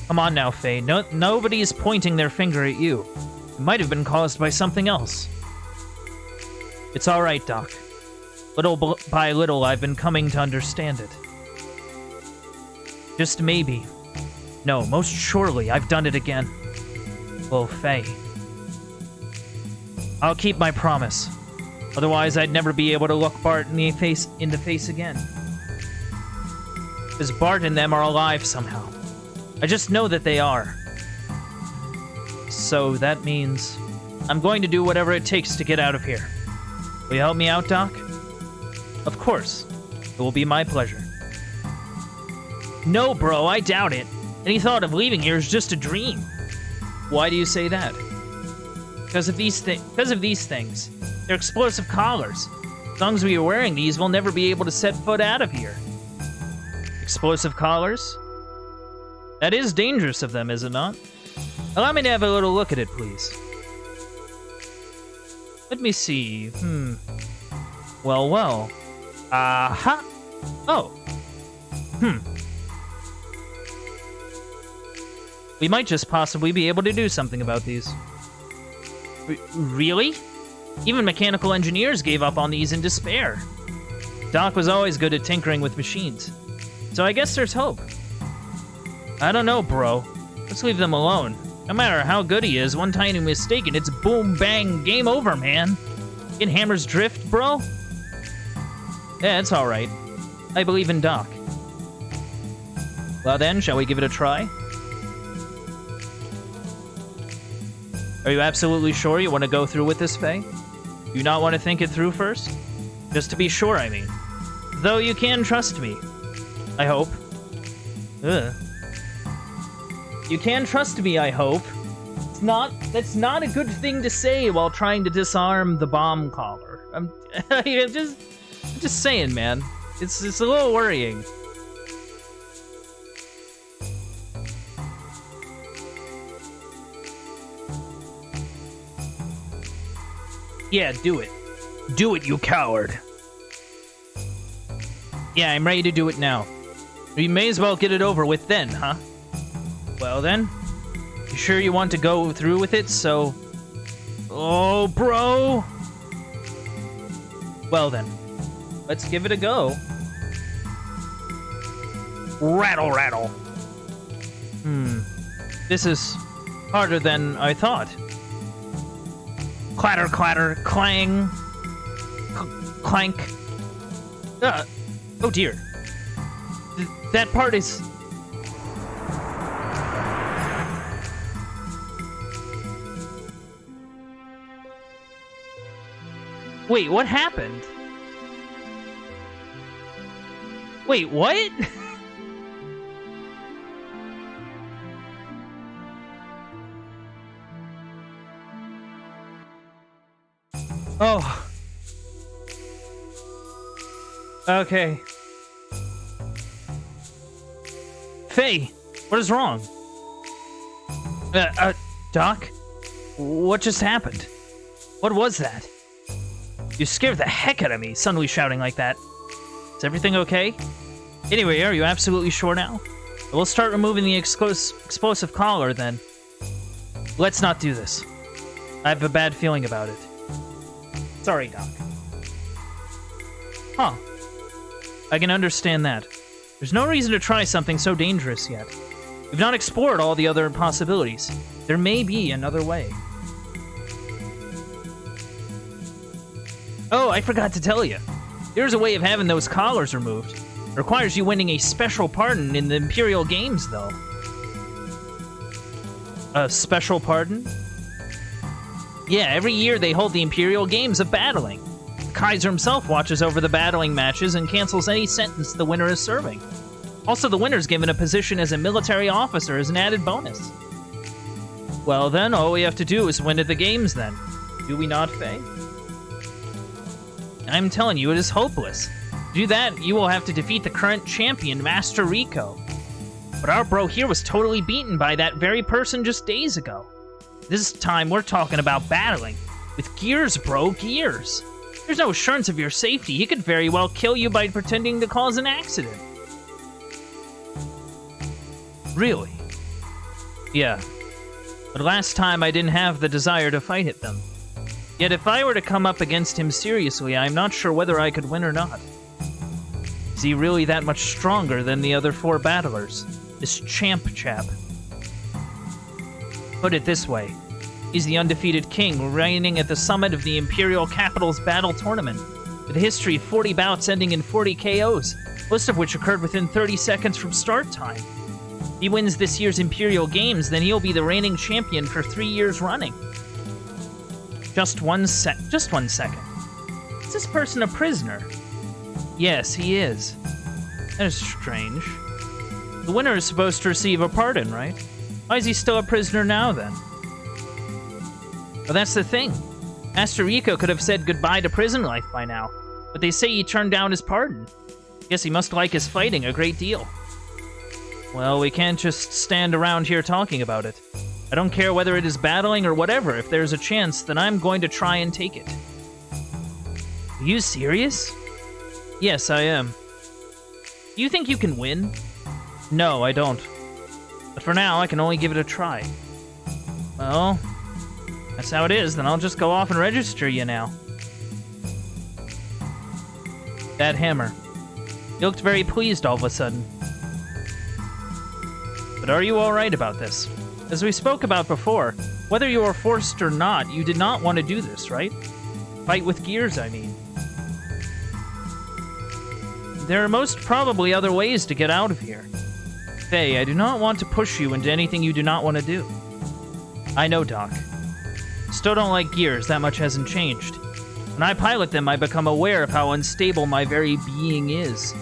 Come on now, Faye. Nobody's pointing their finger at you. It might have been caused by something else. It's all right, Doc. Little by little, I've been coming to understand it. Just maybe. No, most surely, I've done it again. Well, Faye. I'll keep my promise. Otherwise, I'd never be able to look Bart in the face again. Because Bart and them are alive somehow. I just know that they are. So that means I'm going to do whatever it takes to get out of here. Will you help me out, Doc? Of course. It will be my pleasure. No, bro, I doubt it. Any thought of leaving here is just a dream. Why do you say that? Because of these things. They're explosive collars. As long as we are wearing these, we'll never be able to set foot out of here. Explosive collars? That is dangerous of them, is it not? Allow me to have a little look at it, please. Let me see. Well. Aha! Oh. We might just possibly be able to do something about these. Really? Even mechanical engineers gave up on these in despair. Doc was always good at tinkering with machines. So I guess there's hope. I don't know, bro. Let's leave them alone. No matter how good he is, one tiny mistake and it's boom, bang, game over, man. Get Hammer's drift, bro? Yeah, it's alright. I believe in Doc. Well then, shall we give it a try? Are you absolutely sure you want to go through with this, Faye? Do you not want to think it through first? Just to be sure, I mean. Though you can trust me. I hope. Ugh. You can trust me, I hope. That's not a good thing to say while trying to disarm the bomb collar. I'm just saying, man. It's a little worrying. Yeah, do it. Do it, you coward. Yeah, I'm ready to do it now. We may as well get it over with then, huh? Well then, you sure you want to go through with it, so... Oh, bro! Well then, let's give it a go. Rattle, rattle. This is harder than I thought. Clatter, clatter, clang. Clank. Oh dear. That part is... Wait, what happened? Wait, what? Oh. Okay. Faye, what is wrong? Doc? What just happened? What was that? You scared the heck out of me, suddenly shouting like that. Is everything okay? Anyway, are you absolutely sure now? We'll start removing the explosive collar, then. Let's not do this. I have a bad feeling about it. Sorry, Doc. Huh. I can understand that. There's no reason to try something so dangerous yet. We've not explored all the other possibilities. There may be another way. Oh, I forgot to tell you. There's a way of having those collars removed. It requires you winning a special pardon in the Imperial Games, though. A special pardon? Yeah, every year they hold the Imperial Games of battling. Kaiser himself watches over the battling matches and cancels any sentence the winner is serving. Also, the winner's given a position as a military officer as an added bonus. Well then, all we have to do is win at the games then. Do we not, Faye? I'm telling you, it is hopeless. To do that, you will have to defeat the current champion, Master Rico. But our bro here was totally beaten by that very person just days ago. This time, we're talking about battling. With Gears, bro, Gears. There's no assurance of your safety. He could very well kill you by pretending to cause an accident. Really? Yeah. But last time, I didn't have the desire to fight at them. Yet if I were to come up against him seriously, I'm not sure whether I could win or not. Is he really that much stronger than the other 4 battlers? This champ chap. Put it this way. He's the undefeated king, reigning at the summit of the Imperial Capital's battle tournament, with a history of 40 bouts ending in 40 KOs, most of which occurred within 30 seconds from start time. If he wins this year's Imperial Games, then he'll be the reigning champion for 3 years running. Just one second. Is this person a prisoner? Yes, he is. That is strange. The winner is supposed to receive a pardon, right? Why is he still a prisoner now, then? Well, that's the thing. Master Rico could have said goodbye to prison life by now, but they say he turned down his pardon. Guess he must like his fighting a great deal. Well, we can't just stand around here talking about it. I don't care whether it is battling or whatever. If there's a chance, then I'm going to try and take it. Are you serious? Yes, I am. Do you think you can win? No, I don't. But for now, I can only give it a try. Well, that's how it is. Then I'll just go off and register you now. That hammer. You looked very pleased all of a sudden. But are you alright about this? As we spoke about before, whether you were forced or not, you did not want to do this, right? Fight with Gears, I mean. There are most probably other ways to get out of here. Faye, I do not want to push you into anything you do not want to do. I know, Doc. Still don't like Gears, that much hasn't changed. When I pilot them, I become aware of how unstable my very being is,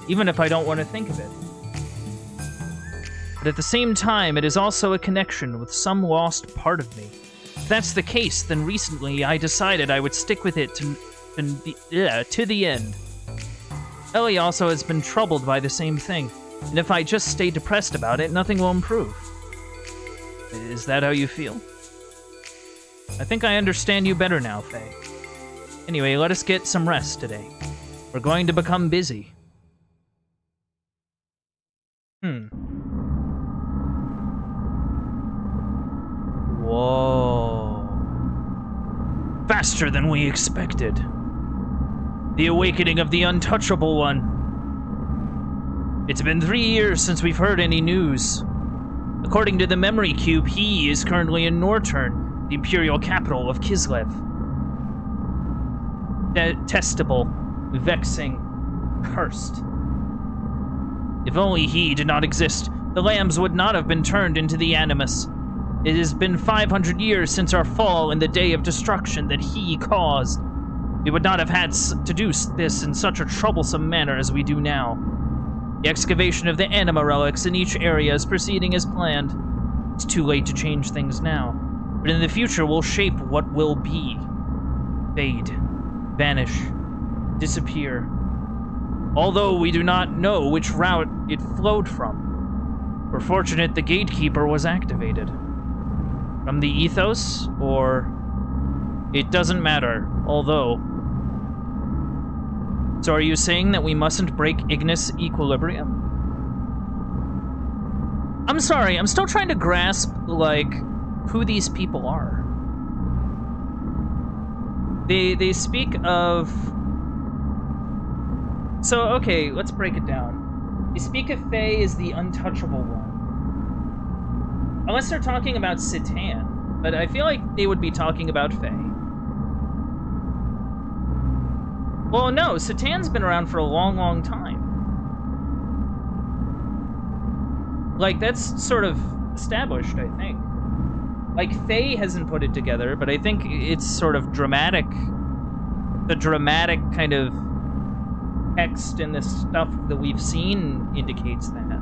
even if I don't want to think of it. But at the same time, it is also a connection with some lost part of me. If that's the case, then recently I decided I would stick with it to the end. Ellie also has been troubled by the same thing, and if I just stay depressed about it, nothing will improve. Is that how you feel? I think I understand you better now, Faye. Anyway, let us get some rest today. We're going to become busy. Whoa. Faster than we expected. The awakening of the untouchable one. It's been 3 years since we've heard any news. According to the memory cube, he is currently in Norturn, the imperial capital of Kislev. Detestable, vexing, cursed. If only he did not exist, the lambs would not have been turned into the Animus. It has been 500 years since our fall and the day of destruction that he caused. We would not have had to do this in such a troublesome manner as we do now. The excavation of the anima relics in each area is proceeding as planned. It's too late to change things now, but in the future we'll shape what will be. Fade, vanish, disappear. Although we do not know which route it flowed from. We're fortunate the gatekeeper was activated. From the ethos, or... It doesn't matter, although... So are you saying that we mustn't break Ignis' equilibrium? I'm sorry, I'm still trying to grasp, like, who these people are. They speak of... So, okay, let's break it down. They speak of Faye as the untouchable one. Unless they're talking about Citan, but I feel like they would be talking about Faye. Well, no, Citan's been around for a long, long time. Like, that's sort of established, I think. Like, Faye hasn't put it together, but I think it's sort of dramatic. The dramatic kind of text in this stuff that we've seen indicates that.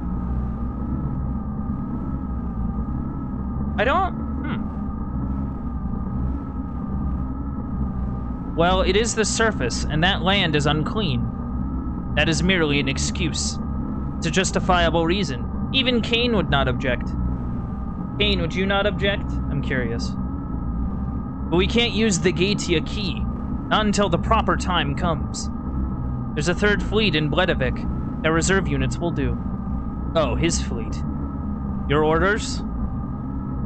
I don't... Well, it is the surface, and that land is unclean. That is merely an excuse. It's a justifiable reason. Even Cain would not object. Cain, would you not object? I'm curious. But we can't use the Gatia key. Not until the proper time comes. There's a third fleet in Bledavik. Their reserve units will do. Oh, his fleet. Your orders?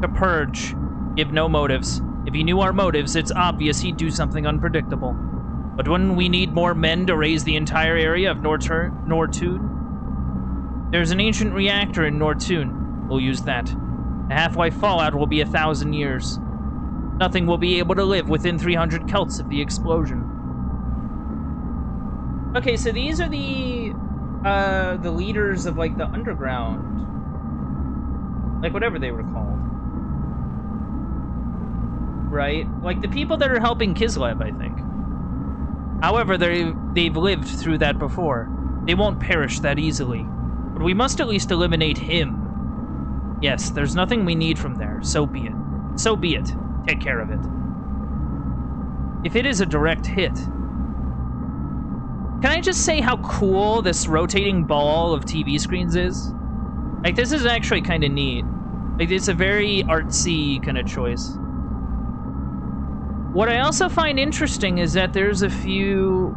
To purge. Give no motives. If he knew our motives, it's obvious he'd do something unpredictable. But when we need more men to raise the entire area of Nortun, there's an ancient reactor in Nortun. We'll use that. The half-life fallout will be 1,000 years. Nothing will be able to live within 300 Celts of the explosion. Okay, so these are the leaders of, like, the underground. Like, whatever they were called. Right? Like, the people that are helping Kislev, I think. However, they've lived through that before. They won't perish that easily. But we must at least eliminate him. Yes, there's nothing we need from there. So be it. So be it. Take care of it. If it is a direct hit... Can I just say how cool this rotating ball of TV screens is? Like, this is actually kind of neat. Like, it's a very artsy kind of choice. What I also find interesting is that there's a few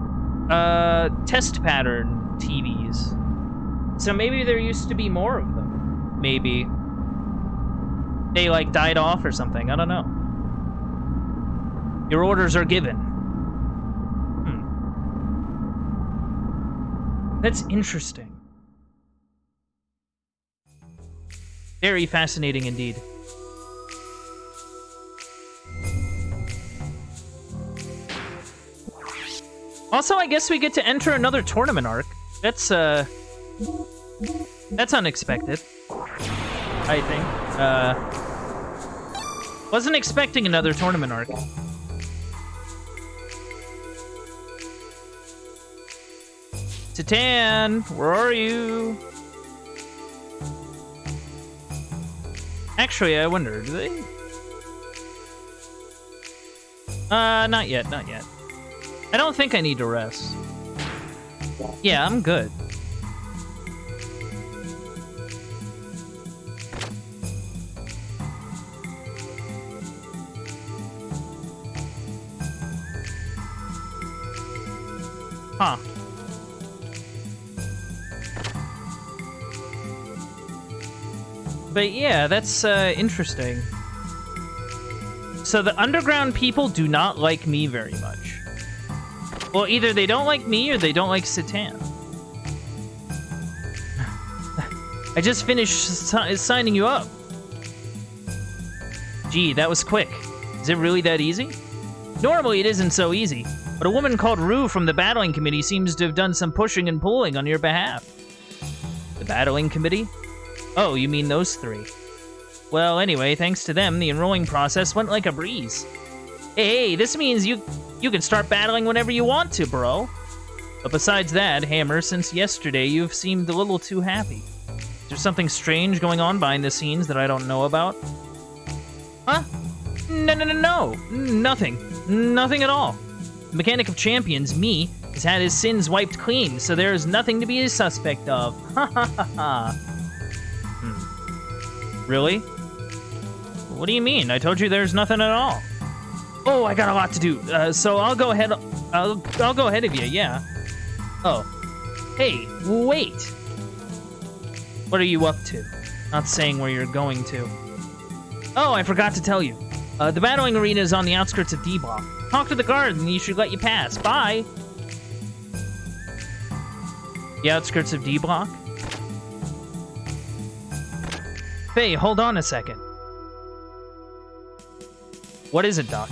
test pattern TVs. So maybe there used to be more of them. Maybe. They, like, died off or something. I don't know. Your orders are given. That's interesting. Very fascinating indeed. Also, I guess we get to enter another tournament arc. That's unexpected. I think. Wasn't expecting another tournament arc. Titan, where are you? Actually, I wonder, do they? Not yet, not yet. I don't think I need to rest. Yeah, I'm good. Huh. But yeah, that's interesting. So the underground people do not like me very much. Well, either they don't like me or they don't like Satan. I just finished signing you up. Gee, that was quick. Is it really that easy? Normally it isn't so easy, but a woman called Rue from the Battling Committee seems to have done some pushing and pulling on your behalf. The Battling Committee? Oh, you mean those three. Well, anyway, thanks to them, the enrolling process went like a breeze. Hey, this means you can start battling whenever you want to, bro. But besides that, Hammer, since yesterday, you've seemed a little too happy. Is there something strange going on behind the scenes that I don't know about? Huh? No. Nothing. Nothing at all. The Mechanic of Champions, me, has had his sins wiped clean, so there is nothing to be a suspect of. Ha ha ha ha. Really? What do you mean? I told you there's nothing at all. Oh, I got a lot to do, so I'll go ahead. I'll go ahead of you, yeah. Oh. Hey, wait. What are you up to? Not saying where you're going to. Oh, I forgot to tell you. The battling arena is on the outskirts of D-Block. Talk to the guard and he should let you pass. Bye. The outskirts of D-Block? Hey, hold on a second. What is it, Doc?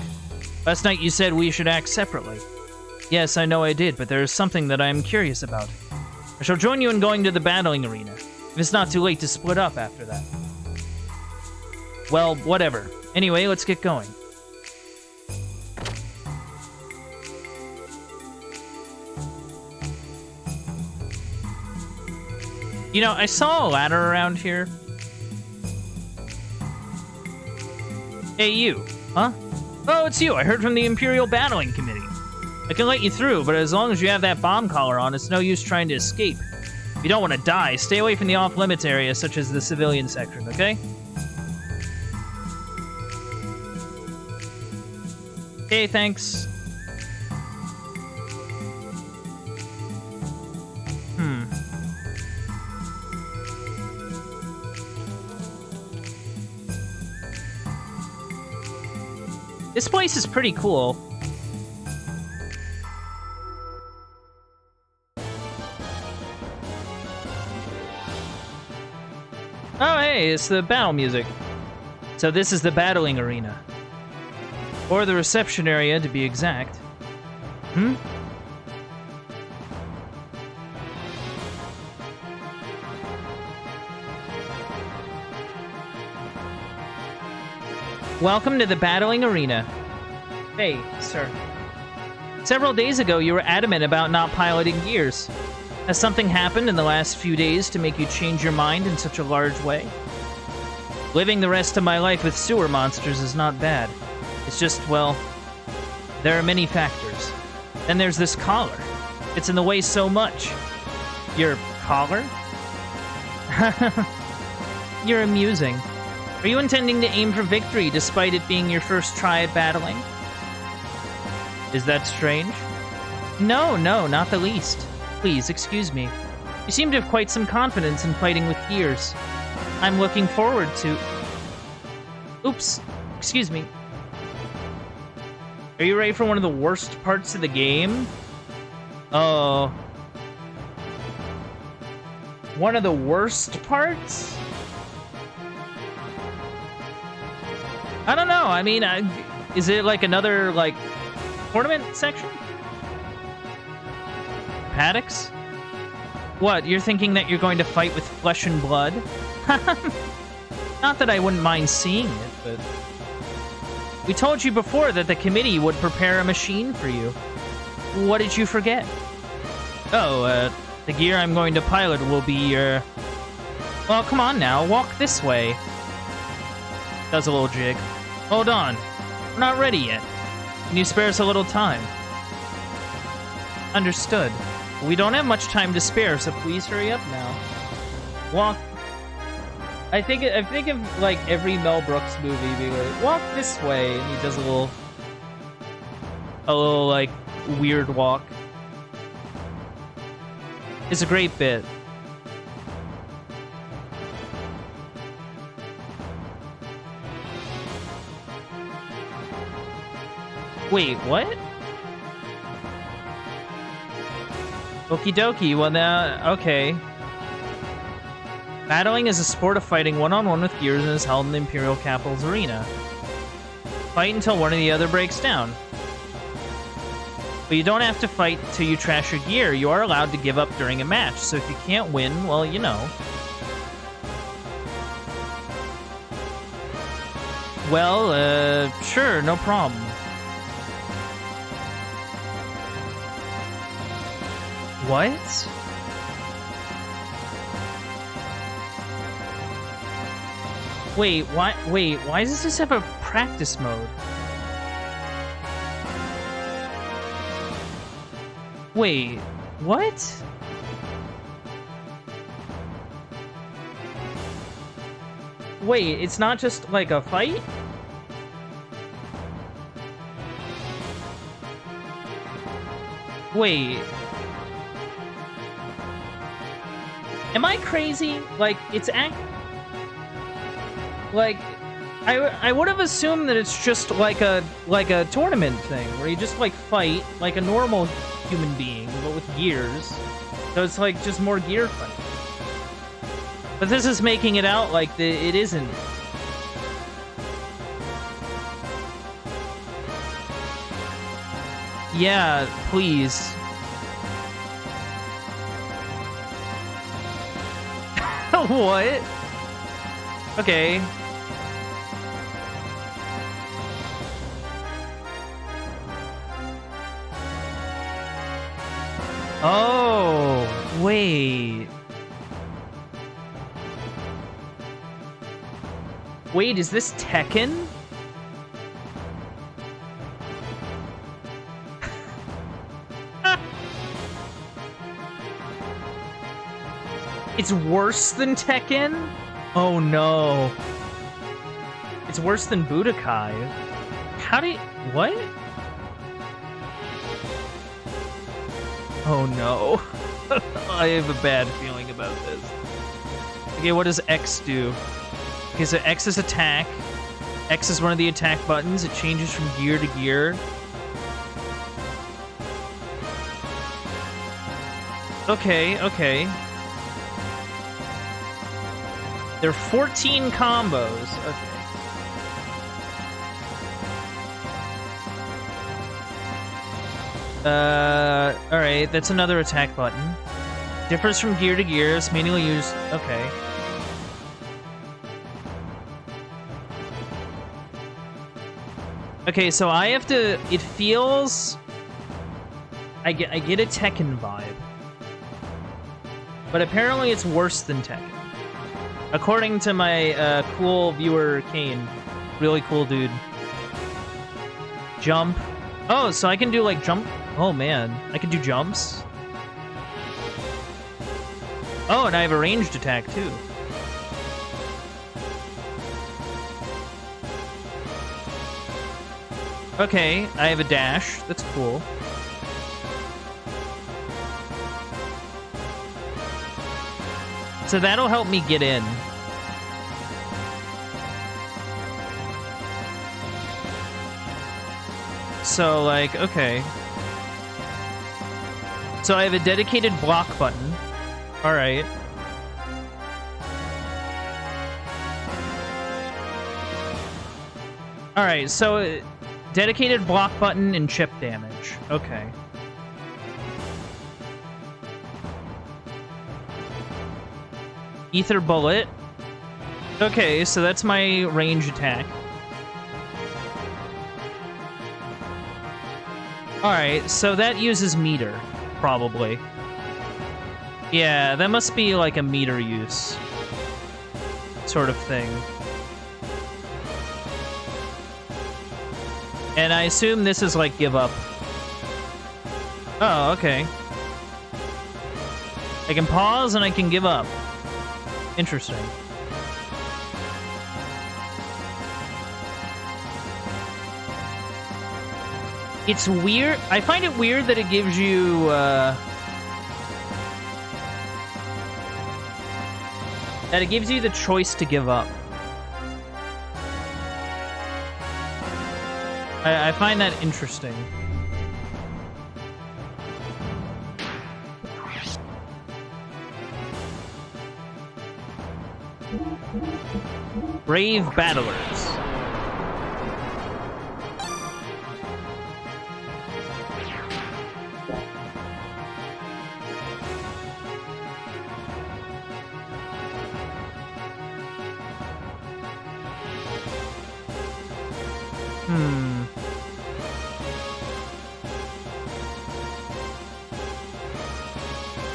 Last night you said we should act separately. Yes, I know I did, but there is something that I am curious about. I shall join you in going to the battling arena, if it's not too late to split up after that. Well, whatever. Anyway, let's get going. You know, I saw a ladder around here. Hey, you. Huh? Oh, it's you. I heard from the Imperial Battling Committee. I can let you through, but as long as you have that bomb collar on, it's no use trying to escape. If you don't want to die, stay away from the off-limits areas such as the civilian section, okay? Okay, thanks. This place is pretty cool. Oh, hey, it's the battle music. So this is the battling arena. Or the reception area, to be exact. Welcome to the battling arena. Hey, sir. Several days ago, you were adamant about not piloting Gears. Has something happened in the last few days to make you change your mind in such a large way? Living the rest of my life with sewer monsters is not bad. It's just, well, there are many factors. Then there's this collar. It's in the way so much. Your collar? You're amusing. Are you intending to aim for victory despite it being your first try at battling? Is that strange? No, not the least. Please, excuse me. You seem to have quite some confidence in fighting with Gears. I'm looking forward to... Oops, excuse me. Are you ready for one of the worst parts of the game? Oh. One of the worst parts? I don't know. I mean, is it like another, like, tournament section? Paddocks? What, you're thinking that you're going to fight with flesh and blood? Not that I wouldn't mind seeing it, but... We told you before that the committee would prepare a machine for you. What did you forget? Oh, the gear I'm going to pilot will be your... Well, come on now, walk this way. Does a little jig. Hold on. We're not ready yet. Can you spare us a little time? Understood. We don't have much time to spare, so please hurry up now. Walk. I think of like every Mel Brooks movie being like, walk this way, and he does a little like weird walk. It's a great bit. Wait, what? Okie dokie. Well, now, okay. Battling is a sport of fighting one-on-one with gears and is held in the Imperial Capital's arena. Fight until one or the other breaks down. But you don't have to fight till you trash your gear. You are allowed to give up during a match. So if you can't win, well, you know. Well, sure, no problem. What? Wait, why does this have a practice mode? Wait, what? Wait, it's not just like a fight? Wait. Am I crazy? Like, it's like, I would have assumed that it's just like a tournament thing where you just like fight like a normal human being but with gears. So it's like just more gear fight. But this is making it out like it isn't. Yeah, please. What? Okay. Oh, wait. Wait, is this Tekken? It's worse than Tekken? Oh no. It's worse than Budokai. How do you... What? Oh no. I have a bad feeling about this. Okay, what does X do? Okay, so X is attack. X is one of the attack buttons. It changes from gear to gear. Okay, okay. There are 14 combos. Okay. Alright, that's another attack button. Differs from gear to gear, it's manually used. Okay. Okay, so I have to... It feels... I get a Tekken vibe. But apparently it's worse than Tekken. According to my cool viewer, Kane. Really cool dude. Jump. Oh, so I can do, like, jump... Oh, man. I can do jumps. Oh, and I have a ranged attack, too. Okay, I have a dash. That's cool. So that'll help me get in. So, like, okay. So I have a dedicated block button. Alright. Alright, so dedicated block button and chip damage. Okay. Ether bullet. Okay, so that's my range attack. Alright, so that uses meter, probably. Yeah, that must be like a meter use sort of thing. And I assume this is like give up. Oh, okay. I can pause and I can give up. Interesting. It's weird. I find it weird that it gives you, the choice to give up. I find that interesting. Brave battlers.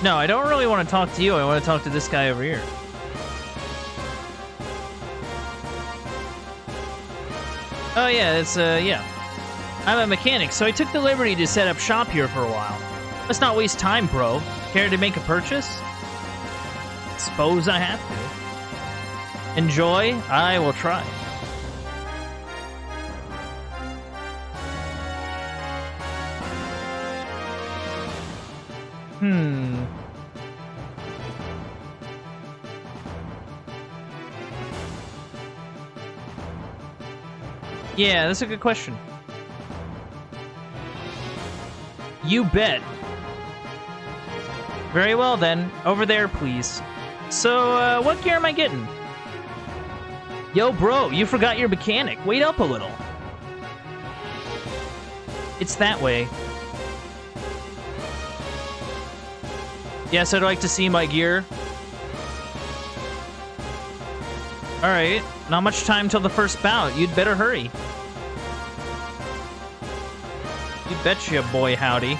No, I don't really want to talk to you. I want to talk to this guy over here. Oh, yeah, it's, yeah. I'm a mechanic, so I took the liberty to set up shop here for a while. Let's not waste time, bro. Care to make a purchase? Suppose I have to. Enjoy? I will try. Yeah, that's a good question. You bet. Very well, then. Over there, please. So, what gear am I getting? Yo, bro, you forgot your mechanic. Wait up a little. It's that way. Yes, I'd like to see my gear. Alright, not much time till the first bout. You'd better hurry. You betcha, boy howdy.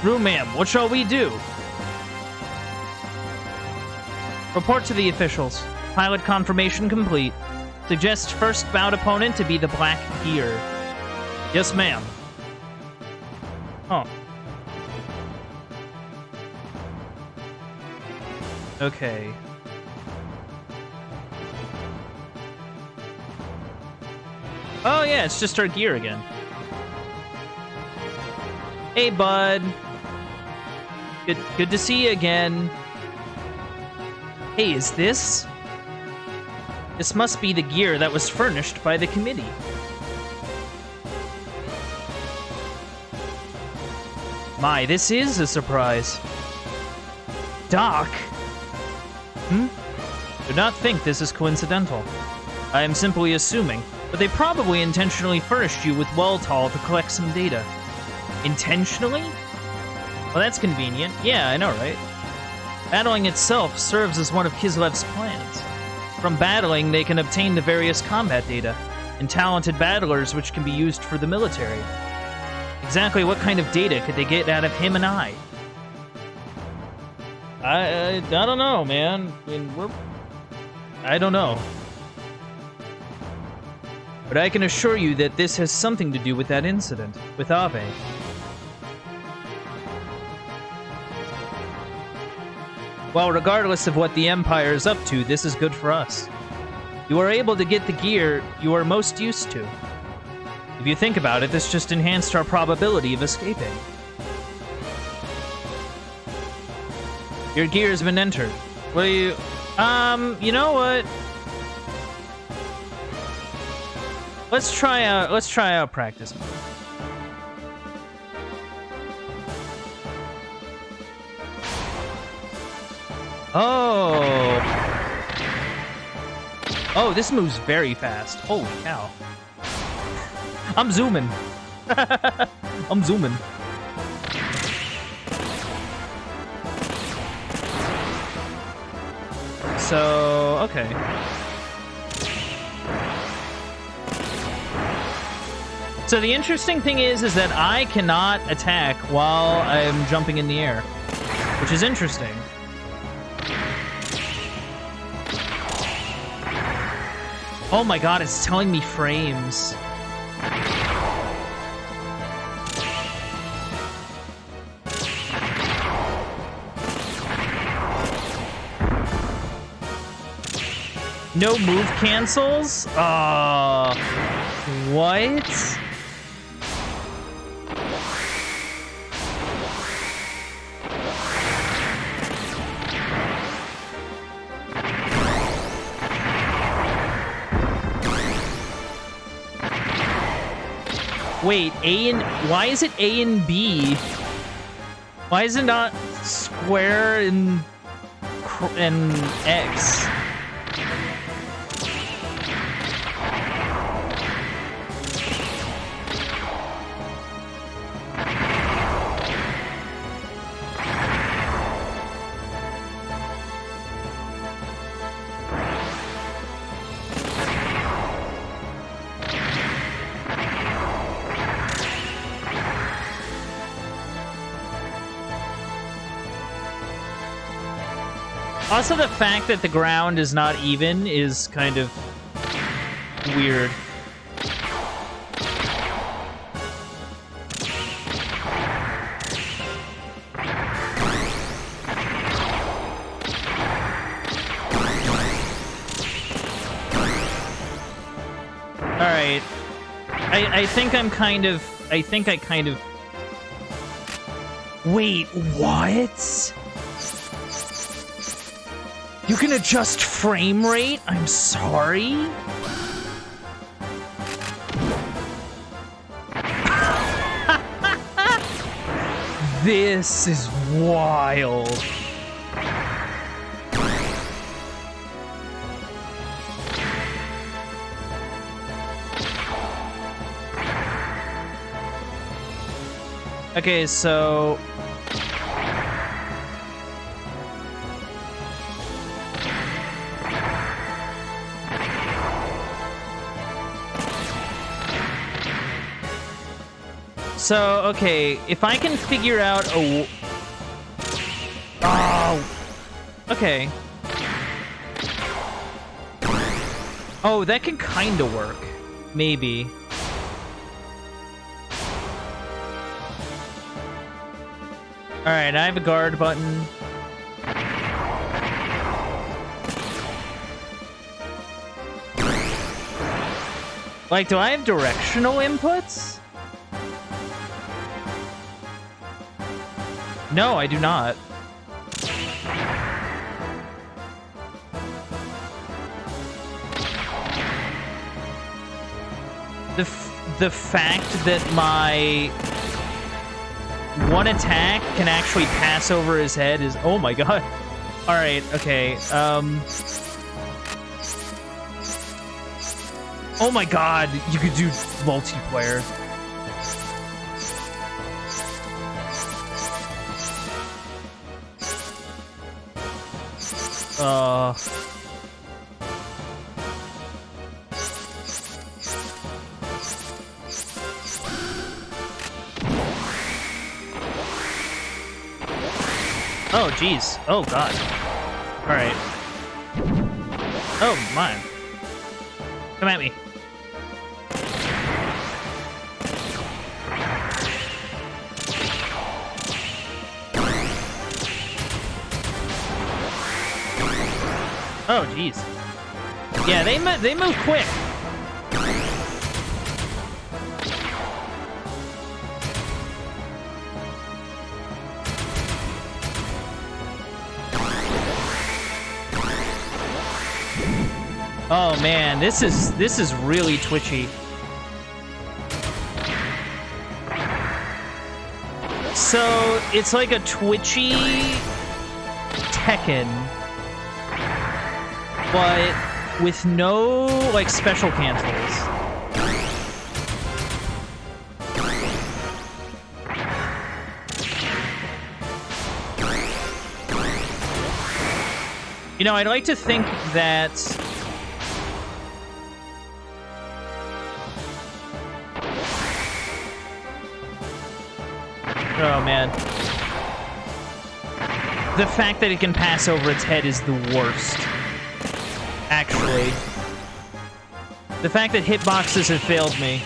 Room ma'am, what shall we do? Report to the officials. Pilot confirmation complete. Suggest first bout opponent to be the black gear. Yes, ma'am. Oh. Okay. Oh yeah, it's just our gear again. Hey, bud. Good to see you again. Hey, is this? This must be the gear that was furnished by the committee. My, this is a surprise. Doc? Do not think this is coincidental. I am simply assuming, but they probably intentionally furnished you with Weltall to collect some data. Intentionally? Well, that's convenient. Yeah, I know, right? Battling itself serves as one of Kislev's plans. From battling, they can obtain the various combat data, and talented battlers which can be used for the military. Exactly what kind of data could they get out of him and I? I don't know, man. I mean, I don't know. But I can assure you that this has something to do with that incident, with Ave. Well, regardless of what the Empire is up to, this is good for us. You are able to get the gear you are most used to. If you think about it, this just enhanced our probability of escaping. Your gear has been entered. What do you... you know what? Let's try out practice mode. Oh. Oh, this moves very fast. Holy cow. I'm zooming. I'm zooming. So, okay. So the interesting thing is that I cannot attack while I'm jumping in the air, which is interesting. Oh my god, it's telling me frames. No move cancels? What? Wait, A and... Why is it A and B Why is it not square and X? Also, the fact that the ground is not even is kind of weird. Alright. I think I'm kind of... I think I kind of... Wait, what? You can adjust frame rate? I'm sorry? This is wild. Okay, so... So, okay, if I can figure out a... Oh! Okay. Oh, that can kinda work. Maybe. Alright, I have a guard button. Like, do I have directional inputs? No, I do not. The fact that my one attack can actually pass over his head is... Oh my god. Alright, okay. Oh my god, you could do multiplayer. Oh, jeez. Oh, God. Alright. Oh, my. Come at me. Oh, jeez. Yeah, they move quick. Oh man, this is really twitchy. So it's like a twitchy Tekken, but with no like special cancels. You know, I'd like to think that oh, man. The fact that it can pass over its head is the worst. Actually. The fact that hitboxes have failed me.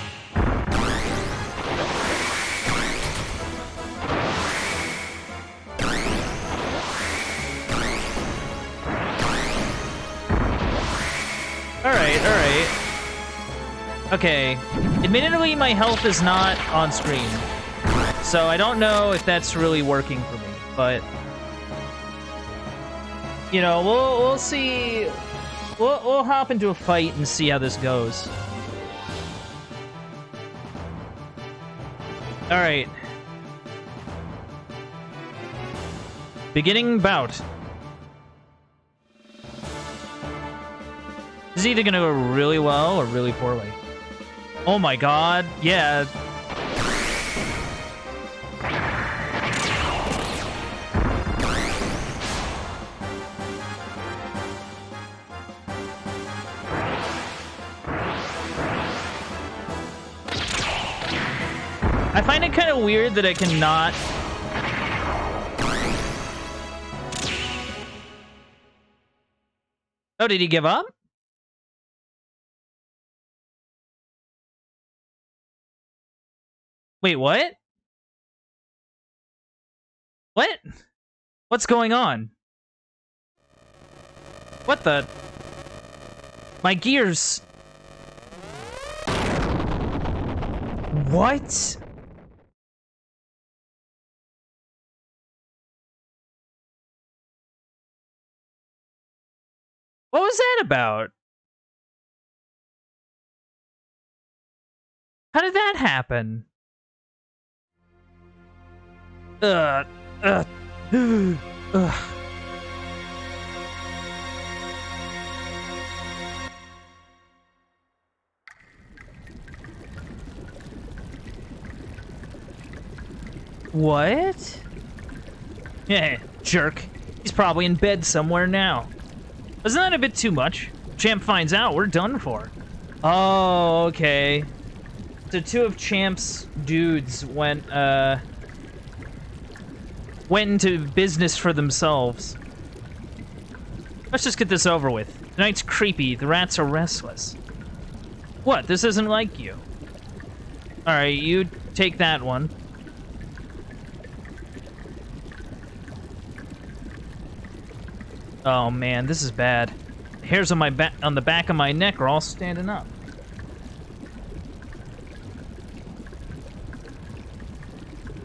Alright, alright. Okay. Admittedly, my health is not on screen. So I don't know if that's really working for me, but you know, we'll see. We'll hop into a fight and see how this goes. All right. Beginning bout. This is either gonna go really well or really poorly. Oh my god, yeah. I find it kind of weird that I cannot... Oh, did he give up? Wait, what? What? What's going on? What the? My gears... What? What was that about? How did that happen? Ugh. Ugh. Ugh. What? Yeah, jerk. He's probably in bed somewhere now. Isn't that a bit too much? Champ finds out, we're done for. Oh, okay. So two of Champ's dudes went into business for themselves. Let's just get this over with. Tonight's creepy, the rats are restless. What, this isn't like you? Alright, you take that one. Oh man, this is bad. The hairs on my on the back of my neck are all standing up.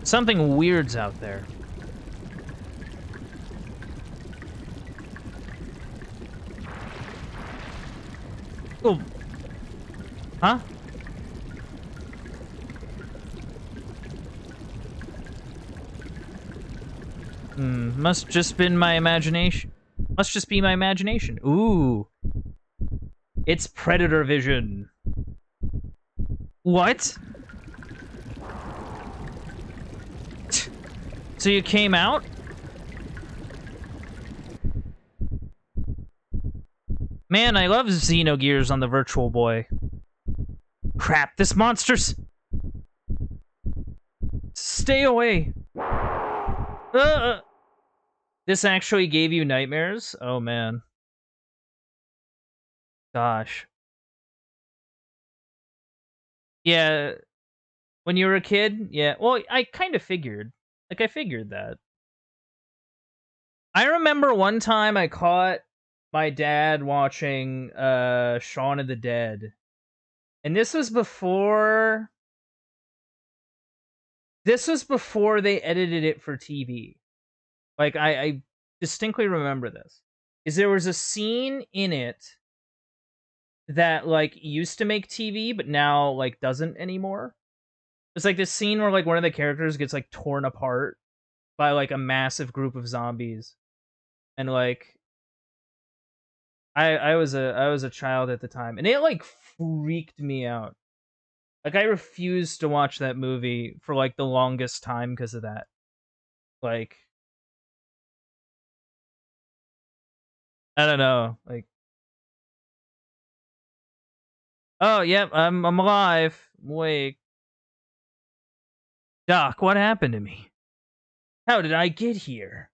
Something weird's out there. Oh. Huh? Must just been my imagination. Must just be my imagination. Ooh. It's predator vision. What? So you came out? Man, I love Xenogears on the Virtual Boy. Crap, this monster's... Stay away! This actually gave you nightmares? Oh, man. Gosh. Yeah, when you were a kid? Yeah, well, I kind of figured. Like, I figured that. I remember one time I caught my dad watching Shaun of the Dead. And this was before... This was before they edited it for TV. Like, I distinctly remember this. Is there was a scene in it that, like, used to make TV, but now, like, doesn't anymore. It's like this scene where, like, one of the characters gets, like, torn apart by, like, a massive group of zombies. And, like, I was a child at the time, and it, like, freaked me out. Like, I refused to watch that movie for, like, the longest time because of that. Like... I don't know, like... Oh, yep, I'm alive. I'm awake. Doc, what happened to me? How did I get here?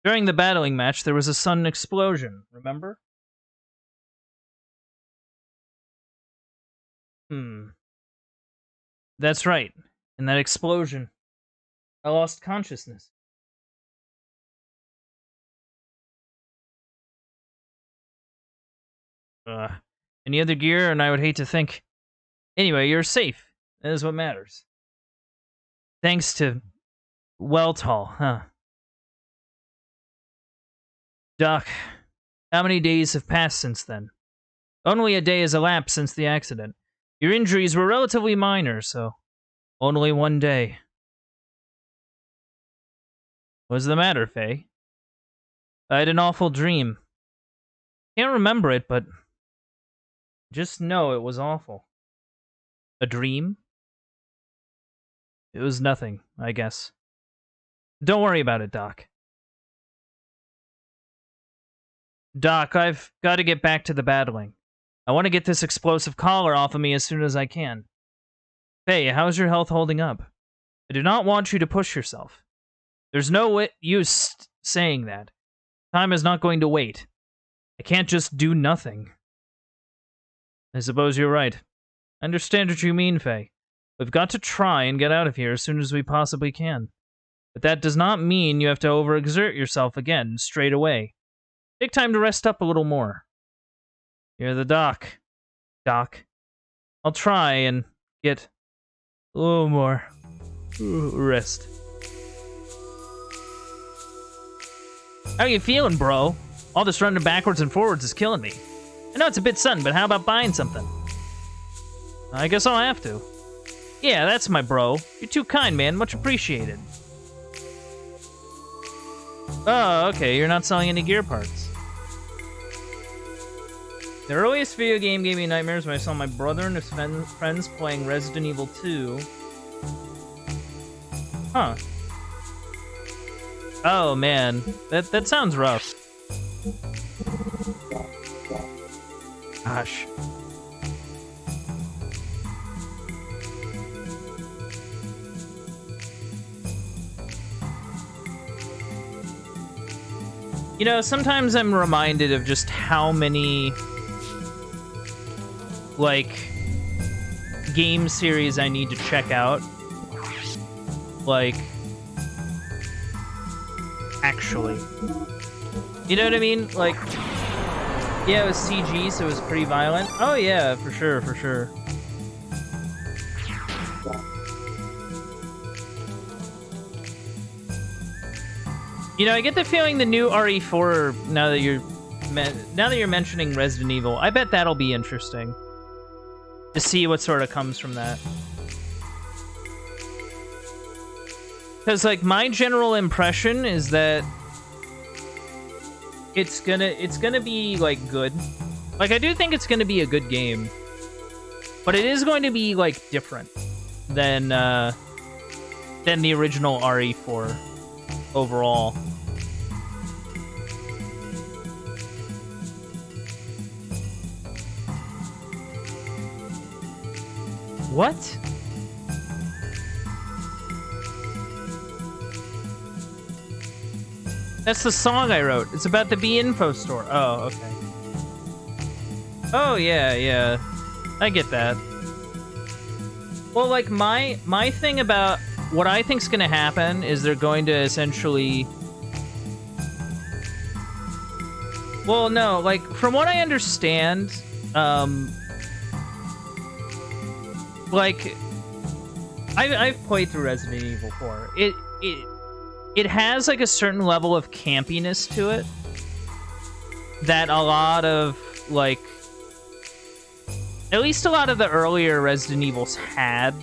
During the battling match, there was a sudden explosion, remember? That's right. In that explosion, I lost consciousness. Any other gear, and I would hate to think... Anyway, you're safe. That is what matters. Thanks to... Weltall, huh? Doc, how many days have passed since then? Only a day has elapsed since the accident. Your injuries were relatively minor, so... Only one day. What's the matter, Faye? I had an awful dream. Can't remember it, but just know it was awful. A dream? It was nothing, I guess. Don't worry about it, Doc. Doc, I've got to get back to the battling. I want to get this explosive collar off of me as soon as I can. Faye, how's your health holding up? I do not want you to push yourself. There's no use saying that. Time is not going to wait. I can't just do nothing. I suppose you're right. I understand what you mean, Faye. We've got to try and get out of here as soon as we possibly can. But that does not mean you have to overexert yourself again straight away. Take time to rest up a little more. You're the doc. Doc. I'll try and get a little more rest. How you feeling, bro? All this running backwards and forwards is killing me. I know it's a bit sudden, but how about buying something? I guess I'll have to. Yeah, that's my bro. You're too kind, man. Much appreciated. Oh, okay. You're not selling any gear parts. The earliest video game gave me nightmares when I saw my brother and his friends playing Resident Evil 2. Huh. Oh, man. That sounds rough. Gosh. You know, sometimes I'm reminded of just how many, like, game series I need to check out. Like, actually. You know what I mean? Like, yeah, it was CG, so it was pretty violent. Oh yeah, for sure, for sure. You know, I get the feeling the new RE4, now that you're mentioning Resident Evil, I bet that'll be interesting to see what sort of comes from that. Because, like, my general impression is that it's gonna be, like, good. Like, I do think it's gonna be a good game, but it is going to be, like, different than the original RE4 overall. What? That's the song I wrote. It's about the B-Info store. Oh, okay. Oh, yeah, yeah. I get that. Well, like, my thing about what I think's gonna happen is they're going to essentially... Well, no, like, from what I understand, like, I've played through Resident Evil 4. It has, like, a certain level of campiness to it that a lot of, like, at least a lot of the earlier Resident Evils had,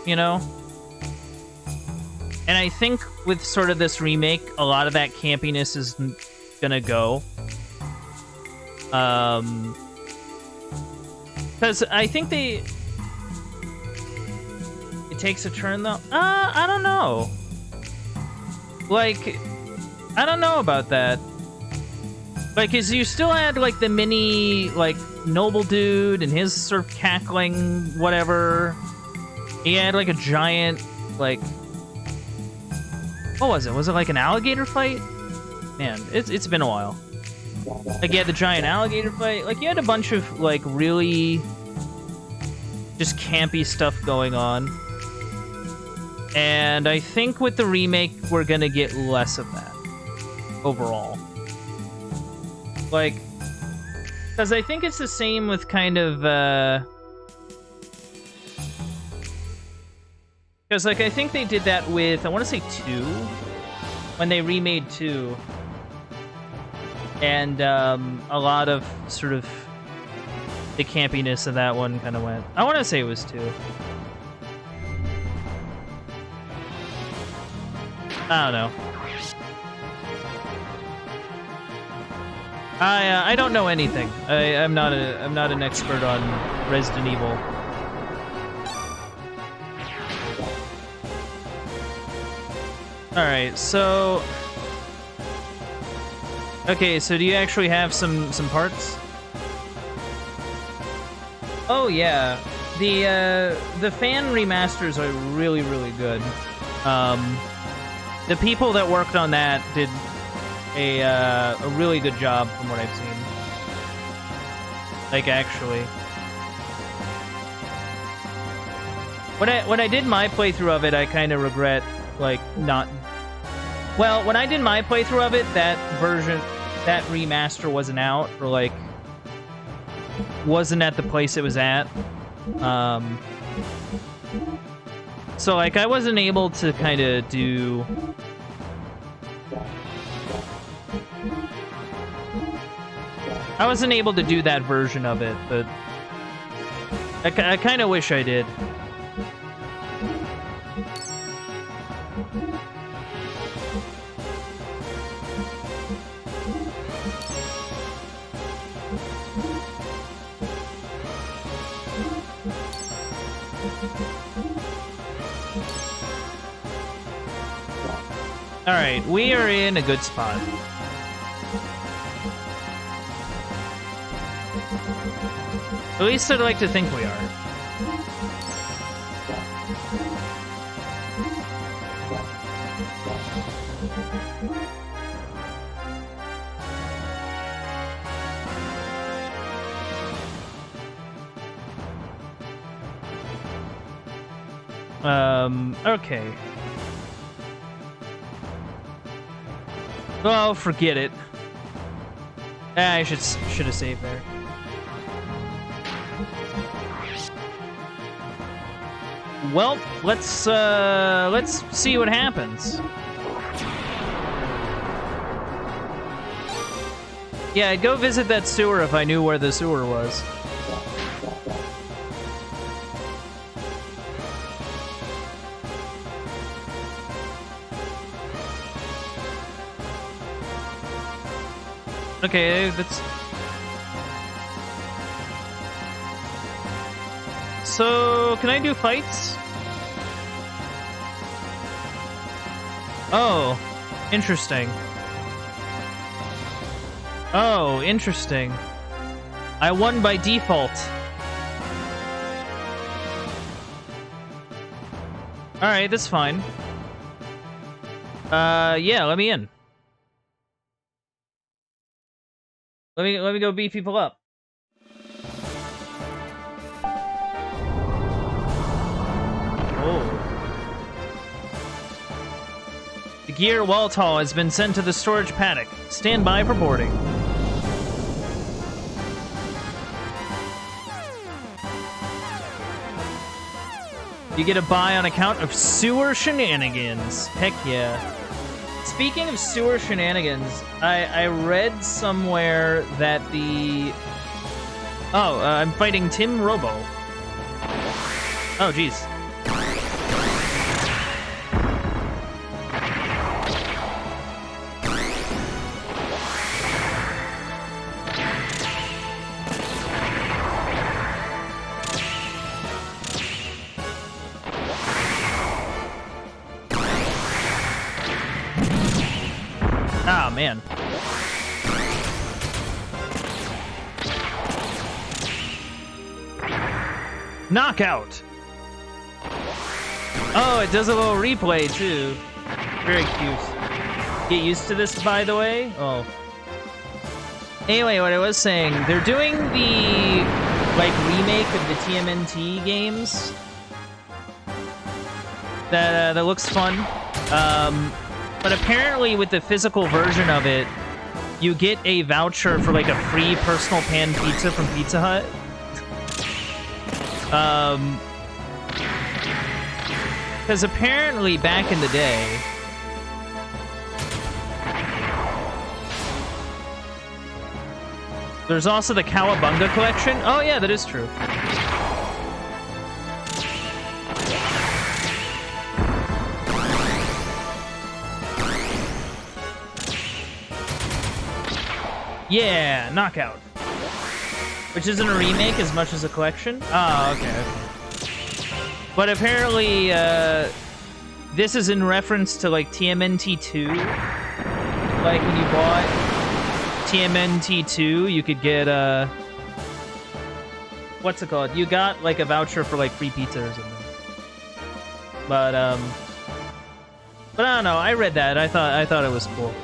you know? And I think with sort of this remake, a lot of that campiness is gonna go. Because I think it takes a turn, though. I don't know. Like, I don't know about that. Like, cause you still had, like, the mini, like, noble dude and his sort of cackling whatever. He had, like, a giant, like... What was it? Was it, like, an alligator fight? Man, it's been a while. Like, you had the giant alligator fight. Like, you had a bunch of, like, really... just campy stuff going on. And I think with the remake, we're gonna get less of that. Overall. Like... Because I think it's the same with kind of, Because, like, I think they did that with, I want to say 2? When they remade 2. And, a lot of, sort of, the campiness of that one kind of went. I want to say it was 2. I don't know. I don't know anything. I'm not an expert on Resident Evil. All right, so okay, so do you actually have some parts? Oh yeah, the fan remasters are really good. The people that worked on that did a really good job from what I've seen. Like, actually. When I did my playthrough of it, I kind of regret, like, not... Well, when I did my playthrough of it, that version, that remaster wasn't out, or, like, wasn't at the place it was at. So, like, I wasn't able to kind of do... I wasn't able to do that version of it, but I kind of wish I did. All right, we are in a good spot. At least I'd like to think we are. Okay. Oh, forget it. I should have saved there. Well, let's see what happens. Yeah, I'd go visit that sewer if I knew where the sewer was. Okay, that's... So, can I do fights? Oh, interesting. Oh, interesting. I won by default. Alright, that's fine. Yeah, let me in. Let me go beat people up. The gear Walt Hall has been sent to the storage paddock. Stand by for boarding. You get a buy on account of sewer shenanigans. Heck yeah. Speaking of sewer shenanigans, I read somewhere that the... Oh, I'm fighting Tim Robo. Oh, jeez. Ah, man. Knockout! Oh, it does a little replay, too. Very cute. Get used to this, by the way? Oh. Anyway, what I was saying, they're doing the, like, remake of the TMNT games. That looks fun. But apparently with the physical version of it, you get a voucher for like a free personal pan pizza from Pizza Hut. Because apparently back in the day, there's also the Cowabunga collection. Oh yeah, that is true. Yeah, Knockout. Which isn't a remake as much as a collection. Oh, okay. But apparently, this is in reference to, like, TMNT2. Like, when you bought TMNT2, you could get, what's it called? You got, like, a voucher for, like, free pizza or something. But I don't know. I read that. I thought it was cool.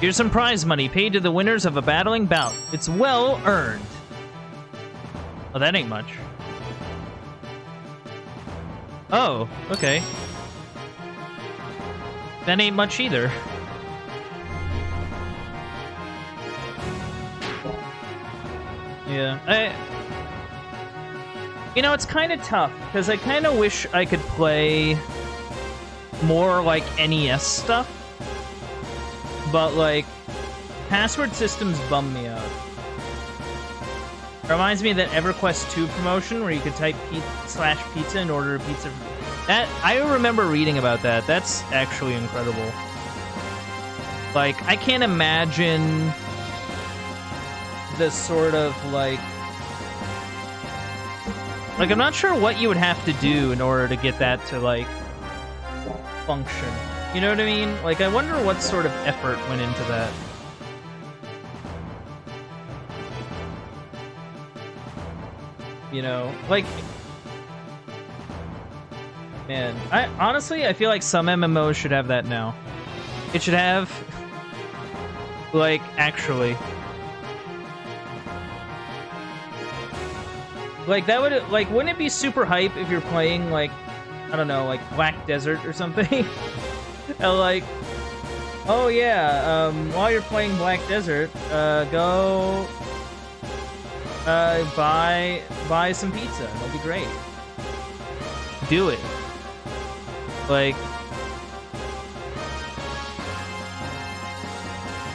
Here's some prize money paid to the winners of a battling bout. It's well earned. Oh, that ain't much. Oh, okay. That ain't much either. Yeah, you know, it's kind of tough, because I kind of wish I could play more, like, NES stuff. But, like, password systems bum me out. It reminds me of that EverQuest 2 promotion where you could type /pizza and order a pizza. That, I remember reading about that. That's actually incredible. Like, I can't imagine the sort of, like, I'm not sure what you would have to do in order to get that to, like, function. You know what I mean? Like, I wonder what sort of effort went into that. You know, like, man, honestly, I feel like some MMOs should have that now. It should have, like, actually. Like, that would, like, wouldn't it be super hype if you're playing, like, I don't know, like, Black Desert or something? And, like, oh yeah, while you're playing Black Desert, go, buy some pizza. It'll be great. Do it. Like,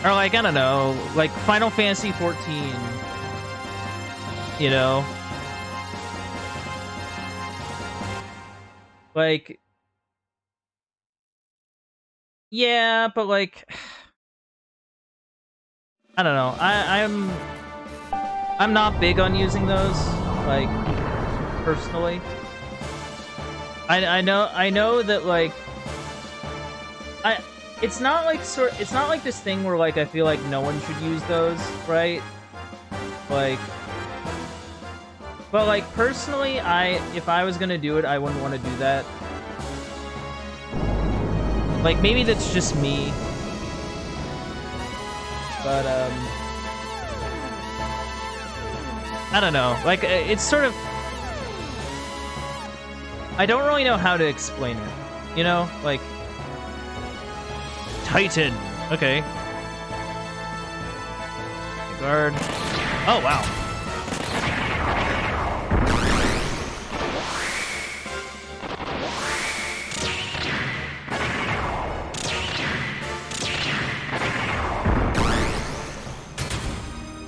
or like, I don't know, like Final Fantasy 14, you know? Like, yeah, but like, I don't know. I'm not big on using those, like, personally. I know that, like, it's not like it's not like this thing where, like, I feel like no one should use those, right? Like, but like, personally, if I was gonna do it, I wouldn't want to do that. Like, maybe that's just me. But, I don't know. Like, it's sort of, I don't really know how to explain it. You know? Like, Titan. Okay. Guard. Oh, wow.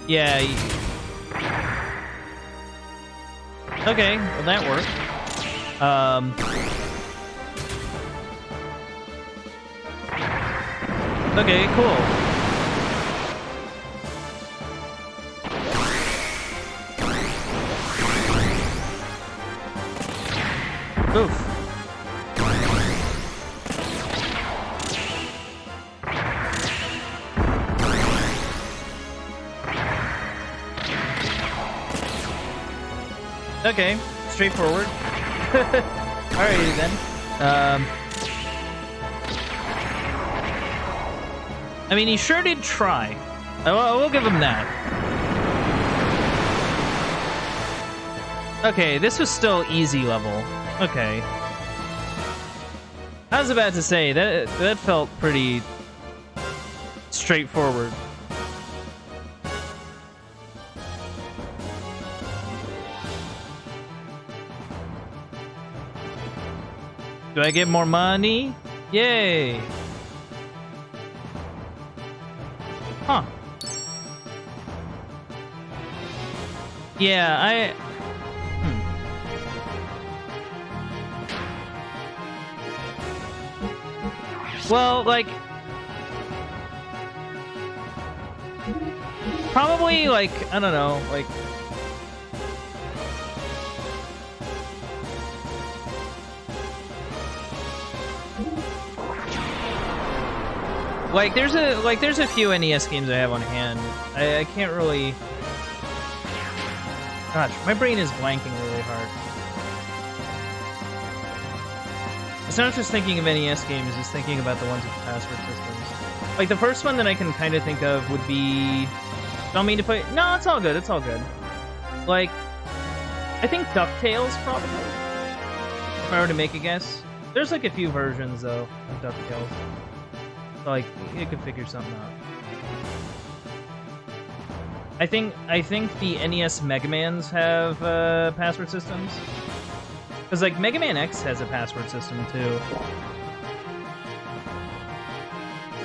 Yeah. Okay, well that worked. Okay, cool. Oof. Okay, straightforward. Alrighty then. I mean, he sure did try. I will give him that. Okay, this was still easy level. Okay. I was about to say, that felt pretty straightforward. Do I get more money? Yay! Huh. Yeah, Well, like, Probably, like, I don't know, like... there's a few NES games I have on hand. I can't really... Gosh, my brain is blanking really hard. It's not just thinking of NES games, it's thinking about the ones with password systems. Like, the first one that I can kind of think of would be... Don't mean to put... No, it's all good, it's all good. Like, I think DuckTales, probably. If I were to make a guess. There's, like, a few versions, though, of DuckTales. So, like, you could figure something out. I think the NES Mega Mans have password systems. Because, like, Mega Man X has a password system, too.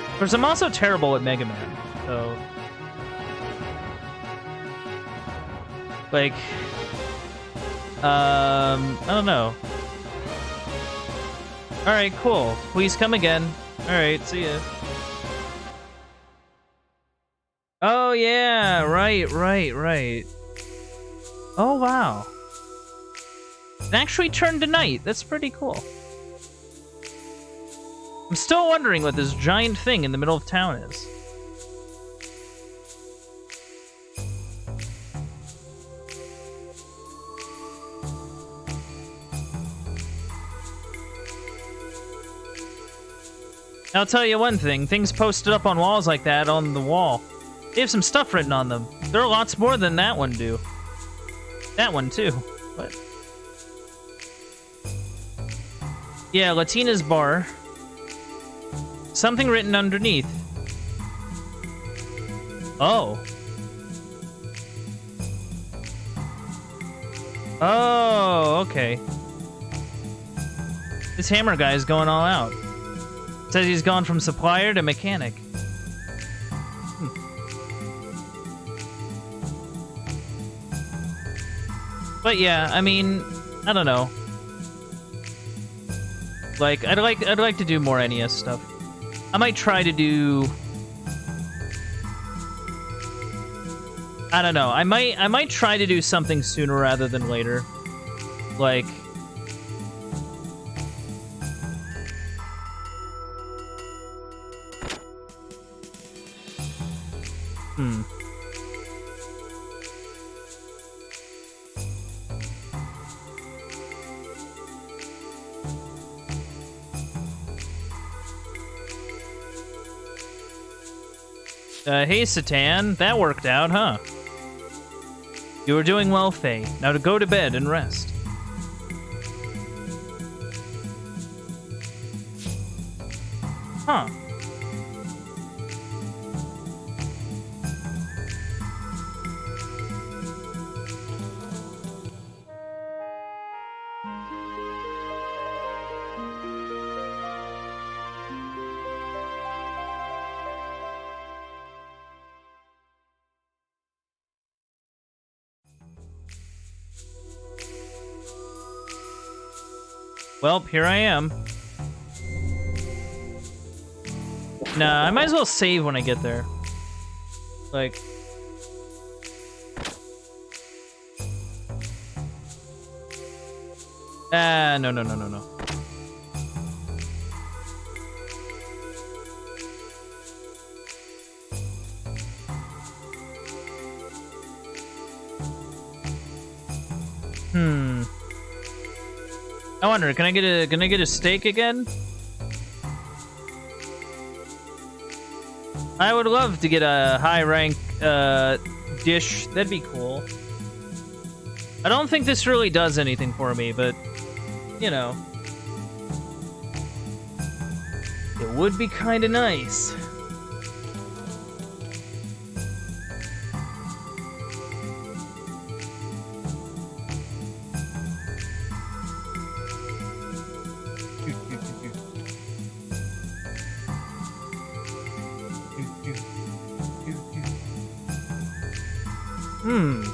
Of course, I'm also terrible at Mega Man, so... Like... I don't know. Alright, cool. Please come again. Alright, see ya. Oh, yeah, right. Oh, wow. It actually turned to night. That's pretty cool. I'm still wondering what this giant thing in the middle of town is. I'll tell you one thing, things posted up on walls like that on the wall, they have some stuff written on them. There are lots more than that one do. That one too, but... Yeah, Latina's bar. Something written underneath. Oh. Oh, okay. This hammer guy is going all out. Says he's gone from supplier to mechanic. But yeah, I mean, I don't know. Like, I'd like to do more NES stuff. I might try to do... I don't know. I might try to do something sooner rather than later. Like... Hey, Satan. That worked out, huh? You were doing well, Faye. Now to go to bed and rest. Huh. Well, here I am. Nah, I might as well save when I get there. Like... No. I wonder, can I get a steak again? I would love to get a high rank dish. That'd be cool. I don't think this really does anything for me, but you know, it would be kind of nice.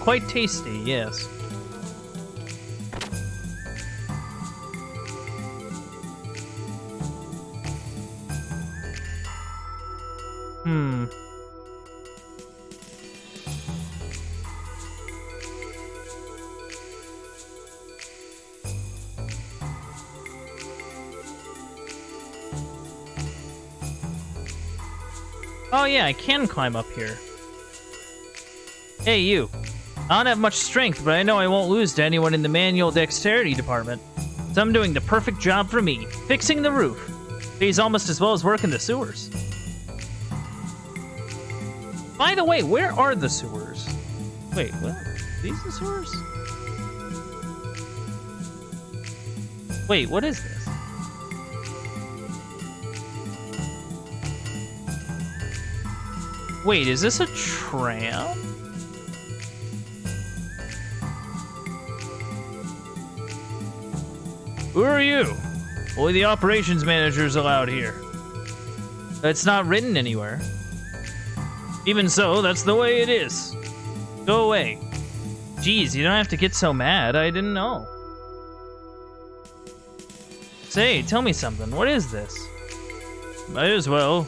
Quite tasty, yes. Oh yeah, I can climb up here. Hey, you. I don't have much strength, but I know I won't lose to anyone in the manual dexterity department. So I'm doing the perfect job for me, fixing the roof. Pays almost as well as working the sewers. By the way, where are the sewers? Wait, what? These the sewers? Wait, what is this? Wait, is this a tram? Who are you? Only the operations manager's allowed here. It's not written anywhere. Even so, that's the way it is. Go away. Geez, you don't have to get so mad. I didn't know. Say, tell me something. What is this? Might as well.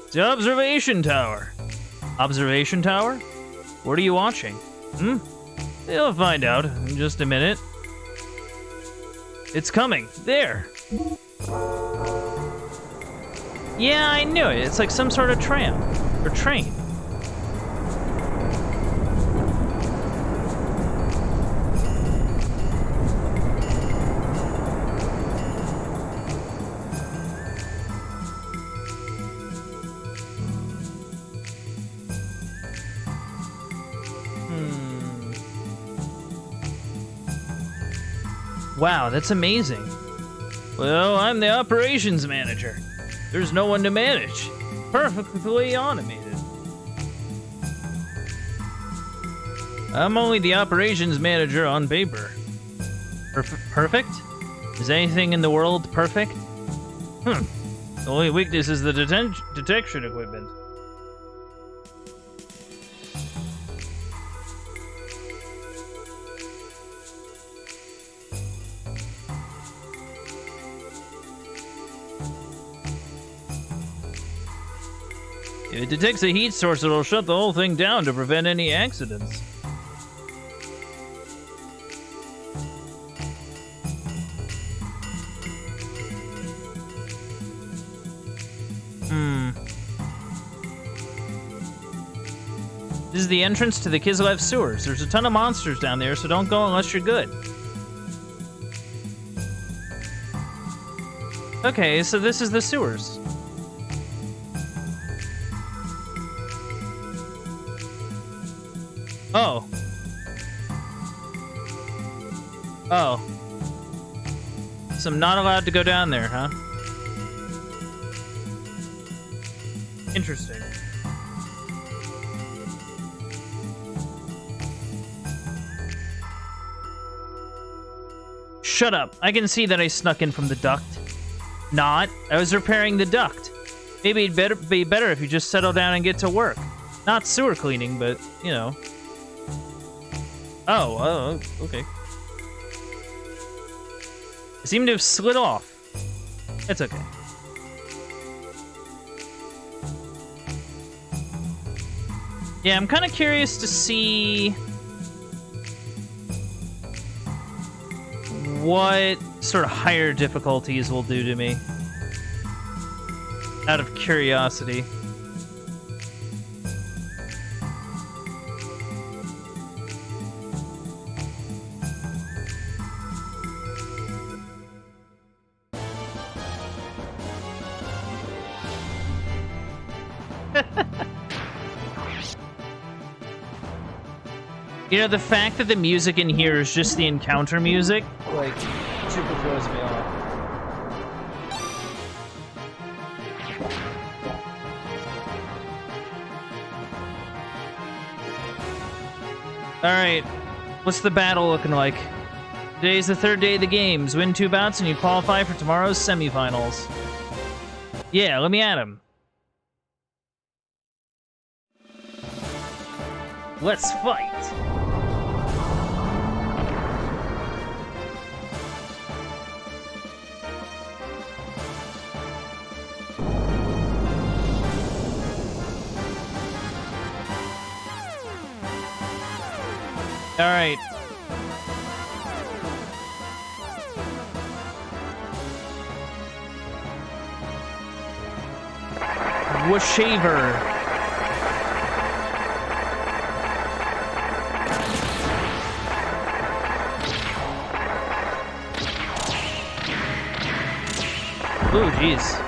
It's the observation tower. Observation tower? What are you watching? Hmm? You'll find out in just a minute. It's coming. There. Yeah, I knew it. It's like some sort of tram. Or train. Wow, that's amazing. Well, I'm the operations manager. There's no one to manage. Perfectly automated. I'm only the operations manager on paper. Perfect? Is anything in the world perfect? The only weakness is the detection equipment. If it detects a heat source, it'll shut the whole thing down to prevent any accidents. This is the entrance to the Kislev sewers. There's a ton of monsters down there, so don't go unless you're good. Okay, so this is the sewers. Oh. Oh. So I'm not allowed to go down there, huh? Interesting. Shut up. I can see that I snuck in from the duct. Not. I was repairing the duct. Maybe it'd be better if you just settle down and get to work. Not sewer cleaning, but, you know. Oh, okay. I seem to have slid off. It's okay. Yeah, I'm kind of curious to see what sort of higher difficulties will do to me. Out of curiosity. You know, the fact that the music in here is just the encounter music, like, super throws me off. Alright, what's the battle looking like? Today's the third day of the games. Win 2 bouts and you qualify for tomorrow's semifinals. Yeah, let me at him. Let's fight! All right. Washaver. Ooh, jeez.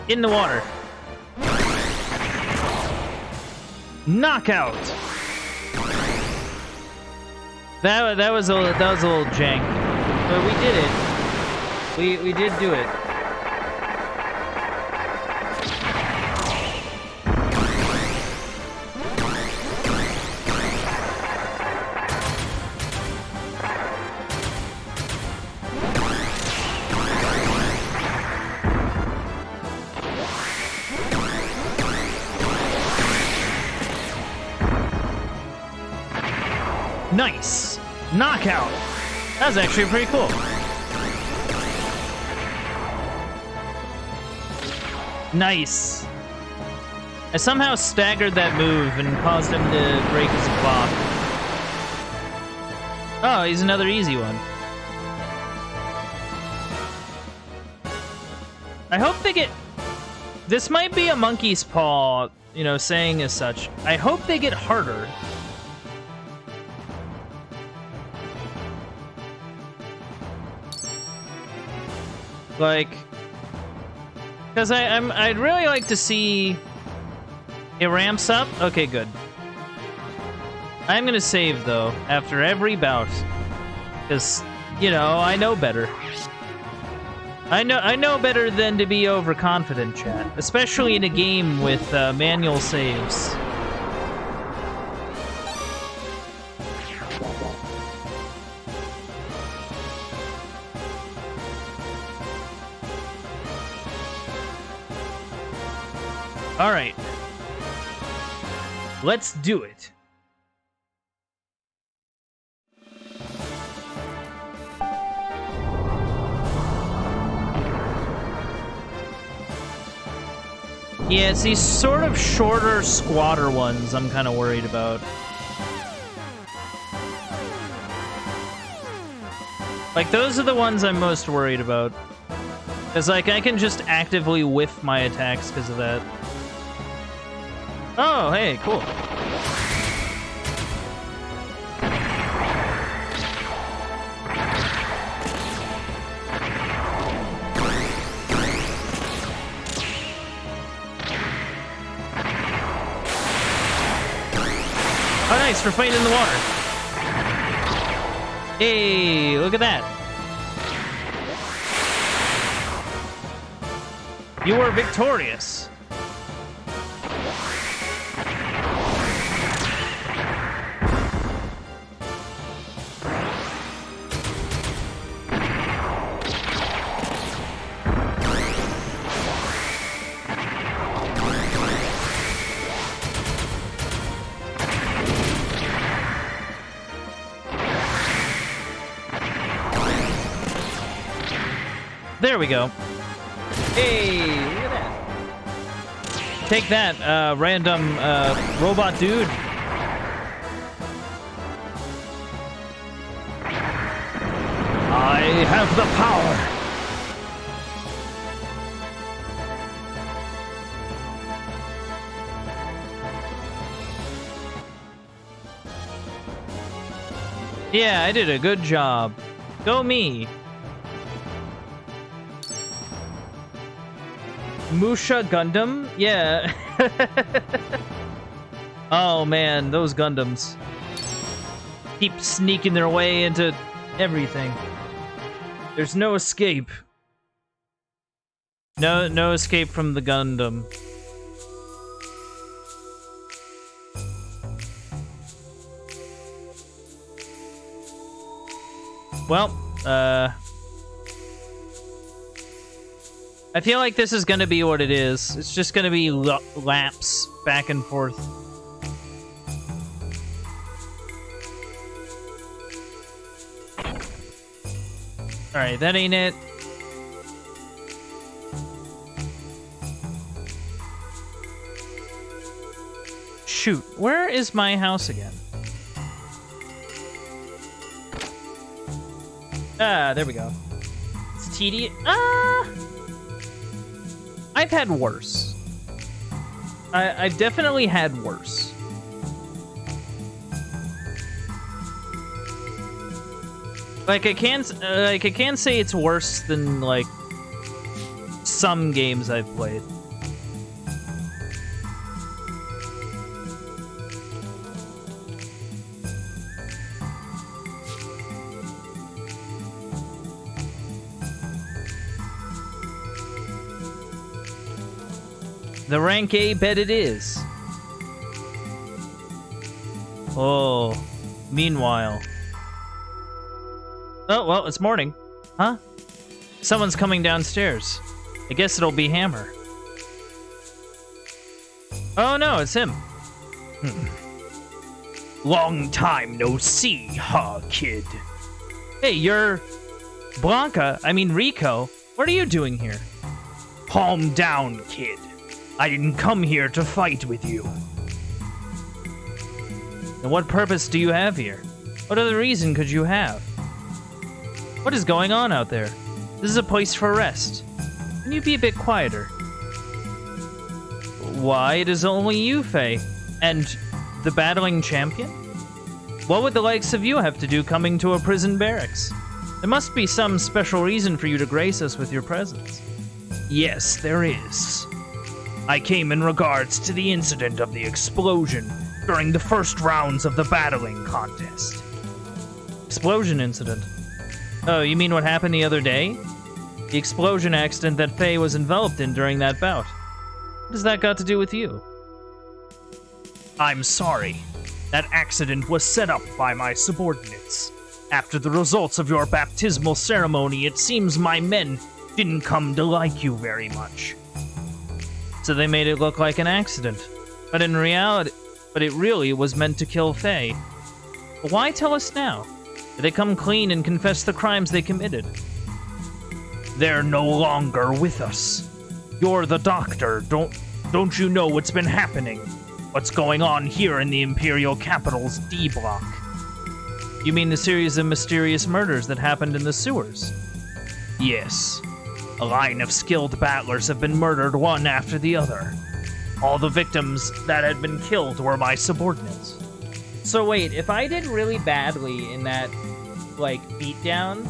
In the water. Knockout. That was a little jank, but we did it. We did do it. Nice! Knockout! That was actually pretty cool. Nice! I somehow staggered that move and caused him to break his block. Oh, he's another easy one. I hope they get... This might be a monkey's paw, you know, saying as such. I hope they get harder. Like, because I'd really like to see it ramps up. Okay, good. I'm gonna save though after every bout, because you know I know better. I know better than to be overconfident, chat, especially in a game with manual saves. All right, let's do it. Yeah, it's these sort of shorter squatter ones I'm kind of worried about. Like, those are the ones I'm most worried about. Because, like, I can just actively whiff my attacks because of that. Oh, hey, cool. Oh, nice, for fighting in the water. Hey, look at that. You were victorious. There we go. Hey, look at that. Take that, random robot dude. I have the power. Yeah, I did a good job. Go me. Musha Gundam? Yeah. Oh man, those Gundams keep sneaking their way into everything. There's no escape. No escape from the Gundam. Well, I feel like this is gonna be what it is. It's just gonna be laps back and forth. Alright, that ain't it. Shoot, where is my house again? Ah, there we go. It's tedious. Ah! I've had worse. I've definitely had worse. Like I can't say it's worse than like some games I've played. The rank A bet it is. Oh, meanwhile. Oh, well, it's morning. Huh? Someone's coming downstairs. I guess it'll be Hammer. Oh no, it's him. Long time no see, huh, kid? Hey, you're... Rico. What are you doing here? Calm down, kid. I didn't come here to fight with you. And what purpose do you have here? What other reason could you have? What is going on out there? This is a place for rest. Can you be a bit quieter? Why, it is only you, Faye. And the battling champion? What would the likes of you have to do coming to a prison barracks? There must be some special reason for you to grace us with your presence. Yes, there is. I came in regards to the incident of the explosion during the first rounds of the battling contest. Explosion incident? Oh, you mean what happened the other day? The explosion accident that Faye was enveloped in during that bout. What has that got to do with you? I'm sorry. That accident was set up by my subordinates. After the results of your baptismal ceremony, it seems my men didn't come to like you very much. So they made it look like an accident. But in reality, it really was meant to kill Faye. But why tell us now? Did they come clean and confess the crimes they committed? They're no longer with us. You're the doctor. Don't you know what's been happening? What's going on here in the Imperial Capital's D block? You mean the series of mysterious murders that happened in the sewers? Yes. A line of skilled battlers have been murdered one after the other. All the victims that had been killed were my subordinates. So wait, if I did really badly in that, like, beatdown,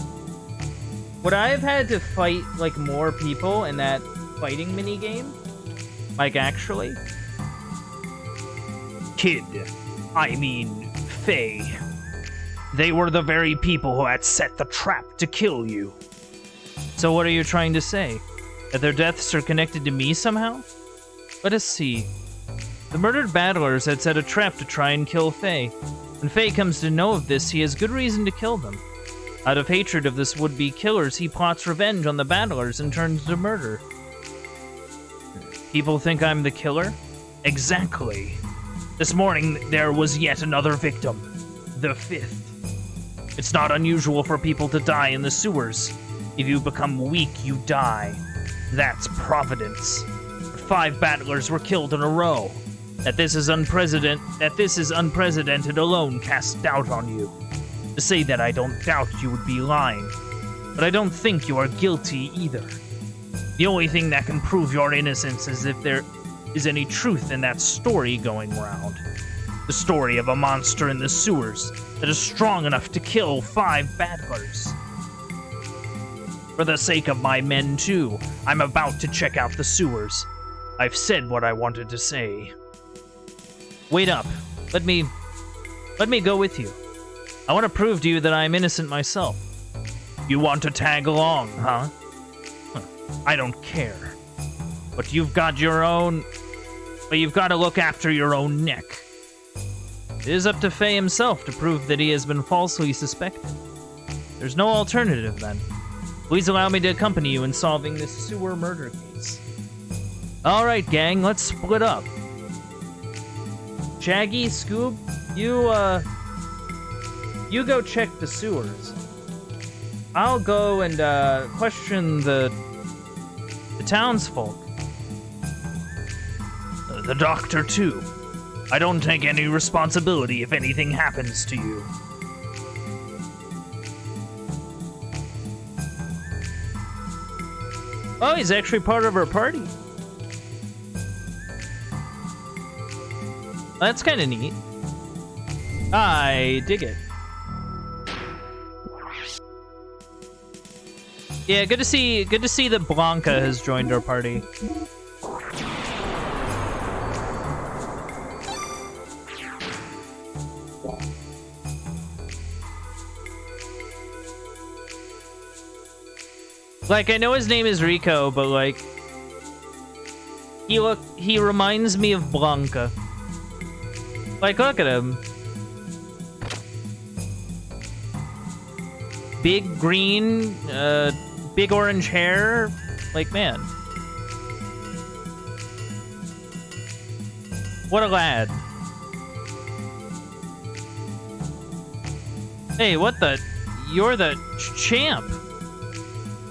would I have had to fight, like, more people in that fighting minigame? Like, actually? Kid. I mean, Faye. They were the very people who had set the trap to kill you. So what are you trying to say? That their deaths are connected to me somehow? Let us see. The murdered battlers had set a trap to try and kill Faye. When Faye comes to know of this, he has good reason to kill them. Out of hatred of this would-be killers, he plots revenge on the battlers and turns to murder. People think I'm the killer? Exactly. This morning, there was yet another victim. The fifth. It's not unusual for people to die in the sewers. If you become weak, you die. That's Providence. 5 battlers were killed in a row. That this is unprecedented alone casts doubt on you. To say that I don't doubt you would be lying. But I don't think you are guilty either. The only thing that can prove your innocence is if there is any truth in that story going round. The story of a monster in the sewers that is strong enough to kill 5 battlers. For the sake of my men, too, I'm about to check out the sewers. I've said what I wanted to say. Wait up. Let me go with you. I want to prove to you that I'm innocent myself. You want to tag along, huh? I don't care. But you've got to look after your own neck. It is up to Faye himself to prove that he has been falsely suspected. There's no alternative, then. Please allow me to accompany you in solving this sewer murder case. Alright, gang, let's split up. Shaggy, Scoob, you go check the sewers. I'll go and, question the townsfolk. The doctor, too. I don't take any responsibility if anything happens to you. Oh, he's actually part of our party. That's kind of neat. I dig it. Yeah, good to see that Blanca has joined our party. Like, I know his name is Rico, but like he reminds me of Blanca. Like, look at him. Big green, big orange hair. Like, man. What a lad. Hey, what the? You're the champ.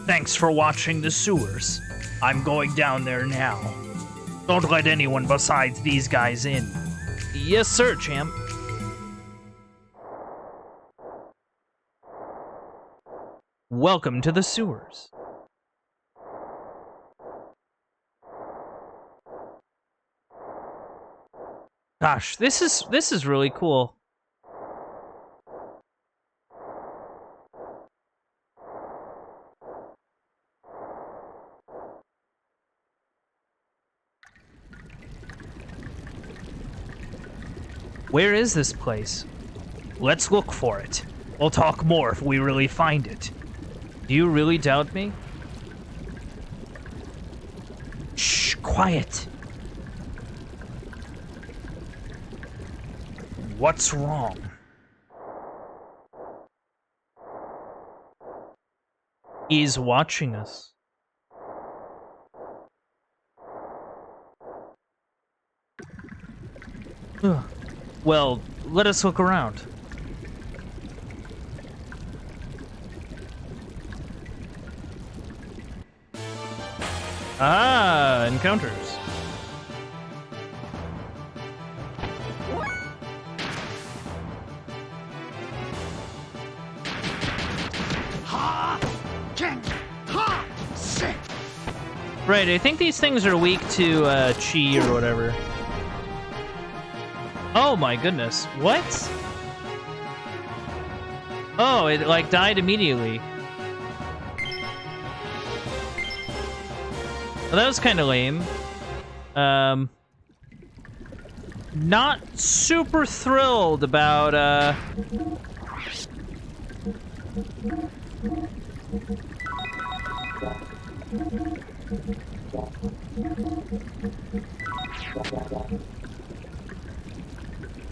Thanks for watching the sewers. I'm going down there now. Don't let anyone besides these guys in. Yes, sir, champ. Welcome to the sewers. Gosh, this is really cool. Where is this place? Let's look for it. We'll talk more if we really find it. Do you really doubt me? Shh, quiet. What's wrong? He's watching us. Ugh. Well, let us look around. Ah, encounters. Right, I think these things are weak to chi or whatever. Oh my goodness, what? Oh, it like died immediately. Well, that was kind of lame. Not super thrilled about,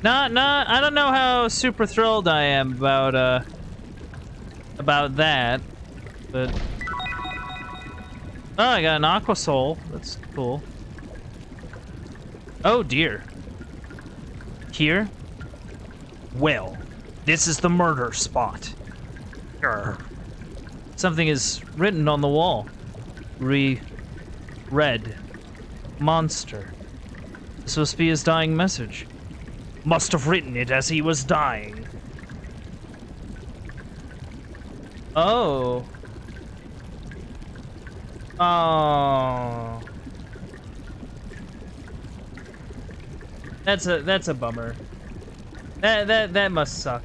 I don't know how super thrilled I am about that, but oh, I got an Aqua Soul. That's cool. Oh dear. Here? Well, this is the murder spot. Grr. Something is written on the wall. Red. Monster. This must be his dying message. Must have written it as he was dying. Oh. Oh. That's a bummer. That must suck.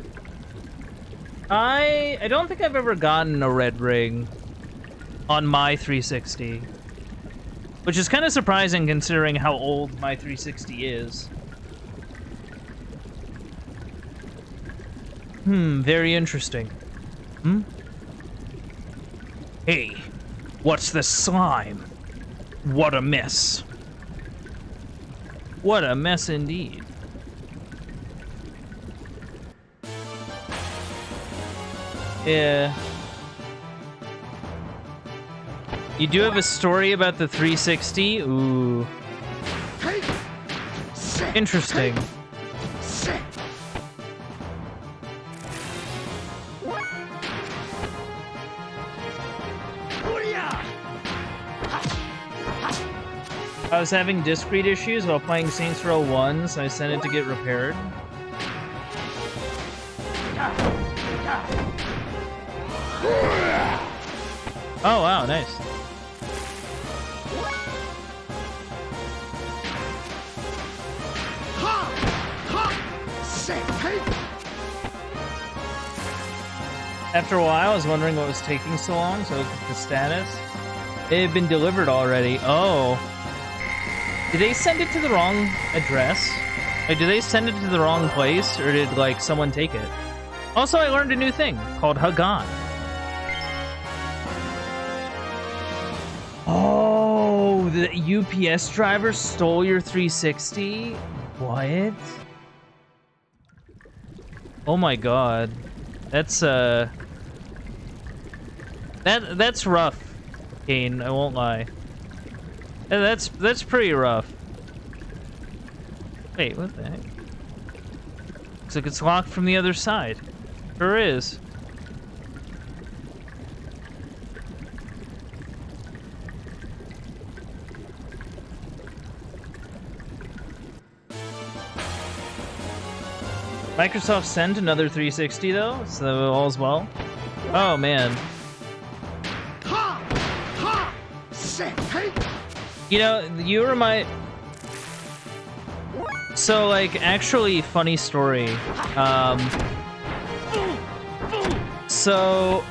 I don't think I've ever gotten a red ring on my 360. Which is kind of surprising considering how old my 360 is. Very interesting. Hey, what's this slime? What a mess. What a mess indeed. Yeah. You do have a story about the 360? Ooh. Interesting. I was having disk read issues while playing Saints Row 1, so I sent it to get repaired. Oh wow, nice. After a while, I was wondering what was taking so long, so I looked at the status. It had been delivered already. Oh. Did they send it to the wrong address? Like, did they send it to the wrong place, or did, like, someone take it? Also, I learned a new thing called SHAKHAN. Oh, the UPS driver stole your 360? What? Oh my god. That's, That's rough, Kane, I won't lie. That's pretty rough. Wait, what the heck? Looks like it's locked from the other side. Sure is. Microsoft sent another 360 though, so all's well. Oh man. You know, you remind. So, like, actually, funny story. So,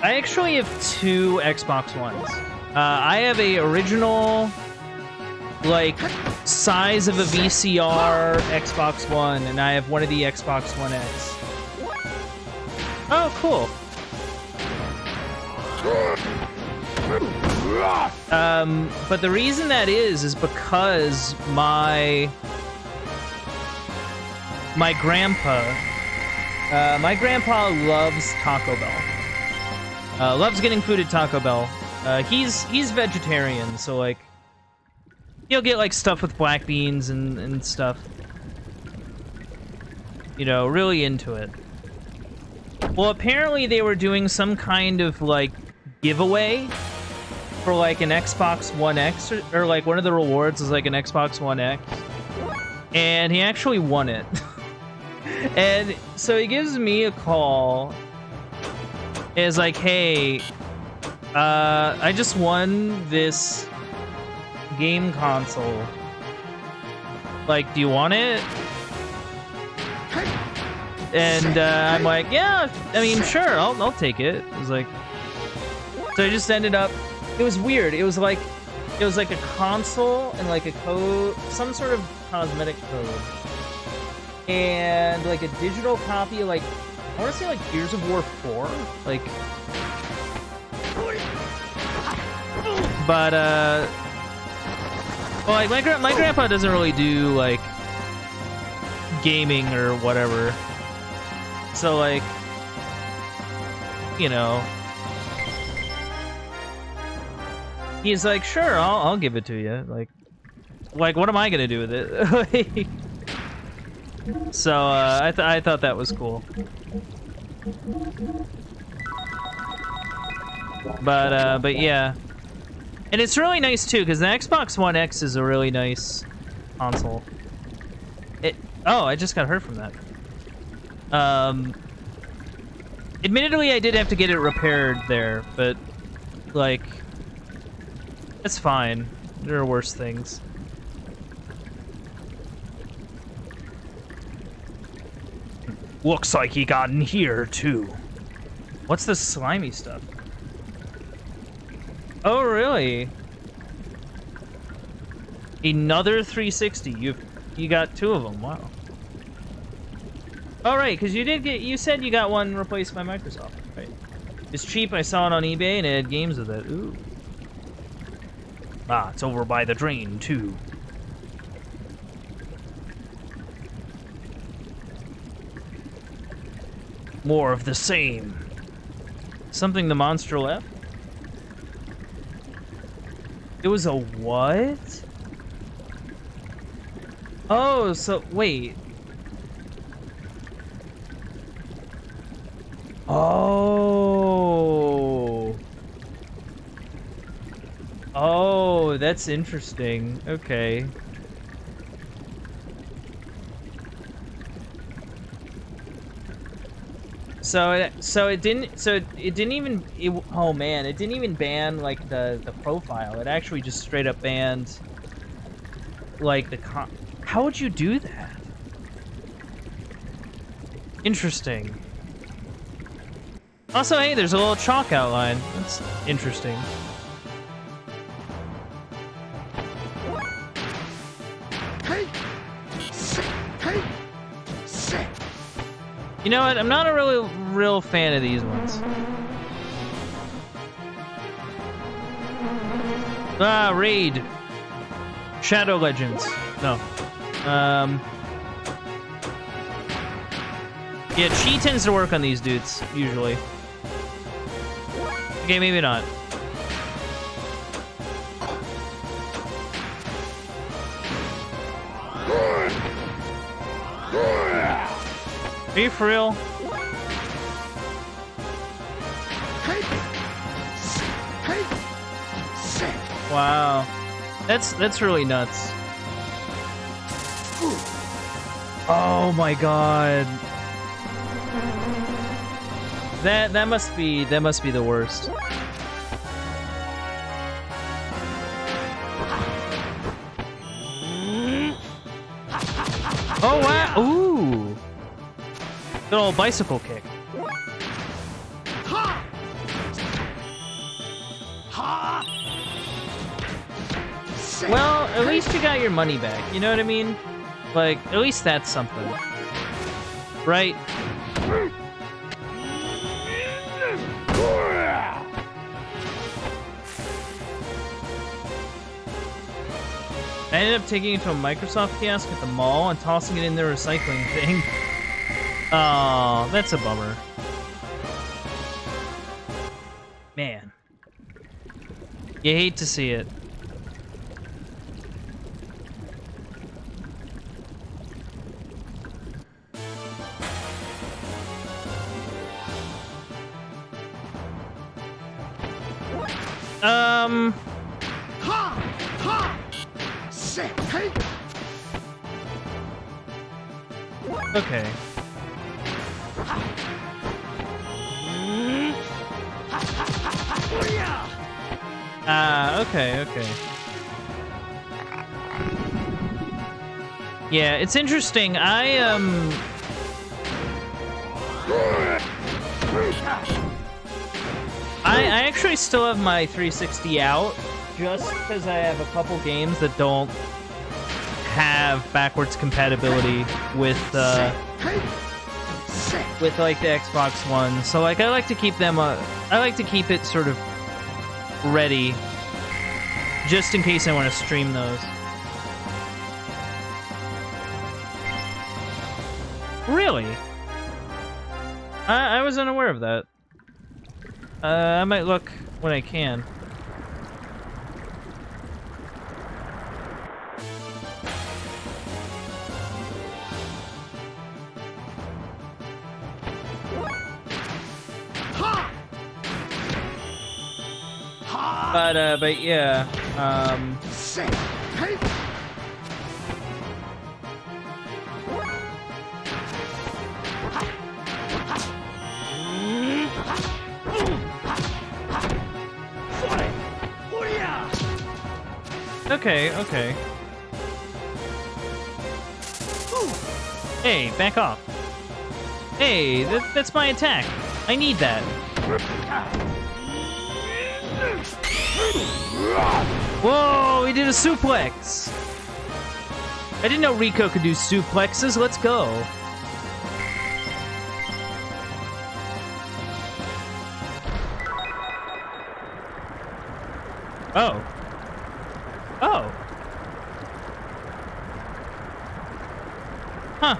I actually have two Xbox Ones. I have a original, like, size of a VCR Xbox One, and I have one of the Xbox One X. Oh, cool. But the reason that is because my grandpa loves Taco Bell. Loves getting food at Taco Bell. He's vegetarian, so like he'll get like stuff with black beans and stuff. You know, really into it. Well, apparently they were doing some kind of like giveaway for like an Xbox One X, or like one of the rewards is like an Xbox One X, and he actually won it. And so he gives me a call. Is like, hey, I just won this game console. Like, do you want it? And I'm like, yeah, I mean, sure, I'll take it. It was like, so I just ended up. It was weird. It was like a console and like a code, some sort of cosmetic code, and like a digital copy of like, I want to say like Gears of War 4, like. But well, like my grandpa doesn't really do like gaming or whatever, so like, you know. He's like, sure, I'll give it to you. Like, what am I gonna do with it? So I thought that was cool. But yeah, and it's really nice too because the Xbox One X is a really nice console. Oh, I just got hurt from that. Admittedly, I did have to get it repaired there, but like. It's fine. There are worse things. Looks like he got in here, too. What's this slimy stuff? Oh, really? Another 360. You got two of them. Wow. All right, because you said you got one replaced by Microsoft, right? It's cheap. I saw it on eBay and it had games with it. Ooh. Ah, it's over by the drain, too. More of the same. Something the monster left? It was a what? Oh, so, wait. Oh. Oh, that's interesting. Okay. So it didn't even oh man, it didn't even ban like the profile. It actually just straight up banned like the How would you do that? Interesting. Also, hey, there's a little chalk outline. That's interesting. You know what? I'm not a real fan of these ones. Ah, Raid. Shadow Legends. No. Yeah, Chi tends to work on these dudes, usually. Okay, maybe not. Are you for real? Wow. That's really nuts. Oh my god. That must be the worst. Oh wow! Ooh, good old bicycle kick. Well, at least you got your money back. You know what I mean? Like, at least that's something, right? I ended up taking it to a Microsoft kiosk at the mall and tossing it in the recycling thing. Oh, that's a bummer. Man. You hate to see it. Okay. Okay. Yeah, it's interesting. I actually still have my 360 out, just because I have a couple games that don't have backwards compatibility with like the Xbox One. So like I like to keep them I like to keep it sort of ready just in case I want to stream those. Really? I was unaware of that. I might look when I can. But yeah, Okay. Hey, back off. Hey, that's my attack. I need that. Whoa, he did a suplex. I didn't know Rico could do suplexes. Let's go. Oh. Huh.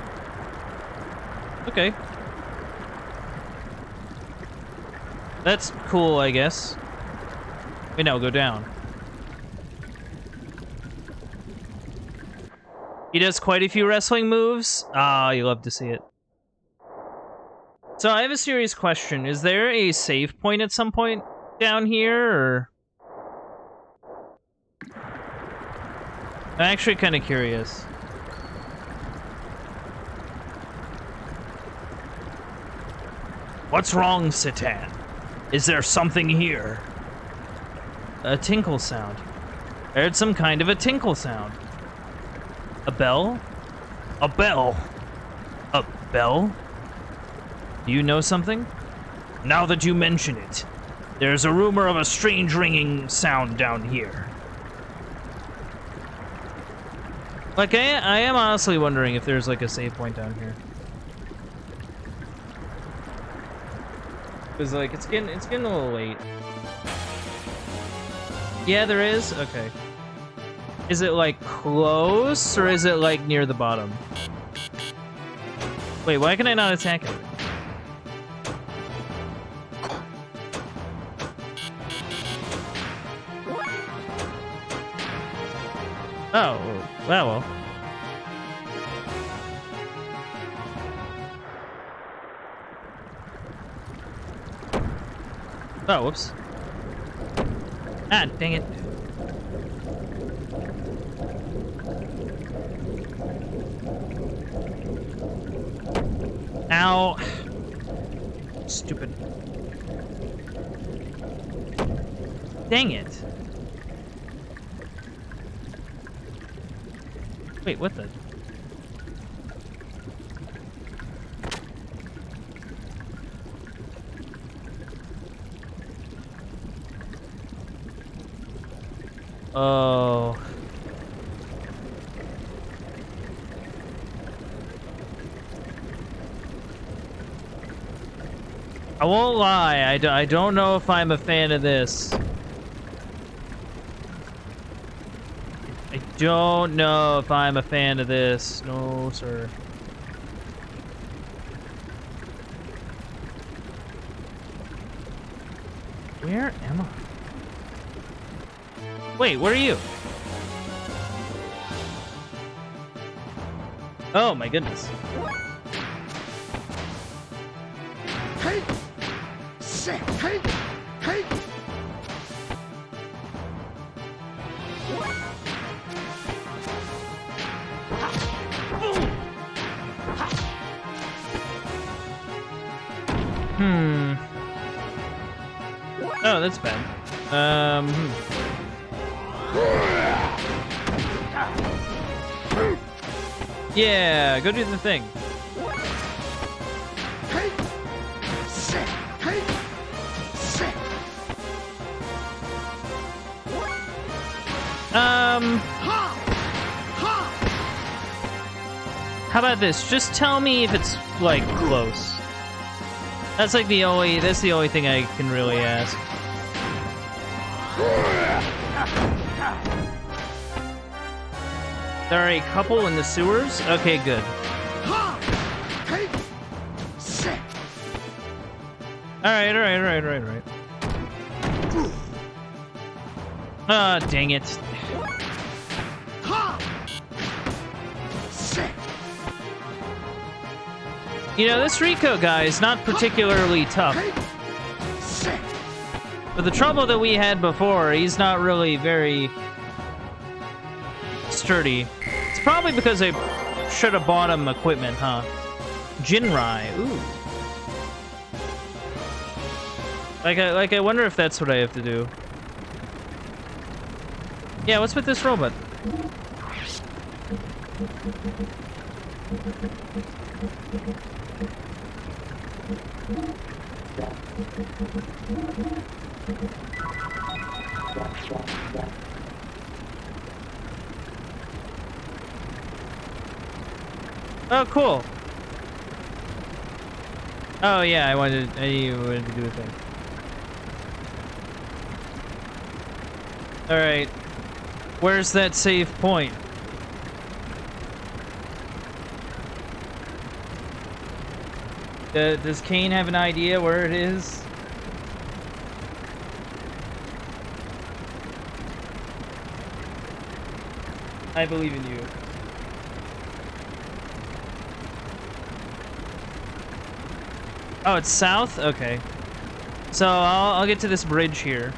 Okay. That's cool, I guess. Wait, no, go down. He does quite a few wrestling moves. Ah, you love to see it. So I have a serious question. Is there a save point at some point down here, or... I'm actually kind of curious. What's wrong, Satan? Is there something here? A tinkle sound. I heard some kind of a tinkle sound. A bell? A bell? A bell? Do you know something? Now that you mention it, there's a rumor of a strange ringing sound down here. Like, I am honestly wondering if there's, like, a save point down here. Because, like, it's getting a little late. Yeah, there is? Okay. Is it, like, close, or is it, like, near the bottom? Wait, why can I not attack it? Oh, well. Oh, whoops. Ah, dang it. Ow. Stupid. Dang it. Wait, what the? Oh. I won't lie, I don't know if I'm a fan of this. I don't know if I'm a fan of this. No, sir. Where am I? Wait, where are you? Oh my goodness. Hey! Shit! Hey! Hey! Oh, that's bad. Yeah, go do the thing. Hey! Shit! Hey! Shit! How about this? Just tell me if it's, like, close. That's like that's the only thing I can really ask. There are a couple in the sewers? Okay, good. Alright. Ah, dang it. You know, this Rico guy is not particularly tough. For the trouble that we had before, he's not really very sturdy. It's probably because I should have bought him equipment, huh? Jinrai, ooh. Like I wonder if that's what I have to do. Yeah, what's with this robot? Oh, cool. Oh yeah, I wanted to do a thing. All right, where's that save point? Does Kane have an idea where it is? I believe in you. Oh, it's south? Okay. So I'll get to this bridge here.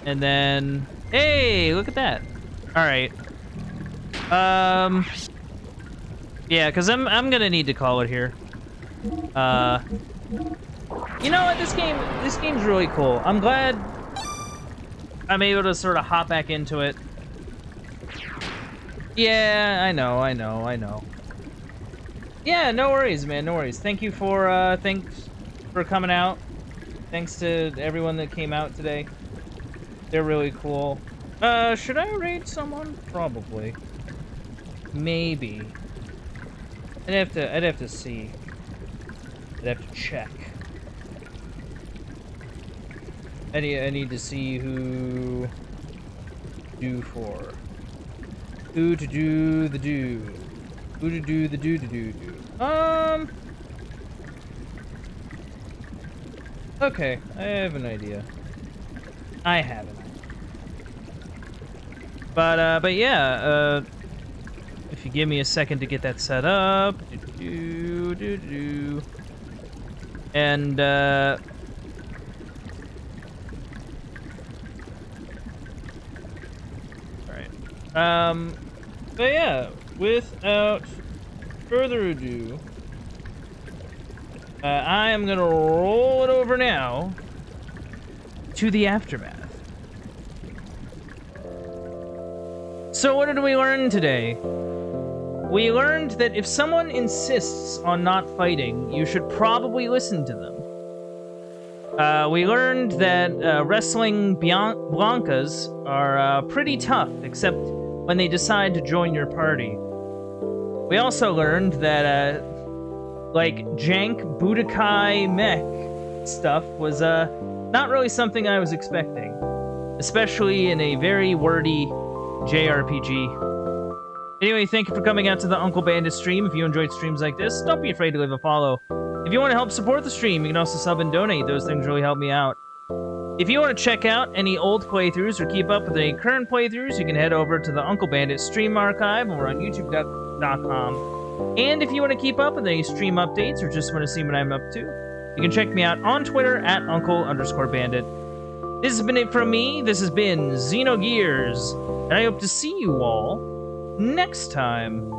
And then... Hey, look at that. Alright. Yeah, because I'm gonna need to call it here. You know what? This game's really cool. I'm glad I'm able to sort of hop back into it. Yeah, I know. Yeah, no worries, man. No worries. Thanks for coming out. Thanks to everyone that came out today. They're really cool. Should I raid someone? Probably. Maybe. I'd have to see. I'd have to check. I need to see who do for. Who to do the do. Who to do the do. Okay, I have an idea. I have an idea. But yeah, if you give me a second to get that set up, and alright. But yeah, without further ado, I am gonna roll it over now to the aftermath. So what did we learn today? We learned that if someone insists on not fighting, you should probably listen to them. We learned that wrestling Blancas are pretty tough, except when they decide to join your party. We also learned that like jank Budokai mech stuff was not really something I was expecting, especially in a very wordy JRPG. Anyway, thank you for coming out to the Uncle Bandit stream. If you enjoyed streams like this, don't be afraid to leave a follow. If you want to help support the stream, you can also sub and donate. Those things really help me out. If you want to check out any old playthroughs or keep up with any current playthroughs, you can head over to the Uncle Bandit stream archive over on youtube.com. And if you want to keep up with any stream updates or just want to see what I'm up to, you can check me out on Twitter at Uncle_Bandit. This has been it from me. This has been Xenogears, and I hope to see you all next time.